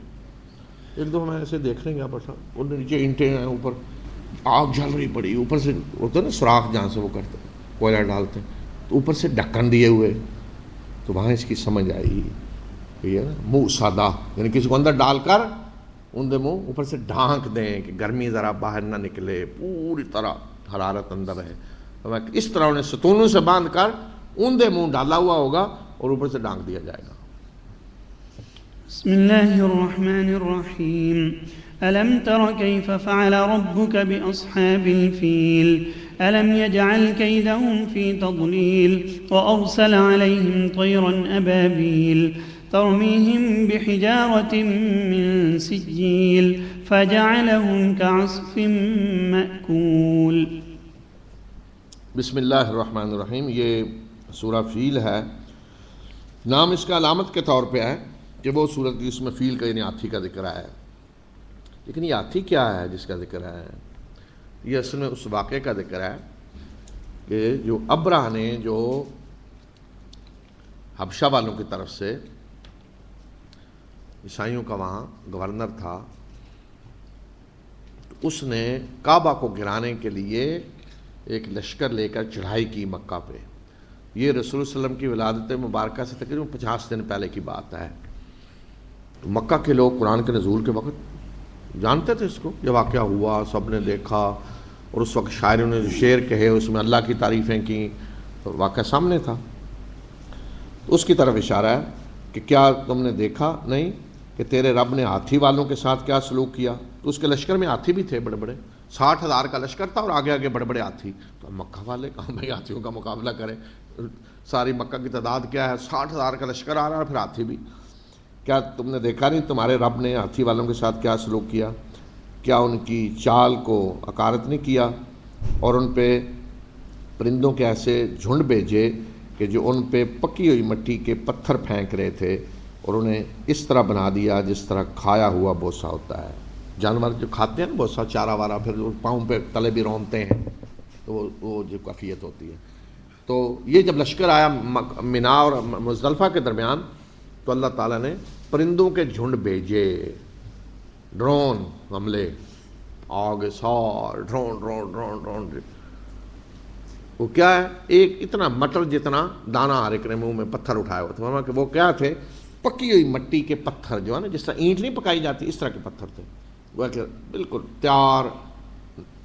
ایک دفعہ میں ایسے دیکھنے گیا بیٹھا، ان نیچے اینٹیں ہیں، اوپر آگ جل رہی پڑی، اوپر سے ہوتا ہے نا سوراخ جہاں سے وہ کرتے کوئلہ ڈالتے ہیں، تو اوپر سے ڈھکن دیے ہوئے۔ تو وہاں اس کی سمجھ آئی یہ نا منہ سادہ، یعنی کسی کو اندر ڈال کر اوندے منہ اوپر سے ڈھانک دیں کہ گرمی ذرا باہر نہ نکلے، پوری طرح حرارت اندر ہے۔ اس طرح انہیں ستونوں سے باندھ کر اوندے منہ ڈالا ہوا ہوگا اور اوپر سے ڈھانک دیا جائے گا۔ بسم اللہ الرحمن الرحیم ألم تر كيف فعل ربك بأصحاب الفيل ألم يجعل كيدهم في تضليل وأرسل عليهم طيرا أبابيل ترميهم بحجارة من سجيل فجعلهم كعصف مأكول۔ بسم اللہ الرحمن الرحیم۔ یہ سورہ فیل ہے، نام اس کا علامت کے طور پہ ہے کہ وہ سورت جس میں فیل کا یعنی ہاتھی کا ذکر ہے۔ لیکن یہ ہاتھی کیا ہے جس کا ذکر ہے؟ یہ اصل میں اس واقعے کا ذکر ہے کہ جو ابرہ نے، جو حبشہ والوں کی طرف سے، عیسائیوں کا وہاں گورنر تھا، اس نے کعبہ کو گرانے کے لیے ایک لشکر لے کر چڑھائی کی مکہ پہ۔ یہ رسول اللہ علیہ وسلم کی ولادت مبارکہ سے تقریباً 50 دن پہلے کی بات ہے۔ تو مکہ کے لوگ قرآن کے نزول کے وقت جانتے تھے اس کو، یہ واقعہ ہوا، سب نے دیکھا، اور اس وقت شاعروں نے جو شعر کہے اس میں اللہ کی تعریفیں کی، تو واقعہ سامنے تھا۔ تو اس کی طرف اشارہ ہے کہ کیا تم نے دیکھا نہیں کہ تیرے رب نے ہاتھی والوں کے ساتھ کیا سلوک کیا؟ تو اس کے لشکر میں ہاتھی بھی تھے بڑے بڑے، 60,000 کا لشکر تھا، اور آگے آگے بڑے بڑے ہاتھی۔ تو مکہ والے کہاں بھائی ہاتھیوں کا مقابلہ کریں، ساری مکہ کی تعداد کیا ہے، 60,000 کا لشکر آ رہا ہے، پھر ہاتھی بھی۔ کیا تم نے دیکھا نہیں تمہارے رب نے ہاتھی والوں کے ساتھ کیا سلوک کیا؟ کیا ان کی چال کو عکارت نہیں کیا، اور ان پہ پرندوں کے ایسے جھنڈ بھیجے کہ جو ان پہ پکی ہوئی مٹی کے پتھر پھینک رہے تھے، اور انہیں اس طرح بنا دیا جس طرح کھایا ہوا بوسا ہوتا ہے۔ جانور جو کھاتے ہیں نا بوسا، چارہ وارہ، پھر پاؤں پہ تلے بھی رونتے ہیں، تو وہ جو کیفیت ہوتی ہے۔ تو یہ جب لشکر آیا منا اور مزدلفہ کے درمیان، تو اللہ تعالیٰ نے پرندوں کے جھنڈ بھیجے، ڈرون حملے، آگے سار ڈرون ڈرون ڈرون ڈرون۔ وہ کیا ہے؟ ایک اتنا مٹر جتنا دانہ ہر ایک نے منہ میں پتھر اٹھایا ہوا تھا، کہ وہ کیا تھے؟ پکی ہوئی مٹی کے پتھر، جو ہے نا جس طرح اینٹ نہیں پکائی جاتی اس طرح کے پتھر تھے، وہ بالکل تیار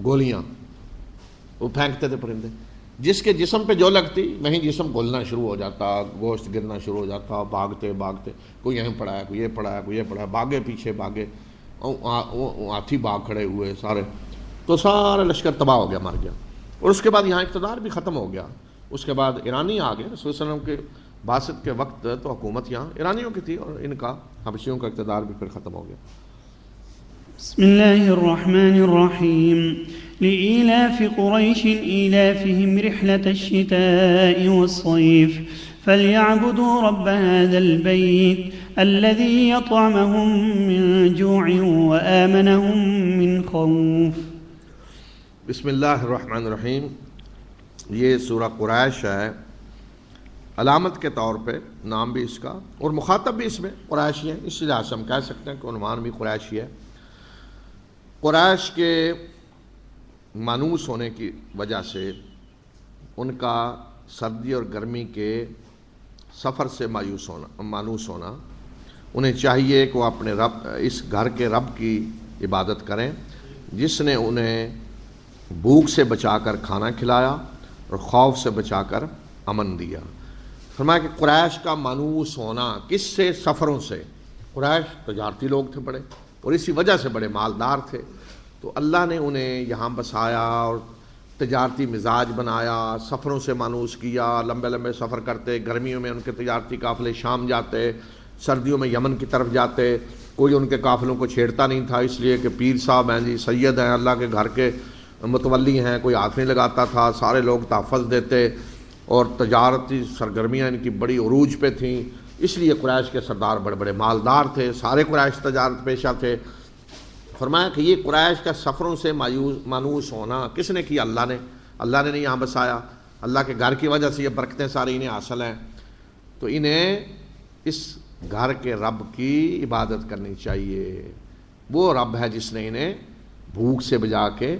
گولیاں وہ پھینکتے تھے پرندے۔ جس کے جسم پہ جو لگتی وہیں جسم گلنا شروع ہو جاتا، گوشت گرنا شروع ہو جاتا، بھاگتے بھاگتے، کوئی یہیں پڑا ہے، کوئی یہ پڑا ہے، کوئی یہ پڑا ہے، بھاگے پیچھے بھاگے، ہاتھی بھاگ کھڑے ہوئے سارے، تو سارا لشکر تباہ ہو گیا، مر گیا۔ اور اس کے بعد یہاں اقتدار بھی ختم ہو گیا۔ اس کے بعد ایرانی آ گئے، رسول صلی اللہ علیہ وسلم کے بعثت کے وقت تو حکومت یہاں ایرانیوں کی تھی، اور ان کا حبشیوں کا اقتدار بھی پھر ختم ہو گیا۔ بسم اللہ الرحمن الرحیم لإيلاف قريش إيلافهم رحلة الشتاء والصيف فليعبدوا رب هذا البيت الذي يطعمهم من جوع وآمنهم من خوف۔ بسم اللہ الرحمن الرحیم۔ یہ سورہ قریش ہے، علامت کے طور پہ نام بھی اس کا، اور مخاطب بھی اس میں قریشی ہے، اس لحاظ سے ہم کہہ سکتے ہیں کہ عنوان بھی قریشی ہے۔ قریش کے مانوس ہونے کی وجہ سے، ان کا سردی اور گرمی کے سفر سے مانوس ہونا، انہیں چاہیے کہ وہ اپنے رب، اس گھر کے رب کی عبادت کریں جس نے انہیں بھوک سے بچا کر کھانا کھلایا اور خوف سے بچا کر امن دیا۔ فرمایا کہ قریش کا مانوس ہونا کس سے؟ سفروں سے۔ قریش تجارتی لوگ تھے بڑے، اور اسی وجہ سے بڑے مالدار تھے، تو اللہ نے انہیں یہاں بسایا اور تجارتی مزاج بنایا، سفروں سے مانوس کیا، لمبے لمبے سفر کرتے، گرمیوں میں ان کے تجارتی قافلے شام جاتے، سردیوں میں یمن کی طرف جاتے، کوئی ان کے قافلوں کو چھیڑتا نہیں تھا، اس لیے کہ پیر صاحب ہیں جی، سید ہیں، اللہ کے گھر کے متولی ہیں، کوئی ہاتھ نہیں لگاتا تھا، سارے لوگ تحفظ دیتے، اور تجارتی سرگرمیاں ان کی بڑی عروج پہ تھیں، اس لیے قریش کے سردار بڑے بڑے مالدار تھے، سارے قریش تجارت پیشہ تھے۔ فرمایا کہ یہ قریش کا سفروں سے مانوس ہونا کس نے کیا؟ اللہ نے نہیں یہاں بسایا، اللہ کے گھر کی وجہ سے یہ برکتیں ساری انہیں حاصل ہیں، تو انہیں اس گھر کے رب کی عبادت کرنی چاہیے۔ وہ رب ہے جس نے انہیں بھوک سے بجا کے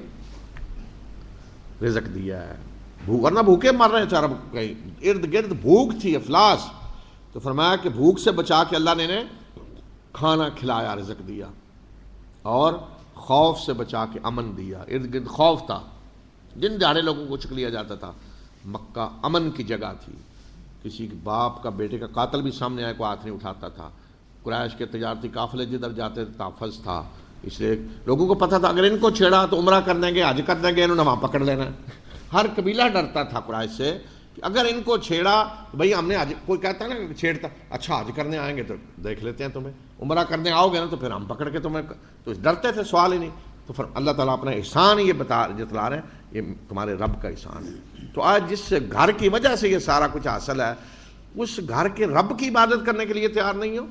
رزق دیا ہے، ورنہ بھوکے مر رہے تھے عرب کہیں، ارد گرد بھوک تھی، افلاس، تو فرمایا کہ بھوک سے بچا کے اللہ نے انہیں کھانا کھلایا، رزق دیا، اور خوف سے بچا کے امن دیا۔ ارد گرد خوف تھا، جن دہاڑے لوگوں کو چک لیا جاتا تھا۔ مکہ امن کی جگہ تھی، کسی کے باپ کا بیٹے کا قاتل بھی سامنے آئے کو ہاتھ نہیں اٹھاتا تھا، قریش کے تجارتی قافلے جدھر جاتے تحفظ تھا، اس لیے لوگوں کو پتہ تھا اگر ان کو چھیڑا تو عمرہ کر دیں گے، حج کر دیں گے، انہوں نے وہاں پکڑ لینا ہے۔ ہر قبیلہ ڈرتا تھا قریش سے کہ اگر ان کو چھیڑا تو بھائی ہم نے حج، کوئی کہتا ہے نا چھیڑتا، اچھا حج کرنے آئیں گے تو دیکھ لیتے ہیں تمہیں، عمرہ کرنے آؤ گے نا تو پھر ہم پکڑ کے تمہیں، تو ڈرتے تھے، سوال ہی نہیں۔ تو پھر اللہ تعالیٰ اپنا احسان یہ جتلا رہے ہیں، یہ تمہارے رب کا احسان ہے۔ تو آج جس گھر کی وجہ سے یہ سارا کچھ حاصل ہے، اس گھر کے رب کی عبادت کرنے کے لیے تیار نہیں ہو،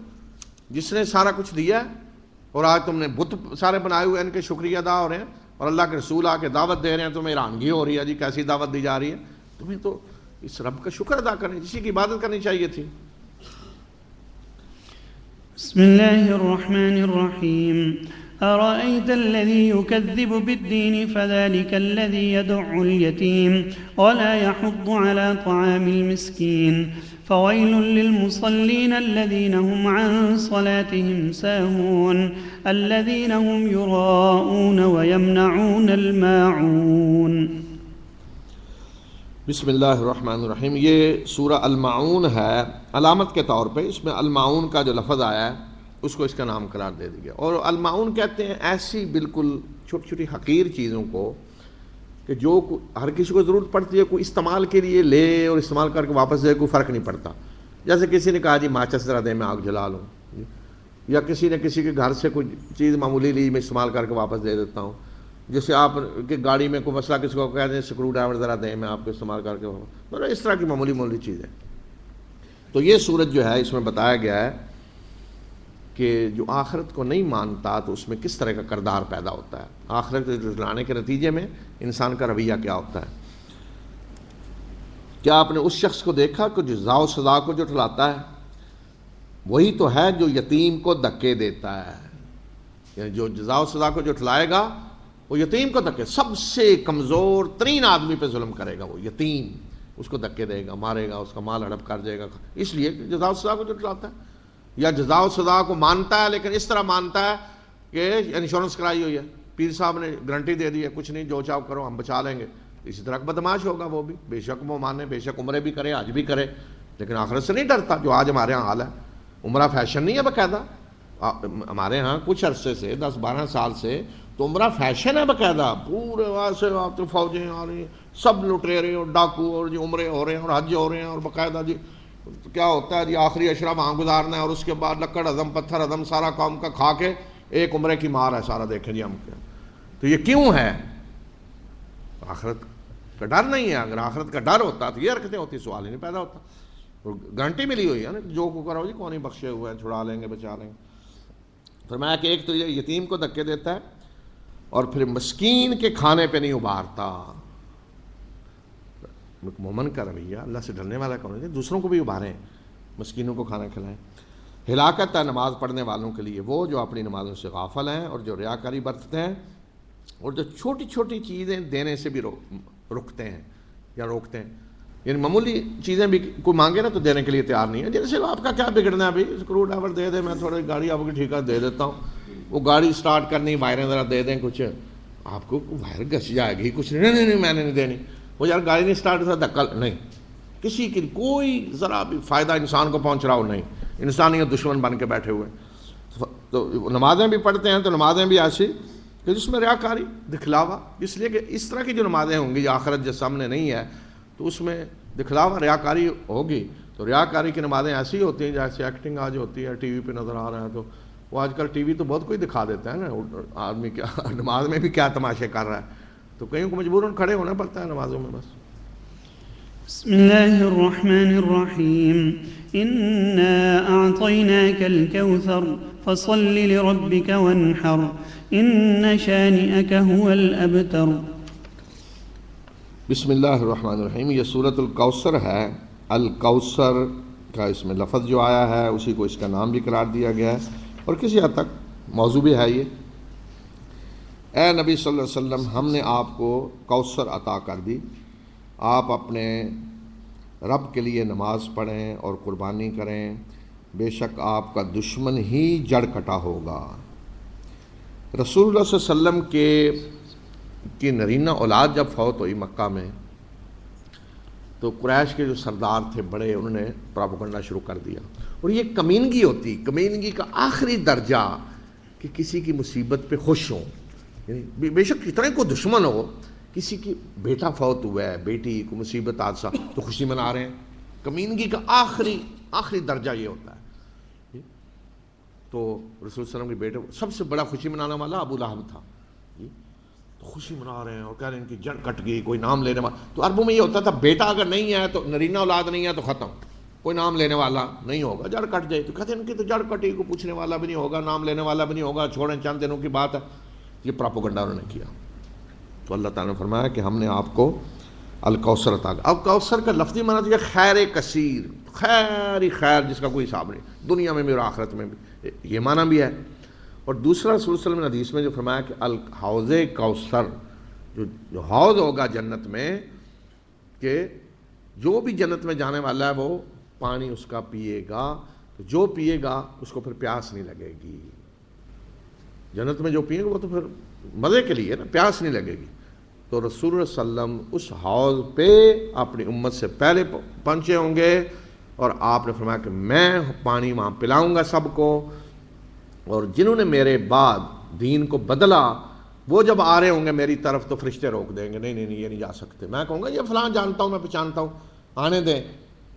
جس نے سارا کچھ دیا ہے، اور آج تم نے بت سارے بنائے ہوئے ہیں، ان کے شکریہ ادا ہو رہے ہیں، اور اللہ کے رسول آ کے دعوت دے رہے ہیں، تمہیں حیرانگی ہو رہی ہے جی کیسی دعوت دی جا رہی ہے۔ تمہیں تو اس رب کا شکر ادا کریں، جسی کی عبادت کرنی چاہیے تھی۔ بسم اللہ الرحمن الرحیم أرأيت الذي يكذب بالدين فذلك الذي يدع اليتيم ولا يحض على طعام المسكين فويل للمصلين الذين هم عن صلاتهم ساهون الذين هم يراءون ويمنعون الماعون۔ بسم اللہ الرحمن الرحیم۔ یہ سورہ الماعون ہے، علامت کے طور پہ اس میں الماعون کا جو لفظ آیا ہے اس کو اس کا نام قرار دے دیا گیا۔ اور الماعون کہتے ہیں ایسی بالکل چھوٹی چھوٹی حقیر چیزوں کو کہ جو ہر کسی کو ضرورت پڑتی ہے، کوئی استعمال کے لیے لے اور استعمال کر کے واپس دے، کوئی فرق نہیں پڑتا۔ جیسے کسی نے کہا جی ماچس ذرا دے، میں آگ جلا لوں، یا کسی نے کسی کے گھر سے کوئی چیز معمولی لی، میں استعمال کر کے واپس دے دیتا ہوں۔ جیسے آپ کے گاڑی میں کوئی مسئلہ کسی کو کہہ دیں اسکرو ڈرائیور ذرا دیں، میں آپ کو استعمال کر کے واپس، مطلب اس طرح کی معمولی چیز ہے۔ تو یہ صورت جو ہے اس میں بتایا گیا ہے کہ جو آخرت کو نہیں مانتا تو اس میں کس طرح کا کردار پیدا ہوتا ہے، آخرت کو جھٹلانے کے نتیجے میں انسان کا رویہ کیا ہوتا ہے۔ کیا آپ نے اس شخص کو دیکھا کہ جزا و سزا کو جھٹلاتا ہے؟ وہی تو ہے جو یتیم کو دھکے دیتا ہے، یعنی جو جزا و سزا کو جھٹلائے گا وہ یتیم کو دھکے، سب سے کمزور ترین آدمی پہ ظلم کرے گا، وہ یتیم، اس کو دھکے دے گا، مارے گا، اس کا مال ہڑپ کر جائے گا، اس لیے جزا و سزا کو جھٹلاتا ہے۔ یا جزا و سزا کو مانتا ہے لیکن اس طرح مانتا ہے کہ انشورنس کرائی ہوئی ہے، پیر صاحب نے گارنٹی دے دی ہے، کچھ نہیں، جو چاہو کرو، ہم بچا لیں گے، اسی طرح بدماش ہوگا وہ بھی، بے شک وہ مانے، بے شک عمرے بھی کرے، حج بھی کرے، لیکن آخرت سے نہیں ڈرتا، جو آج ہمارے ہاں حال ہے۔ عمرہ فیشن نہیں ہے باقاعدہ، ہمارے ہاں کچھ عرصے سے 10-12 سال سے تو عمرہ فیشن ہے باقاعدہ، پورے وہاں سے آپ فوجیں آ رہی ہیں، سب لٹیرے اور ڈاکو، اور جی عمرے ہو رہے ہیں اور حج ہو رہے ہیں، اور باقاعدہ جی کیا ہوتا ہے جی آخری اشرا وہاں گزارنا ہے، اور اس کے بعد لکڑ ہضم پتھر ہضم سارا قوم کا کھا کے ایک عمرے کی مار ہے سارا، دیکھیں جی ہم کیا۔ تو یہ کیوں ہے؟ آخرت کا ڈر نہیں ہے، اگر آخرت کا ڈر ہوتا تو یہ حرکتیں ہوتی، سوال ہی نہیں پیدا ہوتا۔ اور گارنٹی ملی ہوئی ہے نا، جو کو کرو جی کون ہی بخشے ہوئے ہیں، چھڑا لیں گے، بچا لیں گے۔ فرمایا کہ ایک تو یہ یتیم کو دھکے دیتا ہے، اور پھر مسکین کے کھانے پہ نہیں ابھارتا۔ مومن کا رویہ، اللہ سے ڈرنے والا کون ہے؟ دوسروں کو بھی ابھاریں، مسکینوں کو کھانا کھلائیں۔ ہلاکت ہے نماز پڑھنے والوں کے لیے وہ جو اپنی نمازوں سے غافل ہیں اور جو ریاکاری برتتے ہیں، اور جو چھوٹی چھوٹی چیزیں دینے سے بھی رکتے ہیں یا روکتے ہیں، یعنی معمولی چیزیں بھی کوئی مانگے نا تو دینے کے لیے تیار نہیں ہے۔ جیسے آپ کا کیا بگڑنا ہے، ابھی اسکرو ڈرائیور دے دے، میں تھوڑی گاڑی آپ کی ٹھیکہ دے دیتا ہوں، وہ گاڑی سٹارٹ کرنی، وائریں ذرا دے دیں، کچھ آپ کو وائر گھس جائے گی، کچھ نہیں میں نے نہیں دینی، وہ یار گاڑی نہیں سٹارٹ ہوتا، دھکا نہیں، کسی کی کوئی ذرا بھی فائدہ انسان کو پہنچ رہا ہو نہیں، انسانیت دشمن بن کے بیٹھے ہوئے۔ تو نمازیں بھی پڑھتے ہیں تو نمازیں بھی ایسی کہ جس میں ریاکاری دکھلاوا، اس لیے کہ اس طرح کی جو نمازیں ہوں گی جو آخرت جو سامنے نہیں ہے تو اس میں دکھلاوا ریاکاری ہوگی. تو ریاکاری کی نمازیں ایسی ہوتی ہیں جیسے ایکٹنگ آج ہوتی ہے، ٹی وی پہ نظر آ رہا ہے. تو وہ آج کل ٹی وی تو بہت کوئی دکھا دیتا ہے نا، آدمی کیا نماز میں بھی کیا تماشے کر رہا ہے. تو کہیں کو مجبوراً کھڑے ہونا پڑتا ہے نمازوں میں. بس بسم اللہ الرحمن الرحیم انا اعطیناک الکوثر فصل لربک وانحر ان شانئک هو الابتر. بسم اللہ الرحمن الرحیم. یہ سورۃ الکوثر ہے. الکوثر کا اس میں لفظ جو آیا ہے اسی کو اس کا نام بھی قرار دیا گیا ہے اور کسی حد تک موضوع بھی ہے. یہ اے نبی صلی اللہ علیہ وسلم، ہم نے آپ کو کوثر عطا کر دی، آپ اپنے رب کے لیے نماز پڑھیں اور قربانی کریں، بے شک آپ کا دشمن ہی جڑ کٹا ہوگا. رسول اللہ صلی اللہ علیہ وسلم کی نرینہ اولاد جب فوت ہوئی مکہ میں تو قریش کے جو سردار تھے بڑے، انہوں نے پراپیگنڈا شروع کر دیا. اور یہ کمینگی ہوتی، کمینگی کا آخری درجہ کہ کسی کی مصیبت پہ خوش ہوں. یعنی بے شک کتنا کوئی دشمن ہو، کسی کی بیٹا فوت ہوا ہے، بیٹی کو مصیبت حادثہ تو خوشی منا رہے ہیں. کمینگی کا آخری درجہ یہ ہوتا ہے. تو رسول صلی اللہ علیہ وسلم کے بیٹے سب سے بڑا خوشی منانے والا ابو لہب تھا. تو خوشی منا رہے ہیں اور کہہ رہے ہیں ان کی جڑ کٹ گئی، کوئی نام لینے والا. تو عربوں میں یہ ہوتا تھا بیٹا اگر نہیں ہے تو نرینہ اولاد نہیں ہے تو ختم، کوئی نام لینے والا نہیں ہوگا، جڑ کٹ جائے. تو کہتے ہیں ان کی تو جڑ کٹی، کو پوچھنے والا بھی نہیں ہوگا، نام لینے والا بھی نہیں ہوگا، چھوڑیں چند دنوں کی بات ہے. یہ پراپیگنڈا انہوں نے کیا. تو اللہ تعالیٰ نے فرمایا کہ ہم نے آپ کو الکوثر عطا کیا. اب کوثر کا لفظی معنی ہے خیر کثیر، خیر ہی خیر جس کا کوئی حساب نہیں، دنیا میں بھی اور آخرت میں بھی، یہ معنی بھی ہے. اور دوسرا رسول صلی اللہ علیہ وسلم نے حدیث میں جو فرمایا کہ الحوض کوثر، جو حوض ہوگا جنت میں، کہ جو بھی جنت میں جانے والا ہے وہ پانی اس کا پیے گا، تو جو پیے گا اس کو پھر پیاس نہیں لگے گی. جنت میں جو پیے گا وہ تو پھر مزے کے لیے نا، پیاس نہیں لگے گی. تو رسول اللہ صلی اللہ علیہ وسلم اس حوض پہ اپنی امت سے پہلے پہنچے ہوں گے اور آپ نے فرمایا کہ میں پانی وہاں پلاؤں گا سب کو، اور جنہوں نے میرے بعد دین کو بدلا وہ جب آ رہے ہوں گے میری طرف تو فرشتے روک دیں گے، نہیں نہیں نہیں یہ نہیں جا سکتے. میں کہوں گا یہ فلاں جانتا ہوں، میں پہچانتا ہوں، آنے دیں.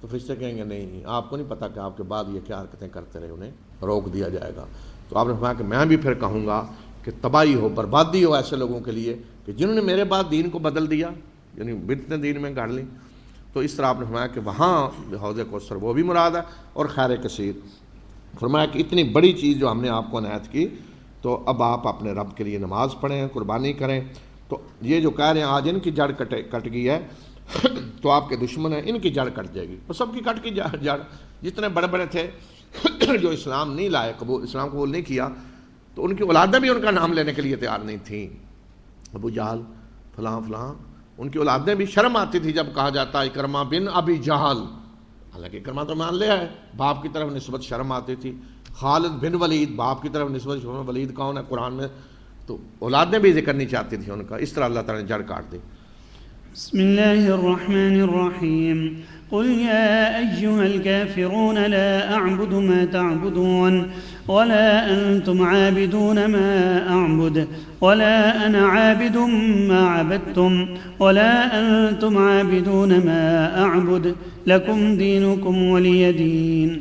تو فرشتے کہیں گے نہیں، آپ کو نہیں پتا کہ آپ کے بعد یہ کیا حرکتیں کرتے رہے، انہیں روک دیا جائے گا. تو آپ نے فرمایا کہ میں بھی پھر کہوں گا کہ تباہی ہو، بربادی ہو ایسے لوگوں کے لیے کہ جنہوں نے میرے بعد دین کو بدل دیا، یعنی بدعتیں دین میں گاڑ لی. تو اس طرح آپ نے فرمایا کہ وہاں حوض کوثر وہ بھی مراد ہے اور خیر کثیر. فرمایا کہ اتنی بڑی چیز جو ہم نے آپ کو عنایت کی، تو اب آپ اپنے رب کے لیے نماز پڑھیں، قربانی کریں. تو یہ جو کہہ رہے ہیں آج ان کی جڑ کٹ گئی ہے تو آپ کے دشمن ہیں، ان کی جڑ کٹ جائے گی. اور سب کی کٹ کی جڑ، جتنے بڑے بڑے تھے جو اسلام نہیں لائے، اسلام قبول نہیں کیا، تو ان کی اولادیں بھی ان کا نام لینے کے لیے تیار نہیں تھیں. ابو جہل فلاں فلاں، ان کی اولادیں بھی شرم آتی تھی جب کہا جاتا اکرمہ بن ابی جہل، حالانکہ اکرمہ تو مان لیا ہے، باپ کی طرف نسبت شرم آتی تھی. خالد بن ولید، باپ کی طرف نسبت، ولید کون ہے قرآن میں، تو اولادیں بھی ذکر نہیں چاہتی تھی ان کا. اس طرح اللہ تعالیٰ نے جڑ کاٹ دی. بسم الله الرحمن الرحيم قل يا أيها الكافرون لا أعبد ما تعبدون ولا أنتم عابدون ما أعبد ولا أنا عابد ما عبدتم ولا أنتم عابدون ما أعبد لكم دينكم ولي دين.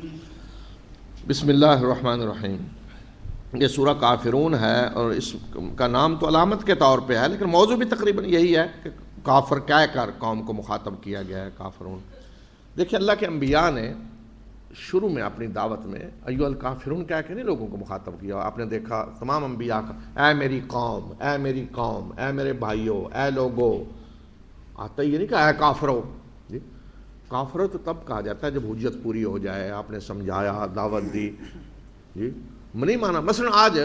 بسم اللہ الرحمن الرحیم. یہ سورہ کافرون ہے اور اس کا نام تو علامت کے طور پہ ہے، لیکن موضوع بھی تقریباً یہی ہے کہ کافر کہہ کر قوم کو مخاطب کیا گیا ہے، کافرون. دیکھیں اللہ کے انبیاء نے شروع میں اپنی دعوت میں ایھا الکافرون کہہ کے نہیں لوگوں کو مخاطب کیا. آپ نے دیکھا تمام انبیاء کا اے میری قوم، اے میری قوم، اے میرے بھائیوں، اے لوگو. آتا یہ نہیں کہ اے کافرو. جی کافرو تو تب کہا جاتا ہے جب حجت پوری ہو جائے، آپ نے سمجھایا، دعوت دی. جی نہیں مانا. مثلا آج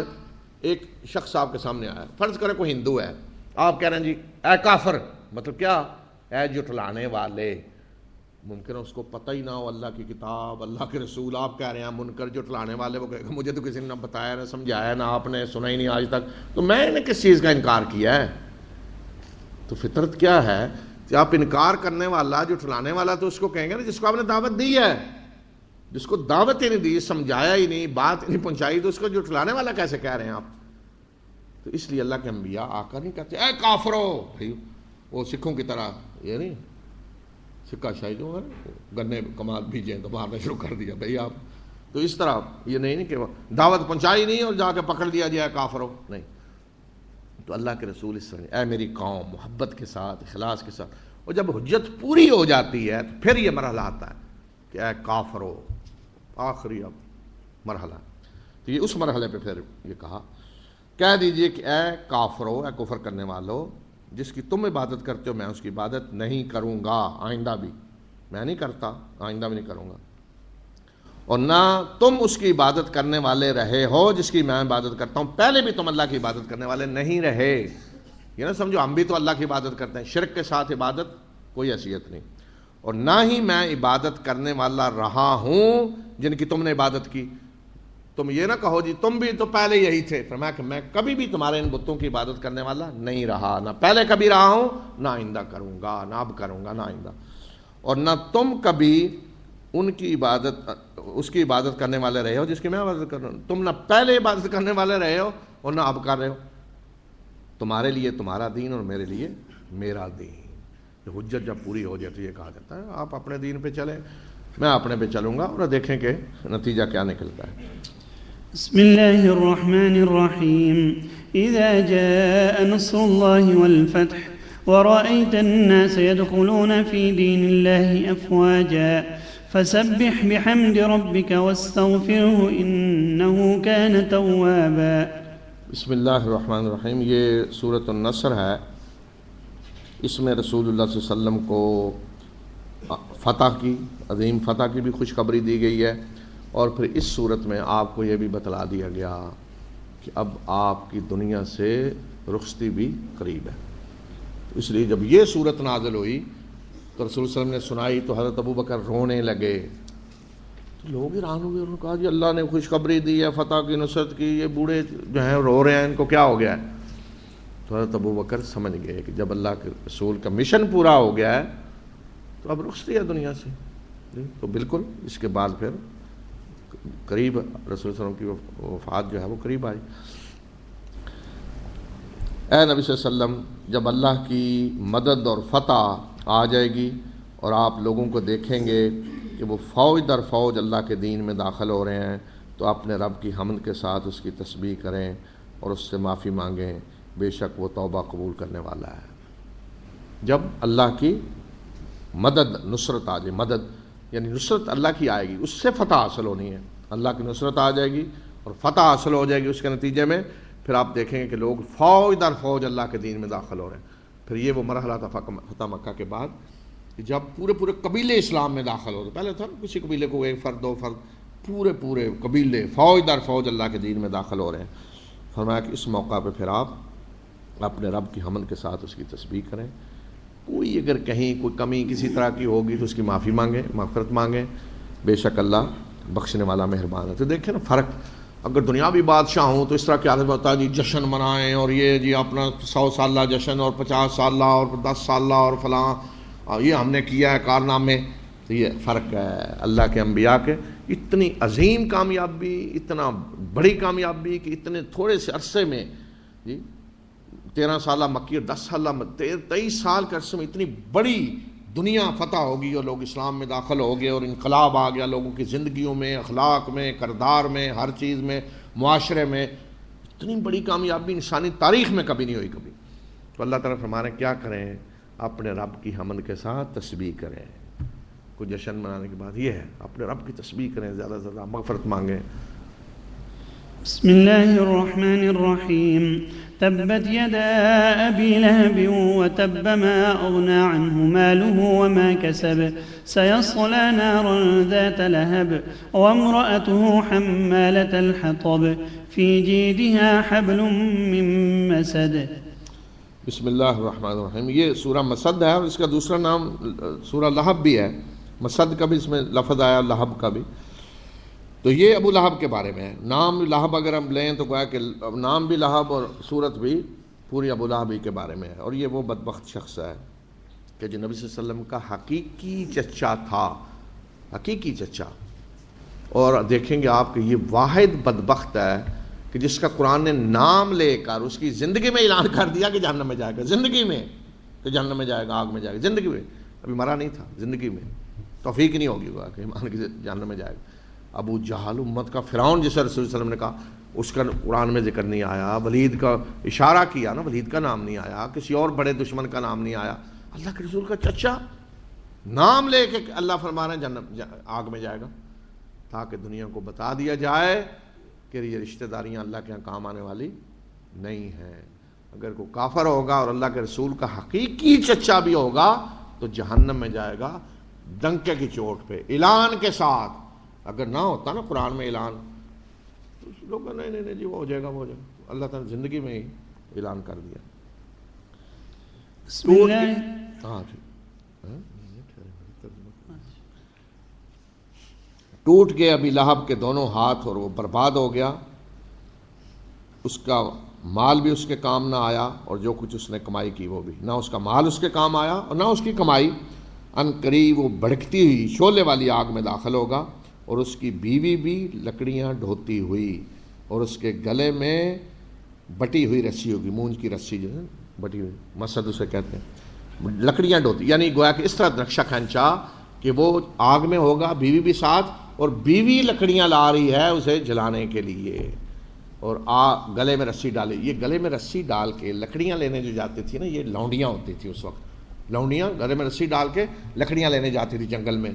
ایک شخص آپ کے سامنے آیا، فرض کریں کوئی ہندو ہے، آپ کہہ رہے ہیں جی اے کافر، مطلب کیا؟ اے جھٹلانے والے. ممکن ہے اس کو پتہ ہی نہ ہو اللہ کی کتاب، اللہ کے رسول. آپ کہہ رہے ہیں منکر جھٹلانے والے، وہ کہے گا مجھے تو کسی نے نہ بتایا، نہ سمجھایا، نہ آپ نے سنا ہی نہیں آج تک، تو میں نے کس چیز کا انکار کیا ہے؟ تو فطرت کیا ہے کہ آپ انکار کرنے والا، جھٹلانے والا تو اس کو کہیں گے نا جس کو آپ نے دعوت دی ہے. جس کو دعوت ہی نہیں دی، سمجھایا ہی نہیں، بات نہیں پہنچائی، تو اس کو جھٹلانے والا کیسے کہہ رہے ہیں آپ؟ تو اس لیے اللہ کے انبیاء آ کر نہیں کہتے اے کافرو، بھائی وہ سکھوں کی طرح یہ نہیں سکہ شاہی جو ہے گنے کمال بھیجیں تو مارنا شروع کر دیا بھائی آپ، تو اس طرح یہ نہیں کہ دعوت پہنچائی نہیں اور جا کے پکڑ دیا جائے کافرو، نہیں. تو اللہ کے رسول اس طرح اے میری قوم محبت کے ساتھ اخلاص کے ساتھ، اور جب حجت پوری ہو جاتی ہے تو پھر یہ مرحلہ آتا ہے کہ اے کافرو، آخری اب مرحلہ. تو یہ اس مرحلے پہ پھر یہ کہا کہہ دیجئے کہ اے کافرو، اے کفر کرنے والو، جس کی تم عبادت کرتے ہو میں اس کی عبادت نہیں کروں گا، آئندہ بھی میں نہیں کرتا، آئندہ بھی نہیں کروں گا، اور نہ تم اس کی عبادت کرنے والے رہے ہو جس کی میں عبادت کرتا ہوں. پہلے بھی تم اللہ کی عبادت کرنے والے نہیں رہے، یہ نہ سمجھو ہم بھی تو اللہ کی عبادت کرتے ہیں. شرک کے ساتھ عبادت کوئی حیثیت نہیں، اور نہ ہی میں عبادت کرنے والا رہا ہوں جن کی تم نے عبادت کی. تم یہ نہ کہو جی تم بھی تو پہلے یہی تھے. فرمایا کہ میں کبھی بھی تمہارے ان بتوں کی عبادت کرنے والا نہیں رہا، نہ پہلے کبھی رہا ہوں، نہ آئندہ کروں گا، نہ اب کروں گا، نہ آئندہ. اور نہ تم کبھی ان کی عبادت اس کی عبادت کرنے والے رہے ہو جس کی میں عبادت کر رہا ہوں. تم نہ پہلے عبادت کرنے والے رہے ہو اور نہ اب کر رہے ہو. تمہارے لیے تمہارا دین اور میرے لیے میرا دین. حجت جب پوری ہو جاتی ہے یہ کہا جاتا ہے آپ اپنے دین پہ چلیں، میں اپنے پہ چلوں گا، اور دیکھیں کہ نتیجہ کیا نکلتا ہے. بسم الله الرحمن الرحيم. إذا جاء نصر الله والفتح ورأيت الناس يدخلون في دين الله أفواجا فسبح بحمد ربك واستغفره إنه كان توابا. بسم اللہ الرحمن الرحیم. یہ سورۃ النصر ہے. اس میں رسول اللہ صلی اللہ علیہ وسلم کو فتح کی، عظیم فتح کی بھی خوشخبری دی گئی ہے، اور پھر اس صورت میں آپ کو یہ بھی بتلا دیا گیا کہ اب آپ کی دنیا سے رخصتی بھی قریب ہے. اس لیے جب یہ صورت نازل ہوئی تو رسول صلی اللہ علیہ وسلم نے سنائی تو حضرت ابو بکر رونے لگے. تو لوگ حیران ہوئے، انہوں نے کہا جی اللہ نے خوشخبری دی ہے فتح کی، نصرت کی، یہ بوڑھے جو ہیں رو رہے ہیں، ان کو کیا ہو گیا ہے؟ تو حضرت ابو بکر سمجھ گئے کہ جب اللہ کے رسول کا مشن پورا ہو گیا ہے تو اب رخصتی ہے دنیا سے. تو بالکل اس کے بعد پھر قریب رسول صلی اللہ علیہ وسلم کی وفات جو ہے وہ قریب آئی. اے نبی صلی اللہ علیہ وسلم، جب اللہ کی مدد اور فتح آ جائے گی اور آپ لوگوں کو دیکھیں گے کہ وہ فوج در فوج اللہ کے دین میں داخل ہو رہے ہیں، تو اپنے رب کی حمد کے ساتھ اس کی تسبیح کریں اور اس سے معافی مانگیں، بے شک وہ توبہ قبول کرنے والا ہے. جب اللہ کی مدد نصرت آ جائے، مدد یعنی نصرت اللہ کی آئے گی، اس سے فتح حاصل ہونی ہے. اللہ کی نصرت آ جائے گی اور فتح حاصل ہو جائے گی، اس کے نتیجے میں پھر آپ دیکھیں گے کہ لوگ فوج در فوج اللہ کے دین میں داخل ہو رہے ہیں. پھر یہ وہ مرحلہ تھا فتح مکہ کے بعد کہ جب پورے قبیلے اسلام میں داخل ہو رہے. پہلے تھا کسی قبیلے کو ایک فرد دو فرد، پورے قبیلے فوج در فوج اللہ کے دین میں داخل ہو رہے ہیں. فرمایا کہ اس موقع پہ پھر آپ اپنے رب کی حمد کے ساتھ اس کی تسبیح کریں. کوئی اگر کہیں کوئی کمی کسی طرح کی ہوگی تو اس کی معافی مانگیں، مغفرت مانگیں، بے شک اللہ بخشنے والا مہربان ہے. تو دیکھیں نا فرق، اگر دنیاوی بادشاہ ہوں تو اس طرح کی عادت ہوتا ہے جی جشن منائیں اور یہ جی اپنا 100 سالہ جشن اور 50 سالہ اور 10 سالہ اور فلاں یہ ہم نے کیا ہے کارنامے. تو یہ فرق ہے اللہ کے انبیاء کے. اتنی عظیم کامیابی، اتنا بڑی کامیابی کہ اتنے تھوڑے سے عرصے میں جی 13 سالہ مکی اور 10 سالہ 23 سال کے عرصے میں اتنی بڑی دنیا فتح ہوگی اور لوگ اسلام میں داخل ہو گئے اور انقلاب آ گیا لوگوں کی زندگیوں میں، اخلاق میں، کردار میں، ہر چیز میں، معاشرے میں. اتنی بڑی کامیابی انسانی تاریخ میں کبھی نہیں ہوئی کبھی. تو اللہ تعالیٰ فرما رہے ہیں کیا کریں؟ اپنے رب کی حمد کے ساتھ تسبیح کریں. کوئی جشن منانے کے بعد یہ ہے اپنے رب کی تسبیح کریں، زیادہ سے زیادہ مغفرت مانگیں. بسم الله الرحمن الرحيم. تبت يدا أبي لهب وتب ما أغنى عنه ماله وما كسب سيصلى نارا ذات لهب وامرأته حمالة الحطب في جيدها حبل من مسد. بسم اللہ الرحمن الرحیم. یہ سورہ مسد ہے اور اس کا دوسرا نام سورہ لہب بھی ہے. مسد کا بھی اس میں لفظ آیا، لہب کا بھی. تو یہ ابو لہب کے بارے میں ہے. نام لہب اگر ہم لیں تو گویا کہ نام بھی لہب اور صورت بھی پوری ابو لہب ہی کے بارے میں ہے. اور یہ وہ بدبخت شخص ہے کہ جو نبی صلی اللہ علیہ وسلم کا حقیقی چچا تھا، حقیقی چچا. اور دیکھیں گے آپ کہ یہ واحد بدبخت ہے کہ جس کا قرآن نے نام لے کر اس کی زندگی میں اعلان کر دیا کہ جہنم میں جائے گا، زندگی میں کہ جہنم میں جائے گا، آگ میں جائے گا، زندگی میں، ابھی مرا نہیں تھا، زندگی میں توفیق نہیں ہوگی ہوا کہ ایمان کی جہنم میں جائے گا۔ ابو جہل امت کا فرعون جسے رسول صلی اللہ علیہ وسلم نے کہا اس کا قرآن میں ذکر نہیں آیا، ولید کا اشارہ کیا نا، ولید کا نام نہیں آیا، کسی اور بڑے دشمن کا نام نہیں آیا، اللہ کے رسول کا چچا نام لے کے اللہ فرما رہے ہیں جنت آگ میں جائے گا، تاکہ دنیا کو بتا دیا جائے کہ یہ رشتہ داریاں اللہ کے یہاں کام آنے والی نہیں ہیں۔ اگر کوئی کافر ہوگا اور اللہ کے رسول کا حقیقی چچا بھی ہوگا تو جہنم میں جائے گا ڈنکے کی چوٹ پہ، اعلان کے ساتھ۔ اگر نہ ہوتا نا قرآن میں اعلان تو لوگ نہیں جی وہ ہو جائے گا، وہ ہو جائے گا، اللہ تعالیٰ نے زندگی میں ہی اعلان کر دیا۔ بسم اللہ ٹوٹ گئے ابی لہب کے دونوں ہاتھ اور وہ برباد ہو گیا، اس کا مال بھی اس کے کام نہ آیا اور جو کچھ اس نے کمائی کی وہ بھی، نہ اس کا مال اس کے کام آیا اور نہ اس کی کمائی۔ ان قریب وہ بھڑکتی ہوئی شعلے والی آگ میں داخل ہوگا اور اس کی بیوی بھی لکڑیاں ڈھوتی ہوئی اور اس کے گلے میں بٹی ہوئی رسی ہوگی، مونج کی رسی جو ہے بٹی ہوئی، مسد اسے کہتے ہیں، لکڑیاں ڈھوتی، یعنی گویا کہ اس طرح نقشہ کھینچا کہ وہ آگ میں ہوگا، بیوی بھی ساتھ، اور بیوی لکڑیاں لا رہی ہے اسے جلانے کے لیے، اور گلے میں رسی ڈالی۔ یہ گلے میں رسی ڈال کے لکڑیاں لینے جو جاتی تھی نا، یہ لونڈیاں ہوتی تھی اس وقت، لونڈیاں گلے میں رسی ڈال کے لکڑیاں لینے جاتی تھی جنگل میں۔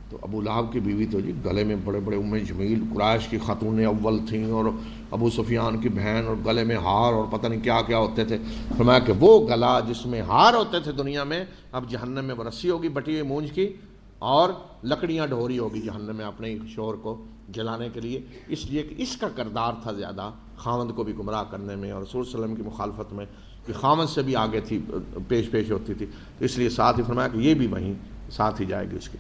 تو ابو لہب کی بیوی تو جی گلے میں بڑے بڑے ام جمیل قریش کی خاتون اول تھیں، اور ابو سفیان کی بہن، اور گلے میں ہار اور پتہ نہیں کیا کیا ہوتے تھے۔ فرمایا کہ وہ گلا جس میں ہار ہوتے تھے دنیا میں، اب جہنم میں وہ رسی ہوگی بٹی ہوئی مونج کی، اور لکڑیاں ڈھوری ہوگی جہنم میں اپنے شوہر کو جلانے کے لیے، اس لیے کہ اس کا کردار تھا زیادہ خاوند کو بھی گمراہ کرنے میں اور رسول صلی اللہ علیہ وسلم کی مخالفت میں، کہ خاوند سے بھی آگے تھی، پیش ہوتی تھی، تو اس لیے ساتھ ہی فرمایا کہ یہ بھی وہیں ساتھ ہی جائے گی اس کے۔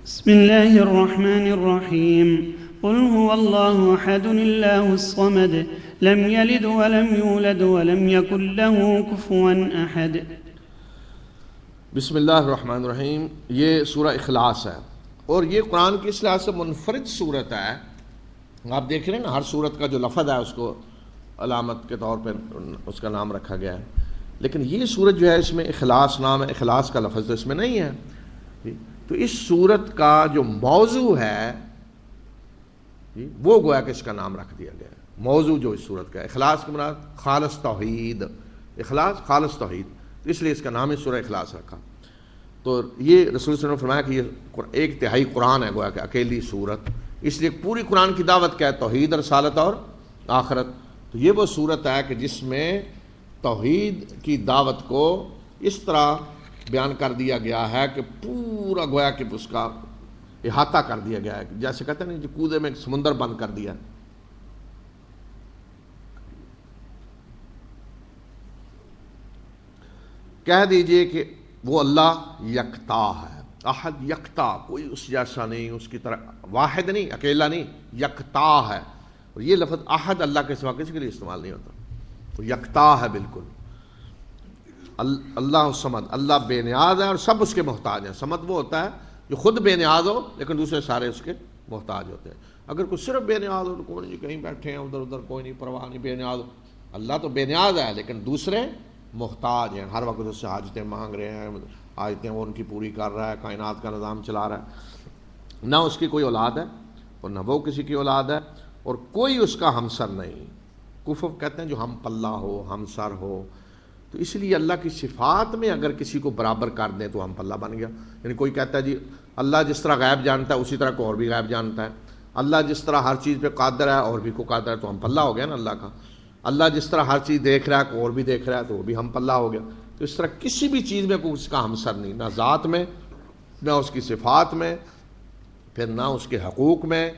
بسم اللہ الرحمن الرحیم قل هو اللہ احد اللہ الصمد لم یلد ولم یولد ولم یکن له کفوا احد۔ بسم اللہ الرحمن الرحیم، یہ سورہ اخلاص ہے، اور یہ قرآن کی اصطلاح سے منفرد صورت ہے۔ آپ دیکھ رہے ہیں نا، ہر صورت کا جو لفظ ہے اس کو علامت کے طور پہ اس کا نام رکھا گیا ہے، لیکن یہ صورت جو ہے اس میں اخلاص نام ہے، اخلاص کا لفظ تو اس میں نہیں ہے۔ تو اس صورت کا جو موضوع ہے وہ گویا کہ اس کا نام رکھ دیا گیا ہے، موضوع جو اس صورت کا ہے، اخلاص کی مراد خالص توحید، اخلاص خالص توحید، تو اس لیے اس کا نام ہے سورہ اخلاص رکھا۔ تو یہ رسول صلی اللہ علیہ وسلم نے فرمایا کہ یہ ایک تہائی قرآن ہے، گویا کہ اکیلی صورت، اس لیے پوری قرآن کی دعوت کیا ہے؟ توحید، رسالت اور آخرت۔ تو یہ وہ صورت ہے کہ جس میں توحید کی دعوت کو اس طرح بیان کر دیا گیا ہے کہ پورا گویا کہ اس کا احاطہ کر دیا گیا ہے، جیسے کہتے ہیں نا جو کودے میں سمندر بند کر دیا۔ کہہ دیجئے کہ وہ اللہ یکتا ہے، احد یکتا، کوئی اس جیسا نہیں، اس کی طرح واحد نہیں، اکیلا نہیں، یکتا ہے۔ اور یہ لفظ احد اللہ کے سوا کسی کے لیے استعمال نہیں ہوتا، تو یکتا ہے بالکل۔ اللہ صمد، اللہ بے نیاز ہے اور سب اس کے محتاج ہیں۔ صمد وہ ہوتا ہے جو خود بے نیاز ہو لیکن دوسرے سارے اس کے محتاج ہوتے ہیں۔ اگر کوئی صرف بے نیاز ہو تو کوئی نہیں، کہیں بیٹھے ہیں ادھر ادھر، کوئی نہیں پرواہ نہیں، بے نیاز ہو۔ اللہ تو بے نیاز ہے لیکن دوسرے محتاج ہیں، ہر وقت اس سے حاجتیں مانگ رہے ہیں، حاجتیں وہ ان کی پوری کر رہا ہے، کائنات کا نظام چلا رہا ہے۔ نہ اس کی کوئی اولاد ہے اور نہ وہ کسی کی اولاد ہے، اور کوئی اس کا ہمسر نہیں۔ کفو کہتے ہیں جو ہم پلہ ہو، ہمسر ہو۔ تو اس لیے اللہ کی صفات میں اگر کسی کو برابر کر دیں تو ہم پلہ بن گیا۔ یعنی کوئی کہتا ہے جی اللہ جس طرح غیب جانتا ہے اسی طرح کوئی اور بھی غیب جانتا ہے، اللہ جس طرح ہر چیز پہ قادر ہے اور بھی کو قادر ہے، تو ہم پلہ ہو گیا نا اللہ کا۔ اللہ جس طرح ہر چیز دیکھ رہا ہے کوئی اور بھی دیکھ رہا ہے، تو وہ بھی ہم پلہ ہو گیا۔ تو اس طرح کسی بھی چیز میں کوئی اس کا ہمسر نہیں، نہ ذات میں، نہ اس کی صفات میں، پھر نہ اس کے حقوق میں،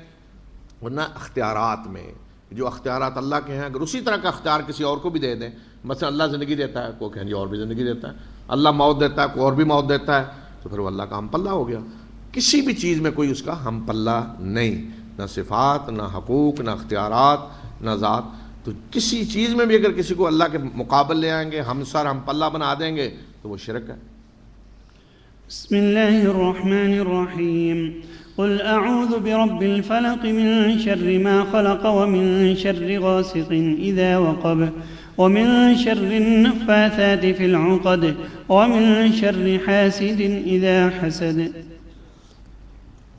اور نہ اختیارات میں۔ جو اختیارات اللہ کے ہیں اگر اسی طرح کا اختیار کسی اور کو بھی دے دیں، مثلا اللہ زندگی دیتا ہے، کوئی کہیں اور بھی زندگی دیتا ہے، اللہ موت دیتا ہے، کوئی اور بھی موت دیتا ہے، تو پھر وہ اللہ کا ہم پلہ ہو گیا۔ کسی بھی چیز میں کوئی اس کا ہم پلہ نہیں، نہ صفات، نہ حقوق، نہ اختیارات، نہ ذات۔ تو کسی چیز میں بھی اگر کسی کو اللہ کے مقابل لے آئیں گے، ہمسر، ہم پلہ بنا دیں گے، تو وہ شرک ہے۔ بسم اللہ الرحمن الرحیم قل أعوذ برب الفلق من شر ما خلق ومن شر غاسق إذا وقب ومن شر النفاثات في العقد ومن شر حاسد إذا حسد۔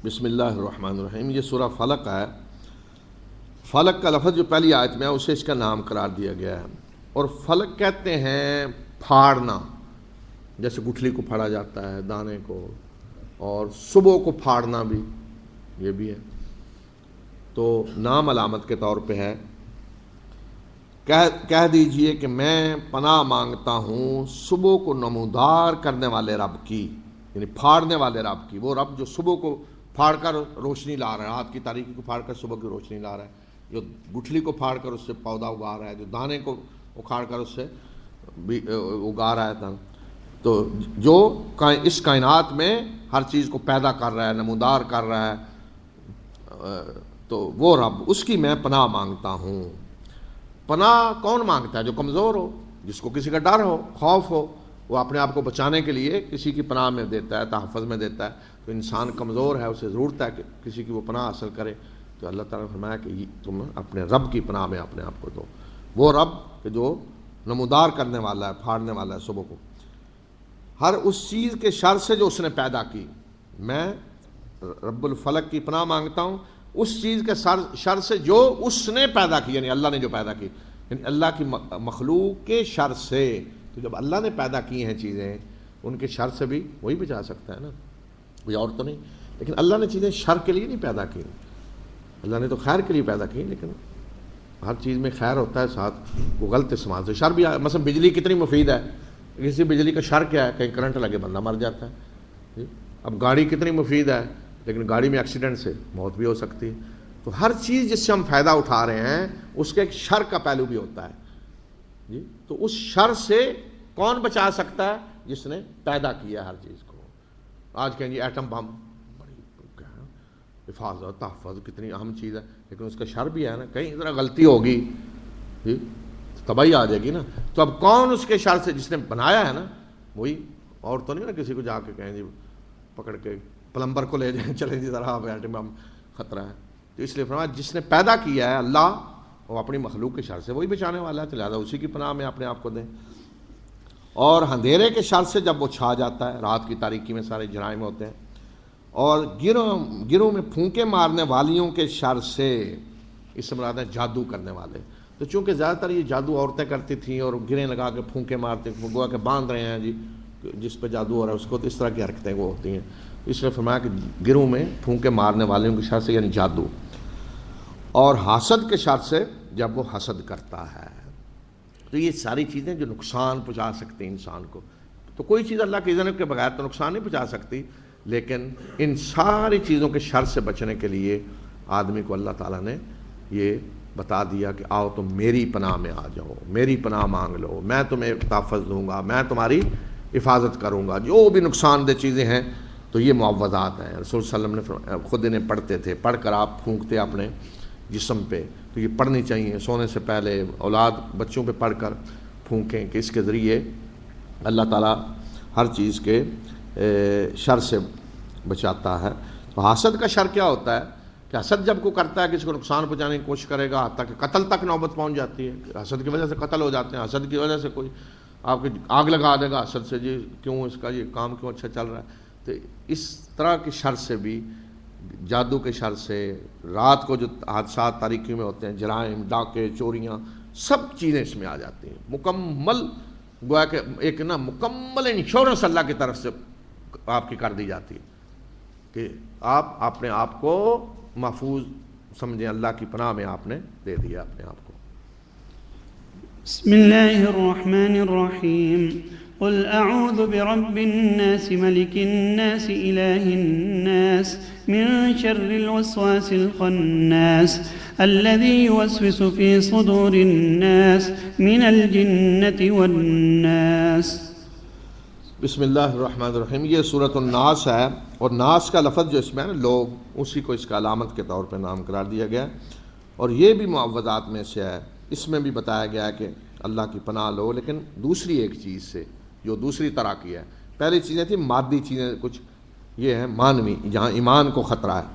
بسم اللہ الرحمن الرحیم۔ یہ سورہ فلق ہے۔ فلق کا لفظ جو پہلی آیت میں ہے اسے اس کا نام قرار دیا گیا ہے، اور فلق کہتے ہیں پھاڑنا، جیسے گٹھلی کو پھاڑا جاتا ہے، دانے کو، اور صبح کو پھاڑنا بھی یہ بھی ہے۔ تو نام علامت کے طور پہ ہے۔ کہہ دیجئے کہ میں پناہ مانگتا ہوں صبح کو نمودار کرنے والے رب کی، یعنی پھاڑنے والے رب کی، وہ رب جو صبح کو پھاڑ کر روشنی لا رہا ہے، رات کی تاریکی کو پھاڑ کر صبح کی روشنی لا رہا ہے، جو گٹھلی کو پھاڑ کر اس سے پودا اگا رہا ہے، جو دانے کو اکھاڑ کر اس سے اگا رہا ہے۔ تو جو اس کائنات میں ہر چیز کو پیدا کر رہا ہے، نمودار کر رہا ہے، تو وہ رب، اس کی میں پناہ مانگتا ہوں۔ پناہ کون مانگتا ہے؟ جو کمزور ہو، جس کو کسی کا ڈر ہو، خوف ہو، وہ اپنے آپ کو بچانے کے لیے کسی کی پناہ میں دیتا ہے، تحفظ میں دیتا ہے۔ تو انسان کمزور ہے، اسے ضرورت ہے کہ کسی کی وہ پناہ حاصل کرے، تو اللہ تعالیٰ نے فرمایا کہ تم اپنے رب کی پناہ میں اپنے آپ کو دو، وہ رب کہ جو نمودار کرنے والا ہے، پھاڑنے والا ہے صبح کو، ہر اس چیز کے شر سے جو اس نے پیدا کی۔ میں رب الفلق کی پناہ مانگتا ہوں اس چیز کے شر سے جو اس نے پیدا کی، یعنی اللہ نے جو پیدا کی، یعنی اللہ کی مخلوق کے شر سے۔ تو جب اللہ نے پیدا کی ہیں چیزیں، ان کے شر سے بھی وہی بچا سکتا ہے نا، کوئی اور تو نہیں۔ لیکن اللہ نے چیزیں شر کے لیے نہیں پیدا کی، اللہ نے تو خیر کے لیے پیدا کی، لیکن ہر چیز میں خیر ہوتا ہے ساتھ، وہ غلط استعمال سے شر بھی مثلا بجلی کتنی مفید ہے، کسی بجلی کا شر کیا ہے؟ کہیں کرنٹ لگے بندہ مر جاتا ہے۔ اب گاڑی کتنی مفید ہے، لیکن گاڑی میں ایکسیڈنٹ سے موت بھی ہو سکتی ہے۔ تو ہر چیز جس سے ہم فائدہ اٹھا رہے ہیں اس کے ایک شر کا پہلو بھی ہوتا ہے جی۔ تو اس شر سے کون بچا سکتا ہے؟ جس نے پیدا کیا ہر چیز کو۔ آج کہیں جی ایٹم بم، بڑی حفاظت تحفظ کتنی اہم چیز ہے، لیکن اس کا شر بھی ہے نا، کہیں ذرا غلطی ہوگی جی تباہی آ جائے گی نا۔ تو اب کون اس کے شر سے؟ جس نے بنایا ہے نا، وہی، اور تو نہیں نا کسی کو جا کے کہیں جی پکڑ کے پلمبر کو لے جائیں، چلیں جی ذرا ایٹم بم خطرہ ہے۔ تو اس لیے فرمایا جس نے پیدا کیا ہے اللہ، وہ اپنی مخلوق کے شر سے وہی بچانے والا ہے، تو لہٰذا اسی کی پناہ میں اپنے آپ کو دیں۔ اور اندھیرے کے شر سے جب وہ چھا جاتا ہے، رات کی تاریکی میں سارے جرائم ہوتے ہیں، اور گروہ میں پھونکے مارنے والیوں کے شر سے، اس سے مراد ہے جادو کرنے والے۔ تو چونکہ زیادہ تر یہ جادو عورتیں کرتی تھیں اور گریں لگا کے پھونکے مارتے، گوا کے باندھ رہے ہیں جی جس پہ جادو ہو رہا ہے اس کو، تو اس طرح کی حرکتیں وہ ہوتی ہیں۔ اس لیے فرمایا کہ گروہ میں پھونکے مارنے والوں کے شر سے، یعنی جادو، اور حسد کے شر سے جب وہ حسد کرتا ہے۔ تو یہ ساری چیزیں جو نقصان پہنچا سکتے ہیں انسان کو، تو کوئی چیز اللہ کے اذن کے بغیر تو نقصان نہیں پہنچا سکتی، لیکن ان ساری چیزوں کے شر سے بچنے کے لیے آدمی کو اللہ تعالیٰ نے یہ بتا دیا کہ آؤ تم میری پناہ میں آ جاؤ، میری پناہ مانگ لو، میں تمہیں تحفظ دوں گا، میں تمہاری حفاظت کروں گا۔ جو بھی نقصان دہ چیزیں ہیں تو یہ معوذات ہیں، رسول صلی اللہ علیہ وسلم نے خود انہیں پڑھتے تھے، پڑھ کر آپ پھونکتے اپنے جسم پہ، تو یہ پڑھنی چاہیے سونے سے پہلے، اولاد بچوں پہ پڑھ کر پھونکیں کہ اس کے ذریعے اللہ تعالیٰ ہر چیز کے شر سے بچاتا ہے۔ تو حسد کا شر کیا ہوتا ہے کہ حسد جب کو کرتا ہے کسی کو نقصان پہنچانے کی کوشش کرے گا، حتیٰ کہ قتل تک نوبت پہنچ جاتی ہے، حسد کی وجہ سے قتل ہو جاتے ہیں، حسد کی وجہ سے کوئی آپ کی آگ لگا دے گا حسد سے، جی کیوں اس کا یہ کام کیوں اچھا چل رہا ہے۔ تو اس طرح کے شر سے بھی، جادو کے شر سے، رات کو جو حادثات تاریکی میں ہوتے ہیں، جرائم، ڈاکے، چوریاں، سب چیزیں اس میں آ جاتی ہیں۔ مکمل گویا کہ ایک نا مکمل انشورنس اللہ کی طرف سے آپ کی کر دی جاتی ہے کہ آپ اپنے آپ کو محفوظ سمجھیں، اللہ کی پناہ میں آپ نے دے دیا اپنے آپ کو۔ بسم اللہ الرحمن الرحیم۔ قل اعوذ برب الناس ملک الناس الہ الناس من شر الوسواس الخناس الذي يوسوس في صدور الناس من الجنة والناس۔ بسم اللہ الرحمن الرحیم۔ یہ سورۃ الناس ہے، اور ناس کا لفظ جو اس میں ہے نا لوگ، اسی کو اس کا علامت کے طور پہ نام قرار دیا گیا، اور یہ بھی معوذات میں سے ہے۔ اس میں بھی بتایا گیا ہے کہ اللہ کی پناہ لو، لیکن دوسری ایک چیز سے جو دوسری طرح کی ہے۔ پہلی چیزیں تھیں مادی چیزیں، کچھ یہ ہے مانوی، جہاں ایمان کو خطرہ ہے۔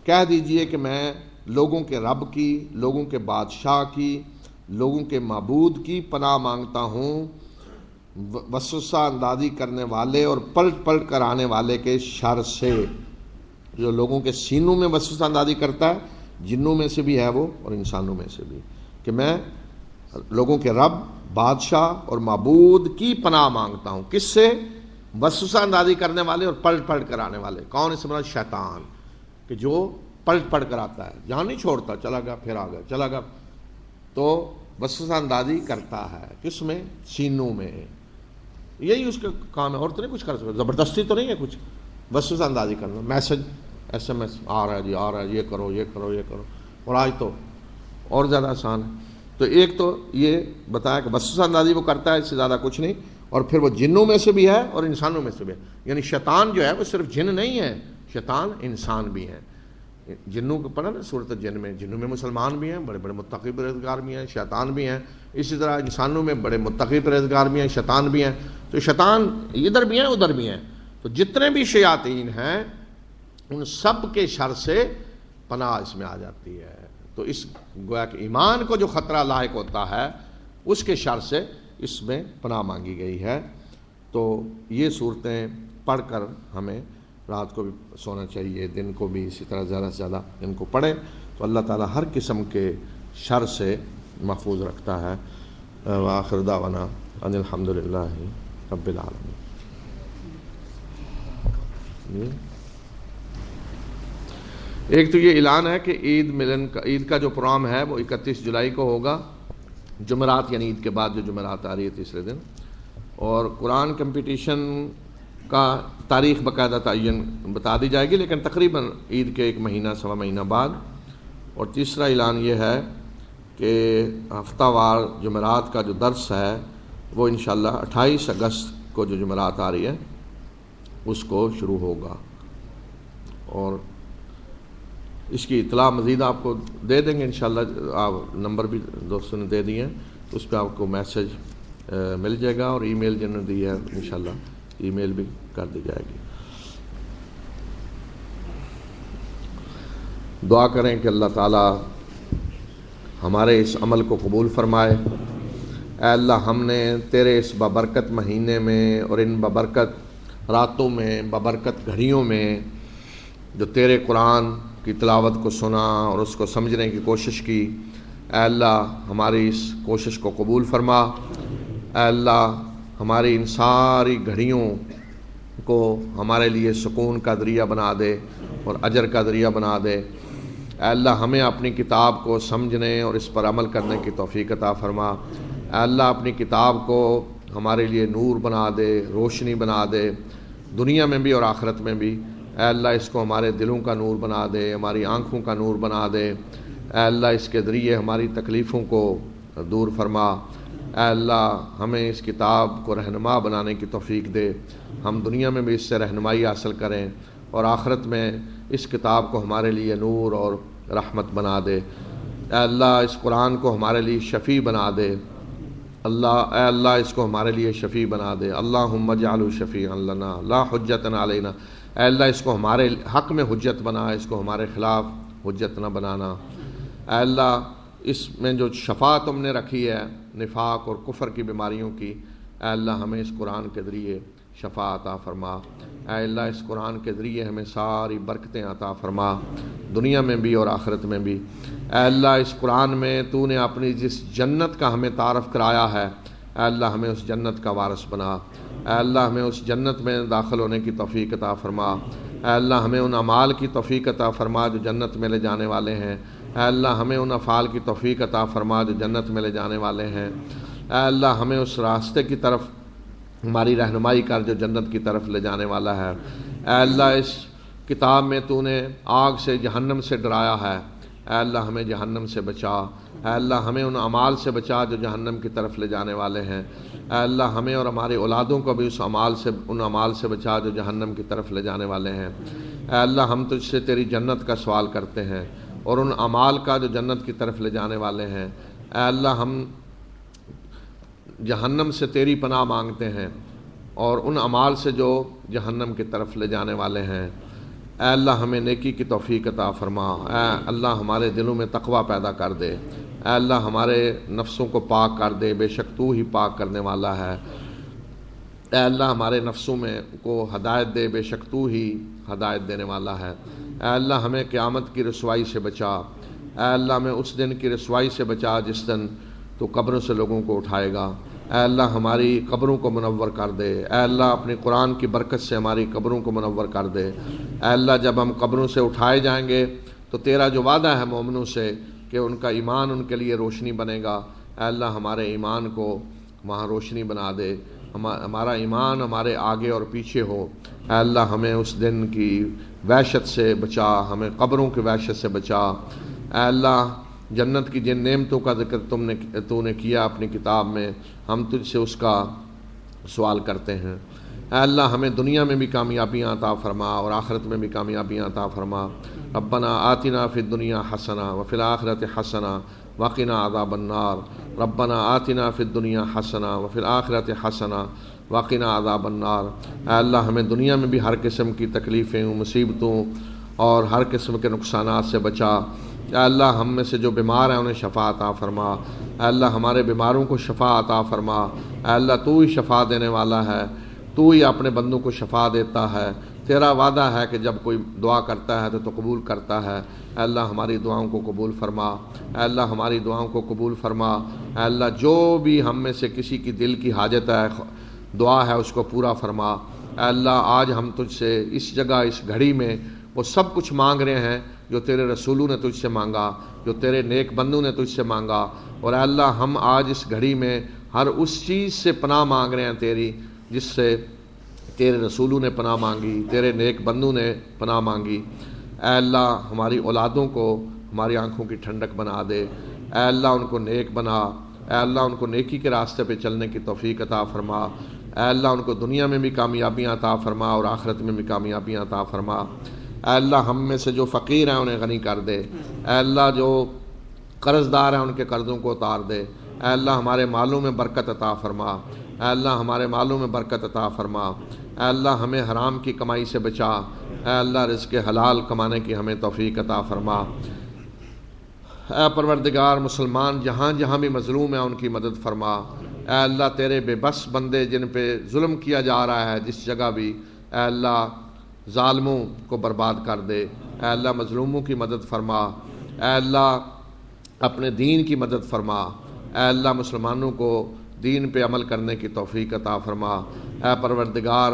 کہہ دیجئے کہ میں لوگوں کے رب کی، لوگوں کے بادشاہ کی، لوگوں کے معبود کی پناہ مانگتا ہوں وسوسہ اندازی کرنے والے اور پلٹ پلٹ کر آنے والے کے شر سے۔ جو لوگوں کے سینوں میں وسوسہ اندازی کرتا ہے، جنوں میں سے بھی ہے وہ اور انسانوں میں سے بھی، کہ میں لوگوں کے رب، بادشاہ اور معبود کی پناہ مانگتا ہوں۔ کس سے؟ وسوسہ اندازی کرنے والے اور پلٹ پلٹ کر آنے والے۔ کون؟ اس مراد شیطان، کہ جو پلٹ پلٹ کر آتا ہے، جہاں نہیں چھوڑتا، چلا گیا پھر آ گیا، چلا گیا، تو وسوسہ اندازی کرتا ہے۔ کس میں؟ سینوں میں۔ یہی اس کا کام ہے، اور تو نہیں کچھ کر سکتا، زبردستی تو نہیں ہے کچھ، وسوسہ اندازی کرنا۔ میسج SMS آ رہا ہے جی، آ رہا ہے، یہ کرو یہ کرو یہ کرو، اور آج تو اور زیادہ آسان ہے۔ تو ایک تو یہ بتایا کہ وسوسہ اندازی وہ کرتا ہے، اس سے زیادہ کچھ نہیں، اور پھر وہ جنوں میں سے بھی ہے اور انسانوں میں سے بھی ہے۔ یعنی شیطان جو ہے وہ صرف جن نہیں ہے، شیطان انسان بھی ہیں۔ جنوں کو پڑھا نا سورۃ الجن میں، جنوں میں مسلمان بھی ہیں، بڑے بڑے متقی پرہیزگار بھی ہیں، شیطان بھی ہیں۔ اسی طرح انسانوں میں بڑے متقی پرہیزگار بھی ہیں، شیطان بھی ہیں۔ تو شیطان ادھر بھی ہیں ادھر بھی ہیں۔ تو جتنے بھی شیاطین ہیں ان سب کے شر سے پناہ اس میں آ جاتی ہے۔ تو اس گویا کہ ایمان کو جو خطرہ لاحق ہوتا ہے اس کے شر سے اس میں پناہ مانگی گئی ہے۔ تو یہ صورتیں پڑھ کر ہمیں رات کو بھی سونا چاہیے، دن کو بھی اسی طرح زیادہ سے زیادہ ان کو پڑھیں، تو اللہ تعالیٰ ہر قسم کے شر سے محفوظ رکھتا ہے۔ وآخر دعوانا ان الحمد للہ رب العالمین۔ ایک تو یہ اعلان ہے کہ عید کا جو پروگرام ہے وہ 31 جولائی کو ہوگا، جمعرات، یعنی عید کے بعد جو جمعرات آ رہی ہے تیسرے دن، اور قرآن کمپٹیشن کا تاریخ باقاعدہ تعین بتا دی جائے گی، لیکن تقریباً عید کے 1 مہینہ سوا مہینہ بعد۔ اور تیسرا اعلان یہ ہے کہ ہفتہ وار جمعرات کا جو درس ہے وہ انشاءاللہ 28 اگست کو جو جمعرات آ رہی ہے اس کو شروع ہوگا، اور اس کی اطلاع مزید آپ کو دے دیں گے انشاءاللہ۔ آپ نمبر بھی دوستوں نے دے دیے ہیں، تو اس پہ آپ کو میسج مل جائے گا، اور ای میل جنہوں نے دی ہے انشاءاللہ ای میل بھی کر دی جائے گی۔ دعا کریں کہ اللہ تعالی ہمارے اس عمل کو قبول فرمائے۔ اے اللہ، ہم نے تیرے اس بابرکت مہینے میں اور ان بابرکت راتوں میں، بابرکت گھڑیوں میں جو تیرے قرآن کی تلاوت کو سنا اور اس کو سمجھنے کی کوشش کی، اے اللہ ہماری اس کوشش کو قبول فرما۔ اے اللہ ہماری ان ساری گھڑیوں کو ہمارے لیے سکون کا ذریعہ بنا دے اور اجر کا ذریعہ بنا دے۔ اے اللہ ہمیں اپنی کتاب کو سمجھنے اور اس پر عمل کرنے کی توفیق عطا فرما۔ اے اللہ اپنی کتاب کو ہمارے لیے نور بنا دے، روشنی بنا دے، دنیا میں بھی اور آخرت میں بھی۔ اے اللہ اس کو ہمارے دلوں کا نور بنا دے، ہماری آنکھوں کا نور بنا دے۔ اے اللہ اس کے ذریعے ہماری تکلیفوں کو دور فرما۔ اے اللہ ہمیں اس کتاب کو رہنما بنانے کی توفیق دے، ہم دنیا میں بھی اس سے رہنمائی حاصل کریں اور آخرت میں اس کتاب کو ہمارے لیے نور اور رحمت بنا دے۔ اے اللہ اس قرآن کو ہمارے لیے شفیع بنا دے۔ اے اللہ اس کو ہمارے لیے شفیع بنا دے۔ اللہم اجعلہ شفیعا لنا لا حجۃ علینا۔ اے اللہ اس کو ہمارے حق میں حجت بنا، اس کو ہمارے خلاف حجت نہ بنانا۔ اے اللہ اس میں جو شفا تم نے رکھی ہے نفاق اور کفر کی بیماریوں کی، اے اللہ ہمیں اس قرآن کے ذریعے شفا عطا فرما۔ اے اللہ اس قرآن کے ذریعے ہمیں ساری برکتیں عطا فرما، دنیا میں بھی اور آخرت میں بھی۔ اے اللہ اس قرآن میں تو نے اپنی جس جنت کا ہمیں تعارف کرایا ہے، اے اللہ ہمیں اس جنت کا وارث بنا۔ اے اللہ ہمیں اس جنت میں داخل ہونے کی توفیق عطا فرما۔ اے اللہ ہمیں ان اعمال کی توفیق عطا فرما جو جنت میں لے جانے والے ہیں۔ اے اللہ ہمیں ان افعال کی توفیق عطا فرما جو جنت میں لے جانے والے ہیں۔ اے اللہ ہمیں اس راستے کی طرف ہماری رہنمائی کر جو جنت کی طرف لے جانے والا ہے۔ اے اللہ اس کتاب میں تو نے آگ سے، جہنم سے ڈرایا ہے، اے اللہ ہمیں جہنم سے بچا۔ اے اللہ ہمیں ان اعمال سے بچا جو جہنم کی طرف لے جانے والے ہیں۔ اے اللہ ہمیں اور ہماری اولادوں کو بھی ان اعمال سے بچا جو جہنم کی طرف لے جانے والے ہیں۔ اے اللہ ہم تجھ سے تیری جنت کا سوال کرتے ہیں اور ان اعمال کا جو جنت کی طرف لے جانے والے ہیں۔ اے اللہ ہم جہنم سے تیری پناہ مانگتے ہیں اور ان اعمال سے جو جہنم کی طرف لے جانے والے ہیں۔ اے اللہ ہمیں نیکی کی توفیق عطا فرما، اے اللہ ہمارے دلوں میں تقوی پیدا کر دے، اے اللہ ہمارے نفسوں کو پاک کر دے، بے شک تو ہی پاک کرنے والا ہے۔ اے اللہ ہمارے نفسوں میں کو ہدایت دے، بے شک تو ہی ہدایت دینے والا ہے۔ اے اللہ ہمیں قیامت کی رسوائی سے بچا، اے اللہ ہمیں اس دن کی رسوائی سے بچا جس دن تو قبروں سے لوگوں کو اٹھائے گا۔ اے اللہ ہماری قبروں کو منور کر دے، اے اللہ اپنی قرآن کی برکت سے ہماری قبروں کو منور کر دے۔ اے اللہ جب ہم قبروں سے اٹھائے جائیں گے تو تیرا جو وعدہ ہے مومنوں سے کہ ان کا ایمان ان کے لیے روشنی بنے گا، اے اللہ ہمارے ایمان کو وہاں روشنی بنا دے، ہمارا ایمان ہمارے آگے اور پیچھے ہو۔ اے اللہ ہمیں اس دن کی وحشت سے بچا، ہمیں قبروں کی وحشت سے بچا۔ اے اللہ جنت کی جن نعمتوں کا ذکر تو نے کیا اپنی کتاب میں، ہم تجھ سے اس کا سوال کرتے ہیں۔ اے اللہ ہمیں دنیا میں بھی کامیابیاں عطا فرما اور آخرت میں بھی کامیابیاں عطا فرما۔ ربنا آتنا فی الدنیا حسنہ وفی الآخرۃ حسنہ وقنا عذاب النار۔ ربنا آتنا فی الدنیا حسنہ وفی الآخرۃ حسنہ وقنا عذاب النار۔ اے اللہ ہمیں دنیا میں بھی ہر قسم کی تکلیفیں، مصیبتوں اور ہر قسم کے نقصانات سے بچا۔ اے اللہ ہم میں سے جو بیمار ہیں انہیں شفا عطا فرما، اے اللہ ہمارے بیماروں کو شفا عطا فرما۔ اے اللہ تو ہی شفا دینے والا ہے، تو ہی اپنے بندوں کو شفا دیتا ہے۔ تیرا وعدہ ہے کہ جب کوئی دعا کرتا ہے تو قبول کرتا ہے۔ اے اللہ ہماری دعاؤں کو قبول فرما، اے اللہ ہماری دعاؤں کو قبول فرما۔ اے اللہ جو بھی ہم میں سے کسی کی دل کی حاجت ہے، دعا ہے، اس کو پورا فرما۔ اے اللہ آج ہم تجھ سے اس جگہ اس گھڑی میں وہ سب کچھ مانگ رہے ہیں جو تیرے رسولوں نے تجھ سے مانگا، جو تیرے نیک بندوں نے تجھ سے مانگا، اور اے اللہ ہم آج اس گھڑی میں ہر اس چیز سے پناہ مانگ رہے ہیں تیری جس سے تیرے رسولوں نے پناہ مانگی، تیرے نیک بندوں نے پناہ مانگی۔ اے اللہ ہماری اولادوں کو ہماری آنکھوں کی ٹھنڈک بنا دے، اے اللہ ان کو نیک بنا، اے اللہ ان کو نیکی کے راستے پہ چلنے کی توفیق عطا فرما۔ اے اللہ ان کو دنیا میں بھی کامیابیاں عطا فرما اور آخرت میں بھی کامیابیاں عطا فرما۔ اے اللہ ہم میں سے جو فقیر ہیں انہیں غنی کر دے، اے اللہ جو قرض دار ہیں ان کے قرضوں کو اتار دے۔ اے اللہ ہمارے مالوں میں برکت عطا فرما، اے اللہ ہمارے مالوں میں برکت عطا فرما۔ اے اللہ ہمیں حرام کی کمائی سے بچا، اے اللہ رزق حلال کمانے کی ہمیں توفیق عطا فرما۔ اے پروردگار مسلمان جہاں جہاں بھی مظلوم ہیں ان کی مدد فرما۔ اے اللہ تیرے بے بس بندے جن پہ ظلم کیا جا رہا ہے جس جگہ بھی، اے اللہ ظالموں کو برباد کر دے، اے اللہ مظلوموں کی مدد فرما، اے اللہ اپنے دین کی مدد فرما، اے اللہ مسلمانوں کو دین پہ عمل کرنے کی توفیق عطا فرما۔ اے پروردگار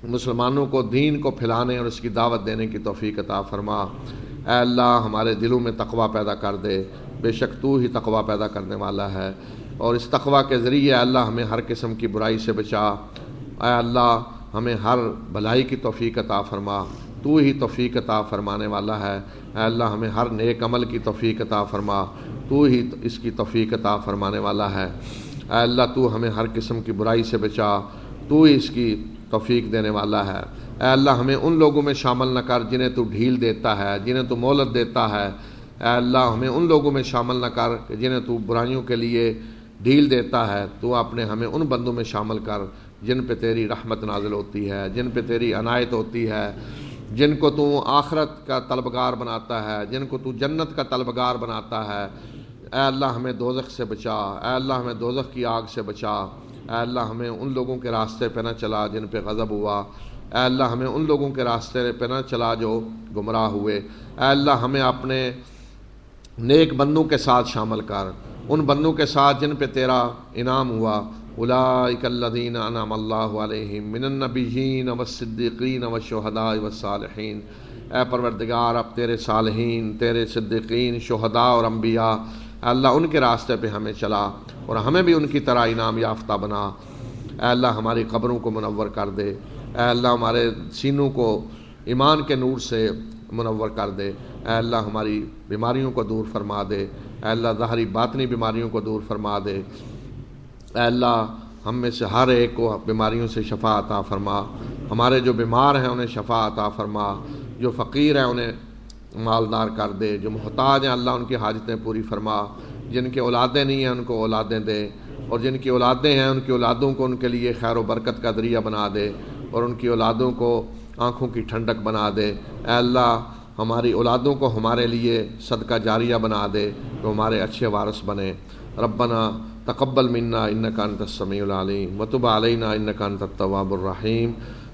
مسلمانوں کو دین کو پھیلانے اور اس کی دعوت دینے کی توفیق عطا فرما۔ اے اللہ ہمارے دلوں میں تقوی پیدا کر دے، بے شک تو ہی تقوی پیدا کرنے والا ہے، اور اس تقوی کے ذریعے اللہ ہمیں ہر قسم کی برائی سے بچا۔ اے اللہ ہمیں ہر بھلائی کی توفیق عطا فرما، تو ہی توفیق عطا فرمانے والا ہے۔ اے اللہ ہمیں ہر نیک عمل کی توفیق عطا فرما، تو ہی اس کی توفیق عطا فرمانے والا ہے۔ اے اللہ تو ہمیں ہر قسم کی برائی سے بچا، تو ہی اس کی توفیق دینے والا ہے۔ اے اللہ ہمیں ان لوگوں میں شامل نہ کر جنہیں تو ڈھیل دیتا ہے، جنہیں تو مہلت دیتا ہے۔ اے اللہ ہمیں ان لوگوں میں شامل نہ کر جنہیں تو برائیوں کے لیے ڈھیل دیتا ہے۔ تو اپنے ہمیں ان بندوں میں شامل کر جن پہ تیری رحمت نازل ہوتی ہے، جن پہ تیری عنایت ہوتی ہے، جن کو تو آخرت کا طلبگار بناتا ہے، جن کو تو جنت کا طلبگار بناتا ہے۔ اے اللہ ہمیں دوزخ سے بچا، اے اللہ ہمیں دوزخ کی آگ سے بچا۔ اے اللہ ہمیں ان لوگوں کے راستے پہ نہ چلا جن پہ غضب ہوا، اے اللہ ہمیں ان لوگوں کے راستے پہ نہ چلا جو گمراہ ہوئے۔ اے اللہ ہمیں اپنے نیک بندوں کے ساتھ شامل کر، ان بندوں کے ساتھ جن پہ تیرا انعام ہوا۔ اولئک الذین انعم اللہ علیہم من النبیین والصدیقین والشہداء والصالحین۔ اے پروردگار اب تیرے صالحین، تیرے صدیقین، شہداء اور انبیاء، اے اللہ ان کے راستے پہ ہمیں چلا اور ہمیں بھی ان کی طرح انعام یافتہ بنا۔ اے اللہ ہماری قبروں کو منور کر دے، اے اللہ ہمارے سینوں کو ایمان کے نور سے منور کر دے، اے اللہ ہماری بیماریوں کو دور فرما دے، اے اللہ ظاہری باطنی بیماریوں کو دور فرما دے۔ اے اللہ ہم میں سے ہر ایک کو بیماریوں سے شفا عطا فرما، ہمارے جو بیمار ہیں انہیں شفا عطا فرما، جو فقیر ہیں انہیں مالدار کر دے، جو محتاج ہیں اللہ ان کی حاجتیں پوری فرما، جن کے اولادیں نہیں ہیں ان کو اولادیں دے، اور جن کی اولادیں ہیں ان کی اولادوں کو ان کے لیے خیر و برکت کا ذریعہ بنا دے، اور ان کی اولادوں کو آنکھوں کی ٹھنڈک بنا دے۔ اے اللہ ہماری اولادوں کو ہمارے لیے صدقہ جاریہ بنا دے، تو ہمارے اچھے وارث بنے۔ ربنا تقبل منا انک انت السمیع العلیم وتب علینا انک انت التواب الرحیم۔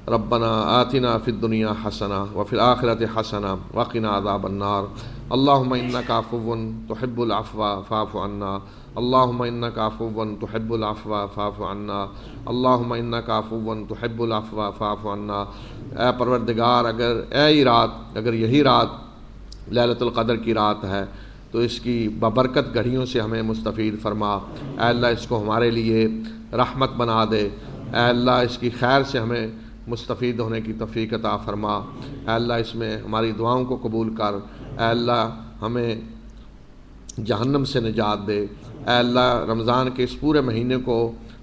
ربنا آتنا فی الدنیا حسنہ وفی الآخرۃ حسنہ وقنا عذاب النار۔ اللہم انک عفو تحب العفو فاعف عنا، اللہم انک عفو تحب العفو فاعف عنا، اللہم انک عفو تحب العفو فاعف عنا۔ اے پروردگار، اگر یہی رات لیلۃ القدر کی رات ہے تو اس کی ببرکت گھڑیوں سے ہمیں مستفید فرما۔ اے اللہ اس کو ہمارے لیے رحمت بنا دے، اے اللہ اس کی خیر سے ہمیں مستفید ہونے کی توفیق عطا فرما۔ اے اللہ اس میں ہماری دعاؤں کو قبول کر، اے اللہ ہمیں جہنم سے نجات دے، اے اللہ رمضان کے اس پورے مہینے کو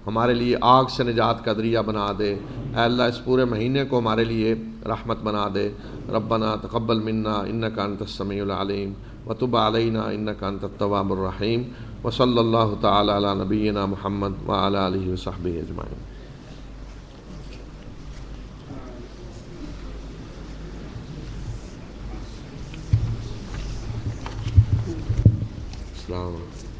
ہمارے لیے آگ سے نجات کا ذریعہ بنا دے، اے اللہ اس پورے مہینے کو ہمارے لیے رحمت بنا دے۔ ربنا تقبل منا انک انت السمیع العلیم وتب علینا انک انت التواب الرحیم، وصلی اللہ تعالی علی نبینا محمد وعلی آلہ وصحبہ اجمعین۔ السلام علیکم۔